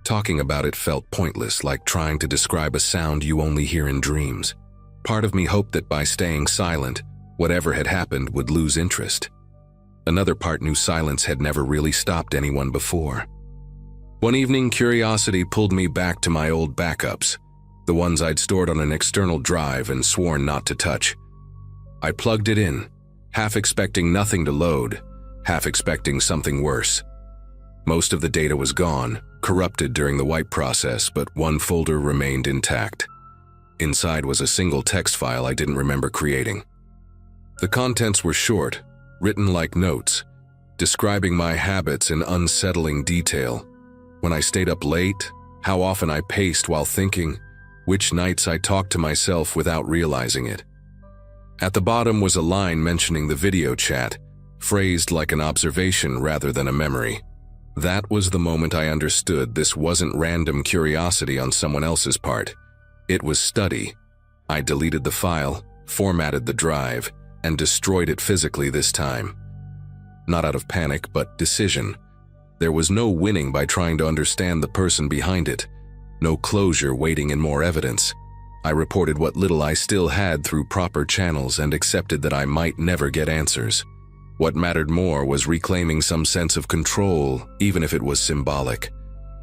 Talking about it felt pointless, like trying to describe a sound you only hear in dreams. Part of me hoped that by staying silent, whatever had happened would lose interest. Another part knew silence had never really stopped anyone before. One evening, curiosity pulled me back to my old backups, the ones I'd stored on an external drive and sworn not to touch. I plugged it in, half expecting nothing to load, half expecting something worse. Most of the data was gone, corrupted during the wipe process, but one folder remained intact. Inside was a single text file I didn't remember creating. The contents were short, written like notes, describing my habits in unsettling detail. When I stayed up late, how often I paced while thinking, which nights I talked to myself without realizing it. At the bottom was a line mentioning the video chat, phrased like an observation rather than a memory. That was the moment I understood this wasn't random curiosity on someone else's part. It was study. I deleted the file, formatted the drive, and destroyed it physically this time. Not out of panic, but decision. There was no winning by trying to understand the person behind it. No closure waiting in more evidence. I reported what little I still had through proper channels and accepted that I might never get answers. What mattered more was reclaiming some sense of control, even if it was symbolic.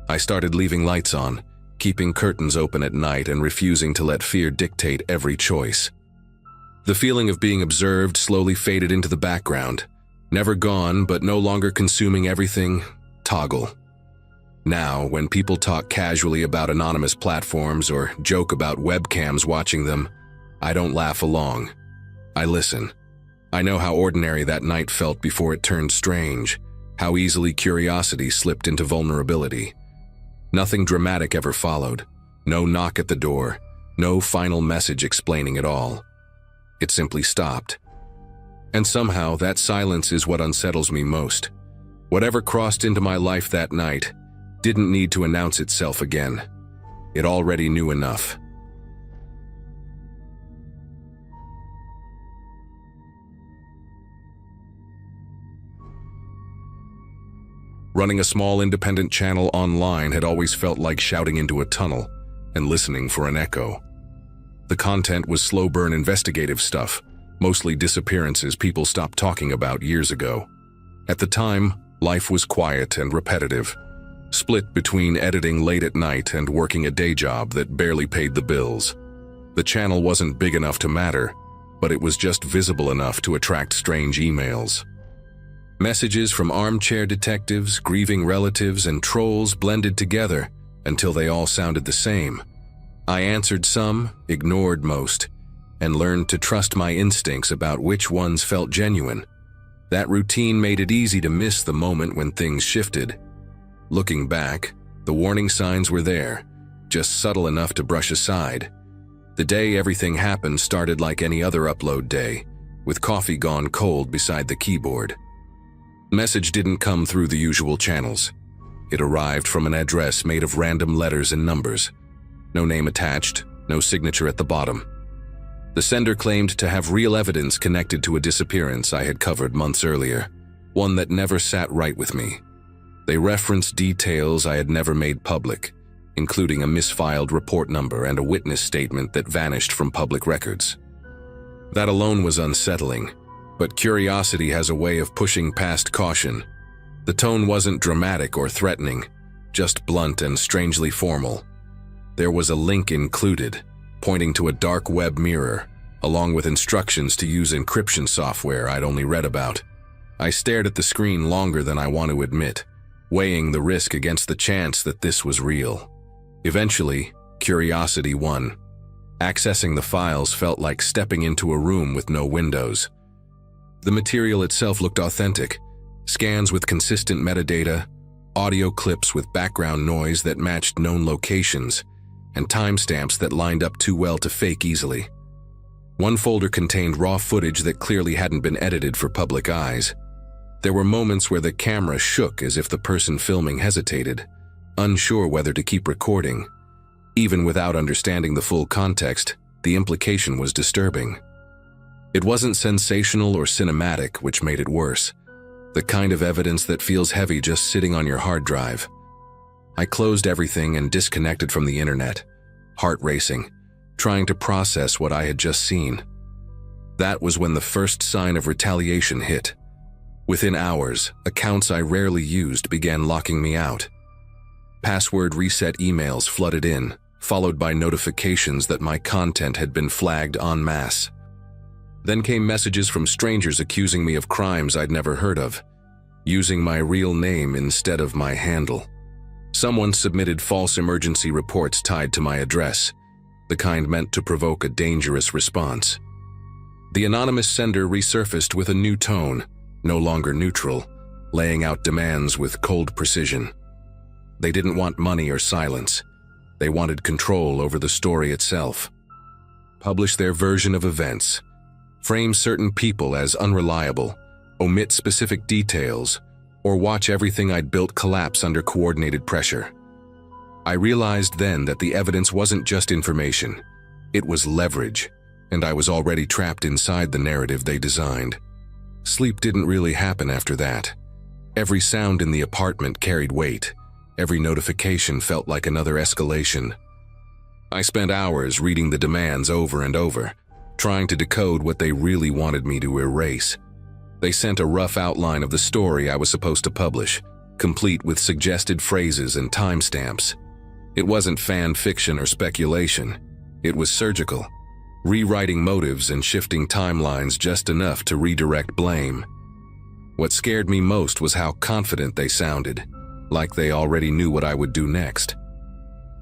I started leaving lights on, keeping curtains open at night and refusing to let fear dictate every choice. The feeling of being observed slowly faded into the background. Never gone, but no longer consuming everything. Toggle. Now, when people talk casually about anonymous platforms or joke about webcams watching them, I don't laugh along. I listen. I know how ordinary that night felt before it turned strange, how easily curiosity slipped into vulnerability. Nothing dramatic ever followed. No knock at the door. No final message explaining it all. It simply stopped. And somehow that silence is what unsettles me most. Whatever crossed into my life that night didn't need to announce itself again. It already knew enough. Running a small independent channel online had always felt like shouting into a tunnel and listening for an echo. The content was slow-burn investigative stuff, mostly disappearances people stopped talking about years ago. At the time, life was quiet and repetitive, split between editing late at night and working a day job that barely paid the bills. The channel wasn't big enough to matter, but it was just visible enough to attract strange emails. Messages from armchair detectives, grieving relatives, and trolls blended together until they all sounded the same. I answered some, ignored most, and learned to trust my instincts about which ones felt genuine. That routine made it easy to miss the moment when things shifted. Looking back, the warning signs were there, just subtle enough to brush aside. The day everything happened started like any other upload day, with coffee gone cold beside the keyboard. Message didn't come through the usual channels. It arrived from an address made of random letters and numbers. No name attached, no signature at the bottom. The sender claimed to have real evidence connected to a disappearance I had covered months earlier, one that never sat right with me. They referenced details I had never made public, including a misfiled report number and a witness statement that vanished from public records. That alone was unsettling, but curiosity has a way of pushing past caution. The tone wasn't dramatic or threatening, just blunt and strangely formal. There was a link included, pointing to a dark web mirror, along with instructions to use encryption software I'd only read about. I stared at the screen longer than I want to admit, weighing the risk against the chance that this was real. Eventually, curiosity won. Accessing the files felt like stepping into a room with no windows. The material itself looked authentic. Scans with consistent metadata, audio clips with background noise that matched known locations, and timestamps that lined up too well to fake easily. One folder contained raw footage that clearly hadn't been edited for public eyes. There were moments where the camera shook as if the person filming hesitated, unsure whether to keep recording. Even without understanding the full context, the implication was disturbing. It wasn't sensational or cinematic, which made it worse. The kind of evidence that feels heavy just sitting on your hard drive. I closed everything and disconnected from the internet, heart racing, trying to process what I had just seen. That was when the first sign of retaliation hit. Within hours, accounts I rarely used began locking me out. Password reset emails flooded in, followed by notifications that my content had been flagged en masse. Then came messages from strangers accusing me of crimes I'd never heard of, using my real name instead of my handle. Someone submitted false emergency reports tied to my address, the kind meant to provoke a dangerous response. The anonymous sender resurfaced with a new tone, no longer neutral, laying out demands with cold precision. They didn't want money or silence. They wanted control over the story itself. Publish their version of events. Frame certain people as unreliable, omit specific details, or watch everything I'd built collapse under coordinated pressure. I realized then that the evidence wasn't just information. It was leverage, and I was already trapped inside the narrative they designed. Sleep didn't really happen after that. Every sound in the apartment carried weight. Every notification felt like another escalation. I spent hours reading the demands over and over, trying to decode what they really wanted me to erase. They sent a rough outline of the story I was supposed to publish, complete with suggested phrases and timestamps. It wasn't fan fiction or speculation. It was surgical. rewriting motives and shifting timelines just enough to redirect blame. What scared me most was how confident they sounded, like they already knew what I would do next.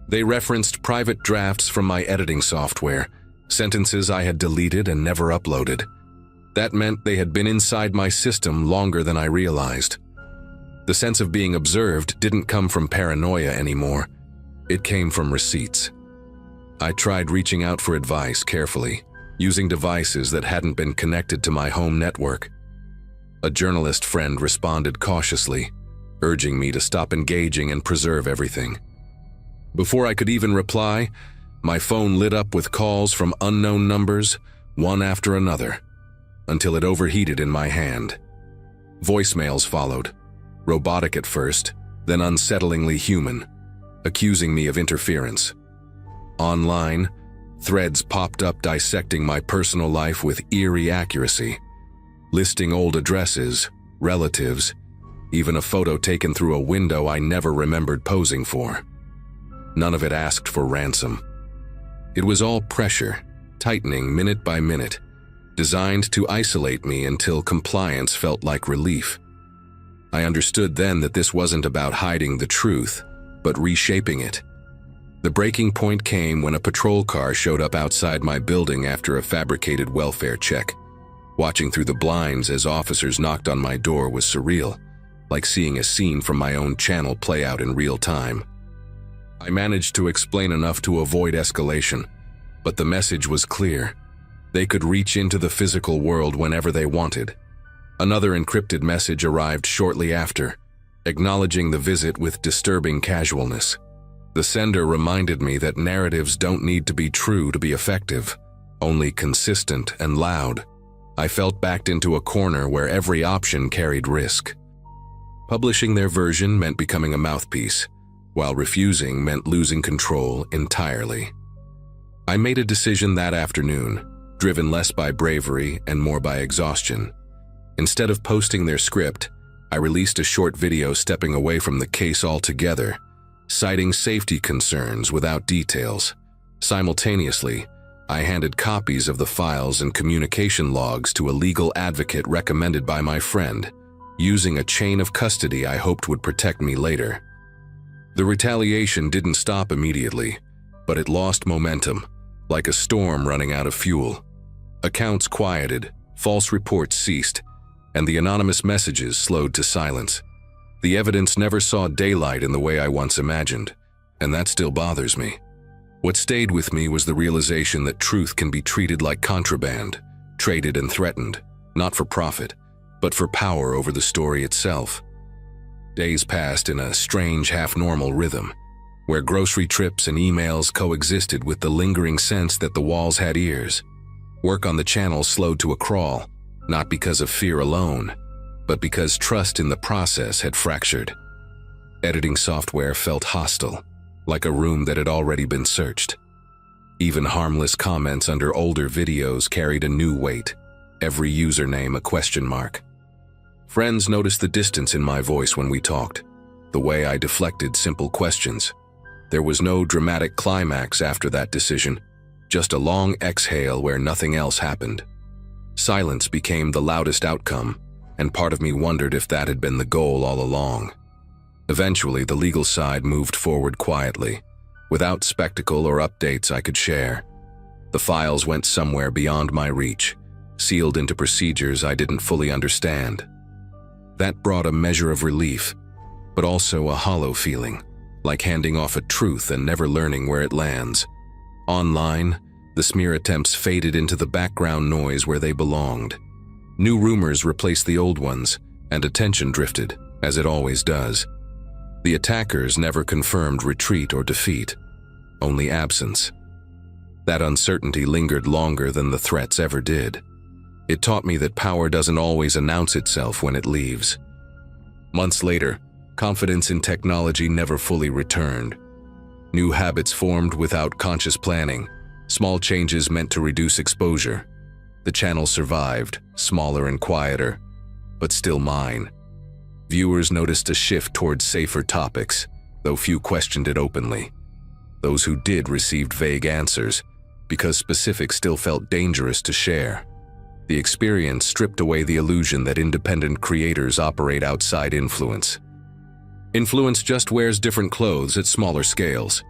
They referenced private drafts from my editing software, sentences I had deleted and never uploaded. That meant they had been inside my system longer than I realized. The sense of being observed didn't come from paranoia anymore. It came from receipts. I tried reaching out for advice carefully, using devices that hadn't been connected to my home network. A journalist friend responded cautiously, urging me to stop engaging and preserve everything. Before I could even reply, my phone lit up with calls from unknown numbers, one after another, until it overheated in my hand. Voicemails followed, robotic at first, then unsettlingly human, accusing me of interference. Online, threads popped up dissecting my personal life with eerie accuracy, listing old addresses, relatives, even a photo taken through a window I never remembered posing for. None of it asked for ransom. It was all pressure, tightening minute by minute, designed to isolate me until compliance felt like relief. I understood then that this wasn't about hiding the truth, but reshaping it. The breaking point came when a patrol car showed up outside my building after a fabricated welfare check. Watching through the blinds as officers knocked on my door was surreal, like seeing a scene from my own channel play out in real time. I managed to explain enough to avoid escalation, but the message was clear. They could reach into the physical world whenever they wanted. Another encrypted message arrived shortly after, acknowledging the visit with disturbing casualness. The sender reminded me that narratives don't need to be true to be effective, only consistent and loud. I felt backed into a corner where every option carried risk. Publishing their version meant becoming a mouthpiece, while refusing meant losing control entirely. I made a decision that afternoon, driven less by bravery and more by exhaustion. Instead of posting their script, I released a short video stepping away from the case altogether, citing safety concerns without details. Simultaneously, I handed copies of the files and communication logs to a legal advocate recommended by my friend, using a chain of custody I hoped would protect me later. The retaliation didn't stop immediately, but it lost momentum, like a storm running out of fuel. Accounts quieted, false reports ceased, and the anonymous messages slowed to silence. The evidence never saw daylight in the way I once imagined, and that still bothers me. What stayed with me was the realization that truth can be treated like contraband, traded and threatened, not for profit, but for power over the story itself. Days passed in a strange half-normal rhythm, where grocery trips and emails coexisted with the lingering sense that the walls had ears. Work on the channel slowed to a crawl, not because of fear alone, but because trust in the process had fractured. Editing software felt hostile, like a room that had already been searched. Even harmless comments under older videos carried a new weight, every username a question mark. Friends noticed the distance in my voice when we talked, the way I deflected simple questions. There was no dramatic climax after that decision, just a long exhale where nothing else happened. Silence became the loudest outcome, and part of me wondered if that had been the goal all along. Eventually, the legal side moved forward quietly, without spectacle or updates I could share. The files went somewhere beyond my reach, sealed into procedures I didn't fully understand. That brought a measure of relief, but also a hollow feeling, like handing off a truth and never learning where it lands. Online, the smear attempts faded into the background noise where they belonged. New rumors replaced the old ones, and attention drifted, as it always does. The attackers never confirmed retreat or defeat, only absence. That uncertainty lingered longer than the threats ever did. It taught me that power doesn't always announce itself when it leaves. Months later, confidence in technology never fully returned. New habits formed without conscious planning, small changes meant to reduce exposure. The channel survived, smaller and quieter, but still mine. Viewers noticed a shift towards safer topics, though few questioned it openly. Those who did received vague answers, because specifics still felt dangerous to share. The experience stripped away the illusion that independent creators operate outside influence. Influence just wears different clothes at smaller scales.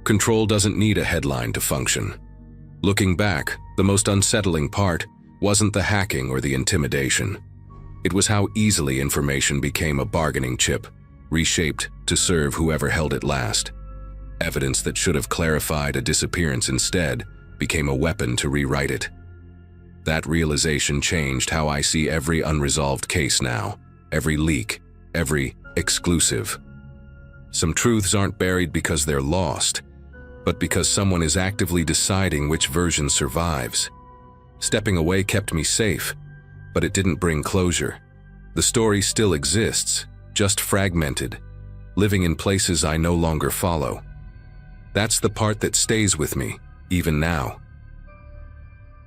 Control doesn't need a headline to function. Looking back, the most unsettling part wasn't the hacking or the intimidation. It was how easily information became a bargaining chip, reshaped to serve whoever held it last. Evidence that should have clarified a disappearance instead became a weapon to rewrite it. That realization changed how I see every unresolved case now, every leak, every exclusive. Some truths aren't buried because they're lost, but because someone is actively deciding which version survives. Stepping away kept me safe, but it didn't bring closure. The story still exists, just fragmented, living in places I no longer follow. That's the part that stays with me, even now.